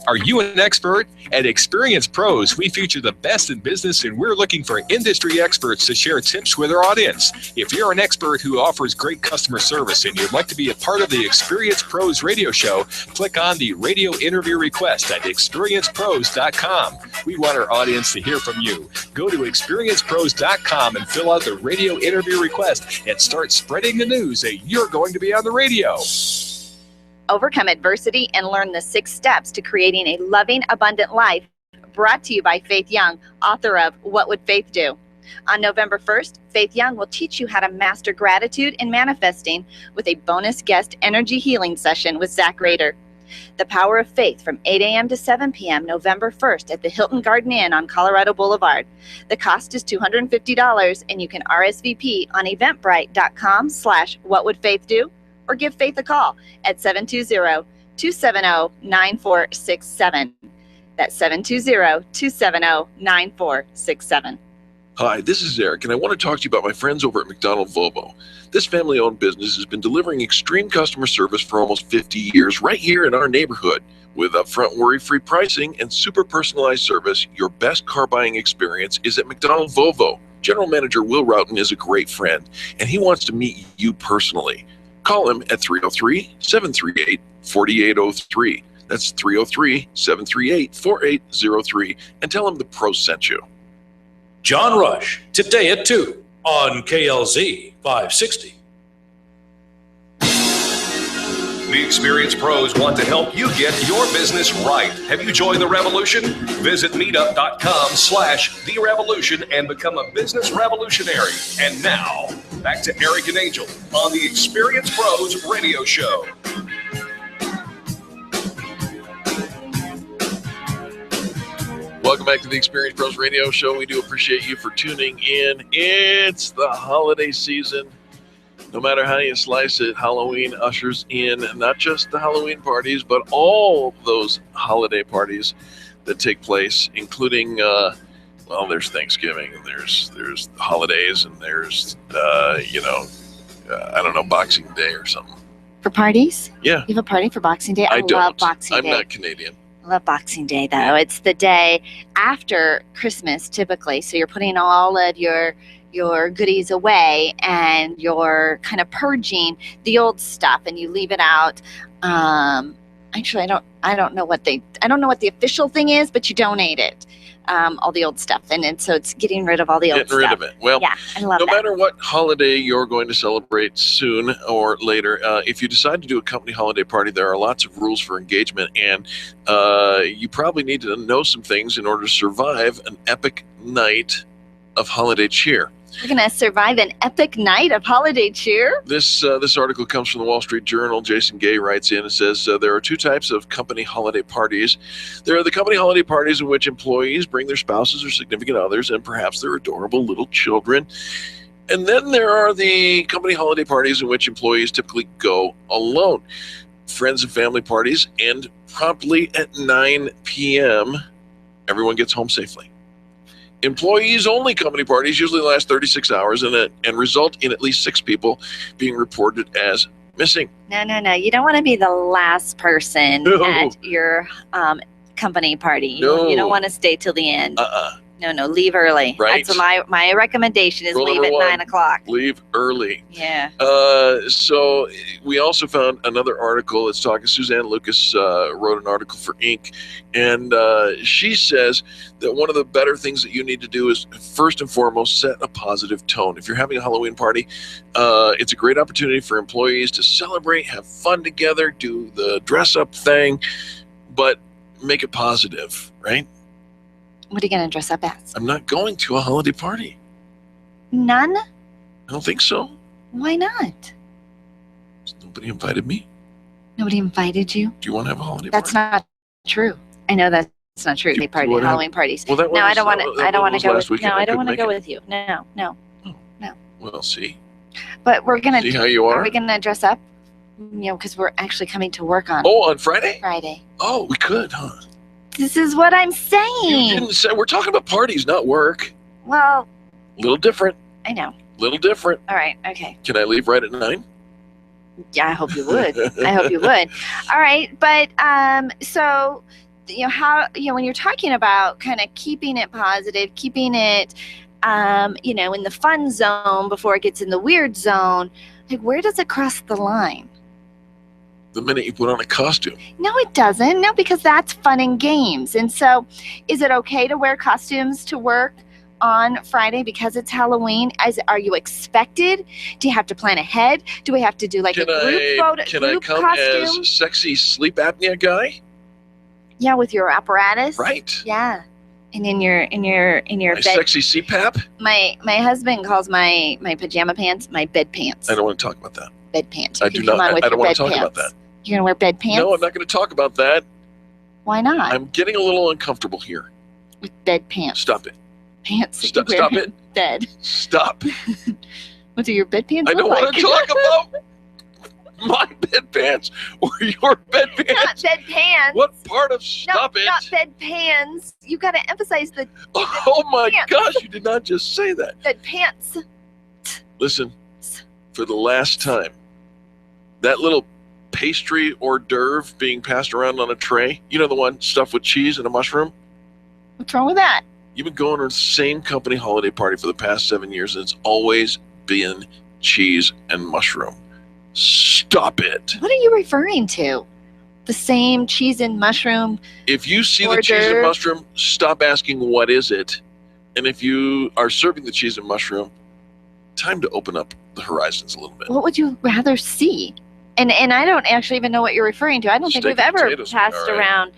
S9: Are you an expert? At Experience Pros, we feature the best in business, and we're looking for industry experts to share tips with our audience. If you're an expert who offers great customer service and you'd like to be a part of the Experience Pros radio show, click on the radio interview request at experiencepros.com. We want our audience to hear from you. Go to experiencepros.com and fill out the radio interview request and start spreading the news that you're going to be on the radio.
S19: Overcome adversity and learn the 6 steps to creating a loving, abundant life. Brought to you by Faith Young, author of What Would Faith Do? On November 1st, Faith Young will teach you how to master gratitude and manifesting with a bonus guest energy healing session with Zach Rader. The Power of Faith from 8 a.m. to 7 p.m. November 1st at the Hilton Garden Inn on Colorado Boulevard. The cost is $250 and you can RSVP on eventbrite.com/whatwouldfaithdo or give Faith a call at 720-270-9467. That's 720-270-9467.
S3: Hi, this is Eric, and I want to talk to you about my friends over at McDonald Volvo. This family-owned business has been delivering extreme customer service for almost 50 years right here in our neighborhood. With upfront worry-free pricing and super personalized service, your best car buying experience is at McDonald Volvo. General Manager Will Routen is a great friend, and he wants to meet you personally. Call him at 303-738-4803. That's 303-738-4803, and tell him the pros sent you.
S1: John Rush, today at 2 on KLZ 560.
S2: The Experience Pros want to help you get your business right. Have you joined the revolution? Visit meetup.com/therevolution and become a business revolutionary. And now, back to Eric and Angel on the Experience Pros radio show.
S3: Welcome back to the Experience Pros radio show. We do appreciate you for tuning in. It's the holiday season. No matter how you slice it, Halloween ushers in not just the Halloween parties, but all those holiday parties that take place, including, there's Thanksgiving, and there's holidays, and there's, Boxing Day or something.
S4: For parties?
S3: Yeah.
S4: You have a party for Boxing Day?
S3: I
S4: love Boxing Day.
S3: I'm not Canadian.
S4: I love Boxing Day, though. It's the day after Christmas, typically. So you're putting all of your goodies away and you're kind of purging the old stuff and you leave it out. Actually, I don't know what the official thing is, but you donate it. All the old stuff, and so it's getting rid of all the old stuff.
S3: Getting rid of it. Well,
S4: yeah, I love
S3: no
S4: that.
S3: matter what holiday you're going to celebrate soon or later, if you decide to do a company holiday party, there are lots of rules for engagement, and you probably need to know some things in order to survive an epic night of holiday cheer.
S4: We're going to survive an epic night of holiday cheer?
S3: This article comes from the Wall Street Journal. Jason Gay writes in and says, there are 2 types of company holiday parties. There are the company holiday parties in which employees bring their spouses or significant others and perhaps their adorable little children. And then there are the company holiday parties in which employees typically go alone. Friends and family parties end promptly at 9 p.m. Everyone gets home safely. Employees-only company parties usually last 36 hours and result in at least 6 people being reported as missing.
S4: No. You don't want to be the last person at your company party.
S3: No.
S4: You don't want to stay till the end.
S19: No, leave early.
S3: Right.
S19: That's my recommendation is
S3: Rule
S19: leave
S3: number
S19: at
S3: 1,
S19: 9 o'clock.
S3: Leave early.
S19: Yeah.
S3: So we also found another article that's talking. Suzanne Lucas wrote an article for Inc. And she says that one of the better things that you need to do is first and foremost set a positive tone. If you're having a Halloween party, it's a great opportunity for employees to celebrate, have fun together, do the dress up thing, but make it positive, right?
S19: What are you going to dress up as?
S3: I'm not going to a holiday party.
S19: None?
S3: I don't think so.
S19: Why not?
S3: Nobody invited me.
S19: Nobody invited you?
S3: Do you want to have a holiday
S19: That's
S3: party?
S19: not true. I know that's not true. They party at Halloween parties.
S3: Well, that
S19: no, I
S3: was-
S19: don't want
S3: that
S19: to. I don't want to
S3: was
S19: go.
S3: last
S19: With,
S3: weekend.
S19: no,
S3: I
S19: I don't
S3: couldn't
S19: want to
S3: make
S19: go
S3: it.
S19: with you. No.
S3: Well, see.
S19: But we're gonna.
S3: See how you are?
S19: Are we gonna dress up? Because we're actually coming to work on.
S3: Oh, on Friday?
S19: Friday.
S3: Oh, we could, huh?
S19: This is what I'm
S3: You
S19: saying.
S3: didn't say. We're talking about parties, not work.
S19: Well,
S3: A little different.
S19: I know.
S3: Little different.
S19: All right. Okay.
S3: Can I leave right at 9?
S19: Yeah, I hope you would. I hope you would. All right, but so how when you're talking about kind of keeping it positive, keeping it in the fun zone before it gets in the weird zone, like where does it cross the line?
S3: The minute you put on a costume.
S19: No, it doesn't. No, because that's fun and games. And so, is it okay to wear costumes to work on Friday because it's Halloween? Are you expected? Do you have to plan ahead? Do we have to do like a group photo?
S3: Can I
S19: group
S3: come
S19: costume?
S3: as sexy sleep apnea guy?
S19: Yeah, with your apparatus.
S3: Right.
S19: Yeah, and in your
S3: My
S19: bed.
S3: sexy CPAP?
S19: My husband calls my pajama pants my bed pants.
S3: I don't want to talk about that.
S19: Bed pants.
S3: I
S19: You
S3: do
S19: can
S3: not.
S19: come on with
S3: I
S19: your
S3: don't want to
S19: bed
S3: talk about
S19: pants.
S3: that.
S19: You're gonna wear bed pants?
S3: No, I'm not going to talk about that.
S19: Why not?
S3: I'm getting a little uncomfortable here.
S19: With bed pants.
S3: Stop it.
S19: Pants. that
S3: Stop,
S19: you wear
S3: stop
S19: in
S3: it.
S19: Bed.
S3: Stop.
S19: What do your bed pants
S3: I don't
S19: look
S3: want to
S19: like?
S3: talk about my bed pants or your bed pants.
S19: Not bed pants.
S3: What part of stop
S19: no,
S3: it?
S19: Not bed pants. You got to emphasize the
S3: Oh my
S19: pants.
S3: gosh, you did not just say that.
S19: bed pants.
S3: Listen, for the last time, that little pastry hors d'oeuvre being passed around on a tray, you know the one stuffed with cheese and a mushroom?
S19: What's wrong with that?
S3: You've been going to the same company holiday party for the past 7 years, and it's always been cheese and mushroom. Stop it.
S19: What are you referring to? The same cheese and mushroom.
S3: If you see the
S19: hors
S3: cheese and
S19: d'oeuvre?
S3: mushroom, stop asking what is it. And if you are serving the cheese and mushroom, time to open up the horizons a little bit.
S19: What would you rather see? And I don't actually even know what you're referring to. I don't think
S3: Steak
S19: we've
S3: and
S19: ever
S3: potatoes would be
S19: passed
S3: all right.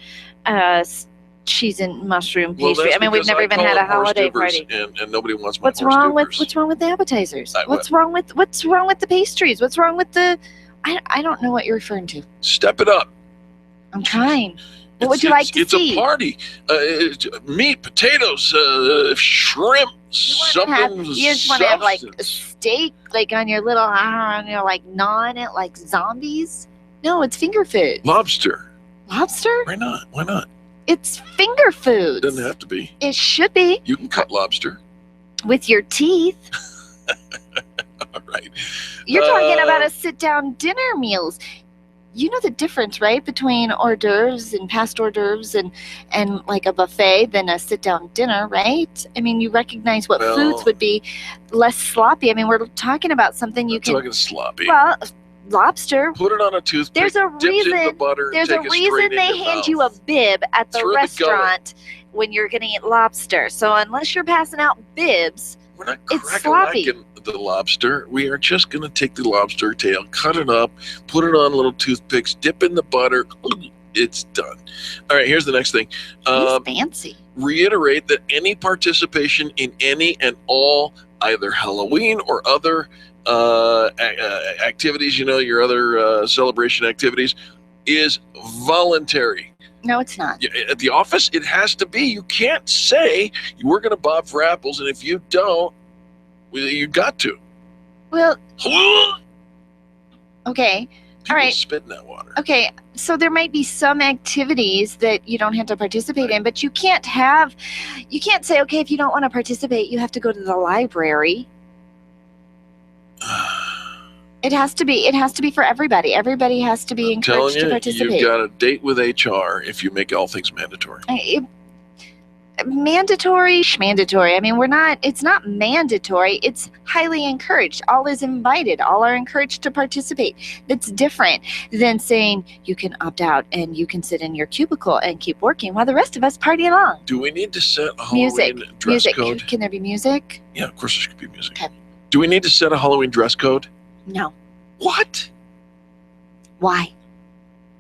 S19: around cheese and mushroom
S3: Well,
S19: pastry.
S3: that's
S19: I mean, we've
S3: because
S19: never
S3: I
S19: even
S3: call
S19: had a
S3: them horse
S19: holiday
S3: duvers,
S19: party.
S3: and nobody wants my
S19: What's
S3: horse
S19: wrong
S3: duvers.
S19: with the appetizers?
S3: I-
S19: What's wrong with the pastries? What's wrong with the? I don't know what you're referring to.
S3: Step it up.
S19: I'm trying. What would you like to
S3: It's
S19: see?
S3: a party. Meat, potatoes, shrimp, something.
S19: You just want to have like a
S3: substance.
S19: steak, like on your little, like gnawing it like zombies. No, it's finger food.
S3: Lobster.
S19: Lobster?
S3: Why not? Why not?
S19: It's finger food.
S3: Doesn't have to be.
S19: It should be
S3: You can cut lobster.
S19: with your teeth.
S3: All right.
S19: You're talking about a sit-down dinner meals. You know the difference, right, between hors d'oeuvres and past hors d'oeuvres and like a buffet than a sit-down dinner, right? I mean, you recognize what
S3: Well-
S19: foods would be less sloppy. I mean, we're talking about something you can.
S3: Talking sloppy.
S19: Well, lobster.
S3: Put it on a toothpick.
S19: There's a
S3: dip it in the
S19: reason.
S3: butter,
S19: There's a
S3: take it
S19: reason
S3: straight in
S19: they
S3: your
S19: hand
S3: mouth.
S19: you a bib at the
S3: Through the
S19: restaurant when you're going to eat lobster. So unless you're passing out bibs,
S3: We're not
S19: it's sloppy.
S3: crack-a-lacking the lobster. We are just going to take the lobster tail, cut it up, put it on little toothpicks, dip in the butter. It's done. All right, here's the next thing.
S19: It's fancy.
S3: Reiterate that any participation in any and all either Halloween or other activities, your other celebration activities, is voluntary.
S19: No, it's not.
S3: At the office, it has to be. You can't say we're going to bob for apples, and if you don't, you got to.
S19: Well, okay. All right.
S3: Spit in that water.
S19: Okay, so there might be some activities that you don't have to participate in, but you can't say, okay, if you don't want to participate, you have to go to the library. It has to be for everybody. Everybody has to be encouraged to
S3: Telling you,
S19: participate.
S3: you've got a date with HR if you make all things mandatory.
S4: Mandatory, schmandatory. I mean, it's not mandatory. It's highly encouraged. All is invited. All are encouraged to participate. That's different than saying you can opt out and you can sit in your cubicle and keep working while the rest of us party along.
S3: Do we need to set a Halloween dress code?
S4: Can there be music?
S3: Yeah, of course there should be music.
S4: Okay.
S3: Do we need to set a Halloween dress code?
S4: No.
S3: What?
S4: Why?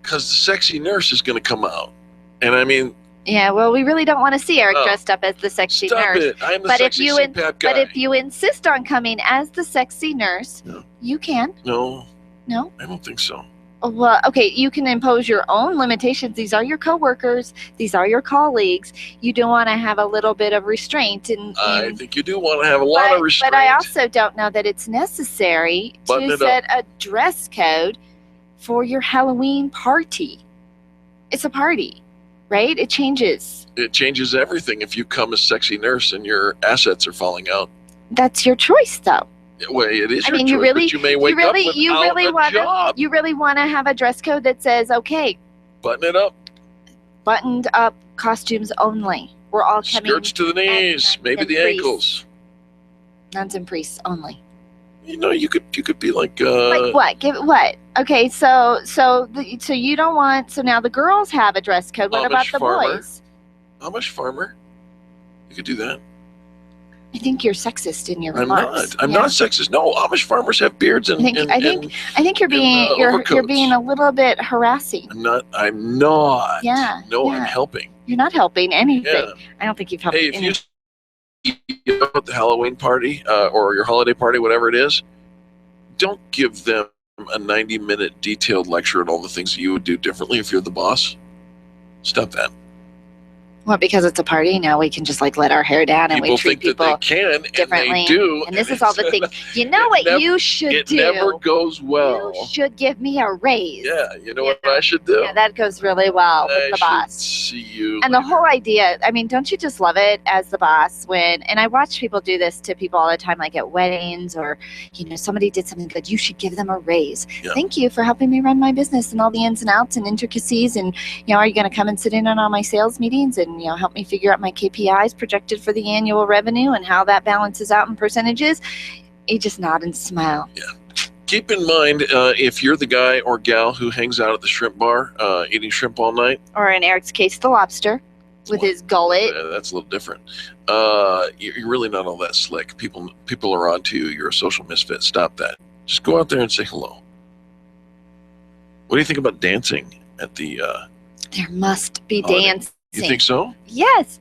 S3: Because the sexy nurse is going to come out. And I mean...
S4: Yeah, well, we really don't want to see Eric dressed up as the sexy nurse.
S3: Stop it. I'm the sexy CPAP guy.
S4: But if you insist on coming as the sexy nurse, you can.
S3: No.
S4: No?
S3: I don't think so.
S4: Well, okay, you can impose your own limitations. These are your coworkers. These are your colleagues. You do want to have a little bit of restraint.
S3: I think you do want to have a lot of restraint.
S4: But I also don't know that it's necessary to set a dress code for your Halloween party. It's a party. Right? It changes.
S3: It changes everything if you come as sexy nurse and your assets are falling out.
S4: That's your choice, though.
S3: Well, it is
S4: I mean,
S3: your choice, but you may wake up without a job.
S4: You really want to have a dress code that says, okay,
S3: button it up.
S4: Buttoned up costumes only. We're all coming.
S3: Skirts to the knees, maybe the ankles.
S4: Nuns and priests only.
S3: You know, you could be like
S4: what? Give what? Okay, so you don't want. So now the girls have a dress code. What about the boys?
S3: Amish farmer. You could do that.
S4: I think you're sexist in your
S3: I'm
S4: remarks.
S3: not. I'm not sexist. No, Amish farmers have beards and.
S4: I think you're being you're being a little bit harassing.
S3: I'm not.
S4: Yeah.
S3: No,
S4: yeah.
S3: I'm helping.
S4: You're not helping anything.
S3: Yeah.
S4: I don't think you've helped.
S3: Hey, if you at the Halloween party or your holiday party, whatever it is, don't give them a 90-minute detailed lecture on all the things that you would do differently if you're the boss. Stop that.
S4: Well, because it's a party, now we can just like let our hair down and we treat people
S3: that they can,
S4: differently.
S3: And they do.
S4: And this is all the things. You know what you should do?
S3: It never goes well.
S4: You should give me a raise.
S3: Yeah, you know what I should do?
S4: Yeah, that goes really well with the boss.
S3: See you.
S4: And
S3: later.
S4: the whole idea, I mean, don't you just love it as the boss when, and I watch people do this to people all the time, like at weddings or, you know, somebody did something good. You should give them a raise.
S3: Yeah.
S4: Thank you for helping me run my business and all the ins and outs and intricacies. And, you know, are you going to come and sit in on all my sales meetings and, you know, help me figure out my KPIs projected for the annual revenue and how that balances out in percentages? You just nod and smile.
S3: Yeah. Keep in mind, if you're the guy or gal who hangs out at the shrimp bar eating shrimp all night.
S4: Or in Eric's case, the lobster with his gullet.
S3: That's a little different. You're really not all that slick. People are on to you. You're a social misfit. Stop that. Just go out there and say hello. What do you think about dancing at the...
S4: There must be dancing.
S3: You think so?
S4: Yes.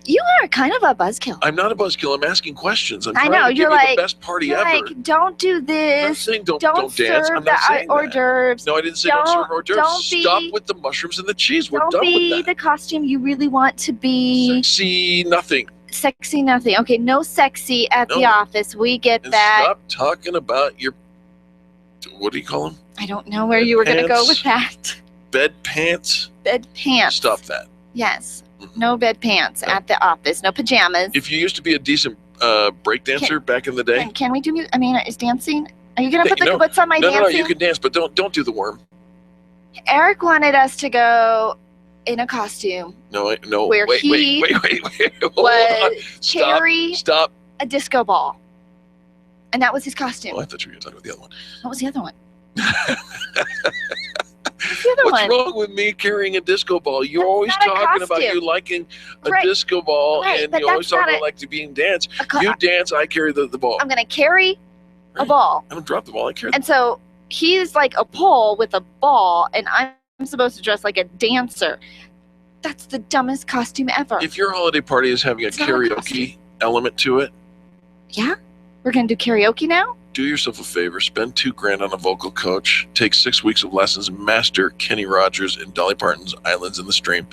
S4: You are kind of a buzzkill.
S3: I'm not a buzzkill. I'm asking questions. I'm
S4: I
S3: trying
S4: know.
S3: to give
S4: You're
S3: you
S4: like
S3: the best party
S4: you're
S3: ever.
S4: like, don't do this.
S3: I'm saying don't
S4: serve
S3: dance. I'm not saying
S4: the hors d'oeuvres.
S3: No, I didn't say don't serve hors d'oeuvres.
S4: Don't
S3: Stop with the mushrooms and the cheese. We're
S4: Don't
S3: done with
S4: be
S3: that.
S4: the costume you really want to be.
S3: Sexy nothing.
S4: Sexy nothing. Okay, no sexy at the
S3: No.
S4: office. We get
S3: And
S4: that.
S3: stop talking about your... What do you call them?
S4: I don't know where you were going to go
S3: Pants.
S4: with that.
S3: Bed pants?
S4: Bed pants.
S3: Stop that.
S4: Yes. No bed pants at the office. No pajamas.
S3: If you used to be a decent break dancer back in the day...
S4: Can we do music? I mean, is dancing? Are you going to put the
S3: No.
S4: what's on my
S3: No,
S4: dancing?
S3: you can dance, but don't do the worm.
S4: Eric wanted us to go in a costume
S3: No,
S4: where
S3: wait,
S4: he
S3: wait. Hold on.
S4: was carry
S3: Stop.
S4: a disco ball. And that was his costume.
S3: Oh, I thought you were talking about the other one.
S4: What was the other one? What's the other
S3: What's
S4: one?
S3: wrong with me carrying a disco ball? You're always
S4: not a
S3: talking about
S4: costume.
S3: you liking a
S4: Right.
S3: disco ball,
S4: Right,
S3: and
S4: but
S3: you always
S4: that's
S3: talk
S4: not
S3: about like to being dance.
S4: co-
S3: You dance, I carry the ball.
S4: I'm going to carry a ball.
S3: I don't drop the ball, I carry
S4: And so he's like a pole with a ball, and I'm supposed to dress like a dancer. That's the dumbest costume ever.
S3: If your holiday party is having a
S4: It's not a
S3: karaoke element to it,
S4: Yeah? We're going to do karaoke now?
S3: do yourself a favor. Spend $2,000 on a vocal coach. Take 6 weeks of lessons. Master Kenny Rogers and Dolly Parton's "Islands in the Stream."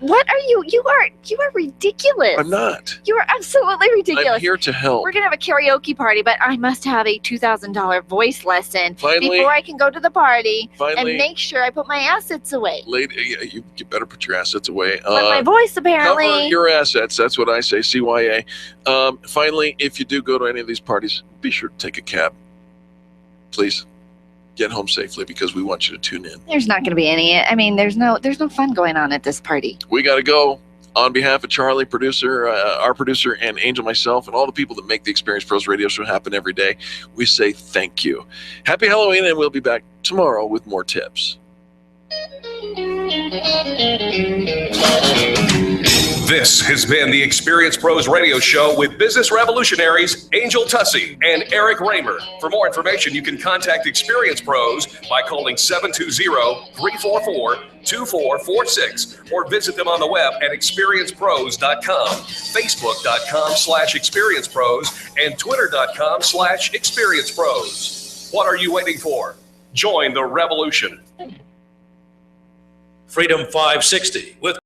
S4: What are you? You are ridiculous.
S3: I'm not.
S4: You are absolutely ridiculous.
S3: I'm here to help.
S4: We're going to have a karaoke party, but I must have a $2,000 voice lesson
S3: Finally-
S4: before I can go to the party
S3: Finally-
S4: and make sure I put my assets away.
S3: You better put your assets away.
S4: But my voice, apparently.
S3: Cover your assets. That's what I say. CYA. Finally, if you do go to any of these parties, be sure to take a cab. Please get home safely because we want you to tune in.
S4: There's not going to be any. I mean, there's no fun going on at this party.
S3: We got to go. On behalf of Charlie, producer, our producer, and Angel, myself, and all the people that make the Experience Pros radio show happen every day, we say thank you. Happy Halloween, and we'll be back tomorrow with more tips.
S2: This has been the Experience Pros radio show with business revolutionaries Angel Tussey and Eric Raymer. For more information, you can contact Experience Pros by calling 720-344-2446 or visit them on the web at experiencepros.com, facebook.com/experiencepros, and twitter.com/experiencepros. What are you waiting for? Join the revolution.
S1: Freedom 560 with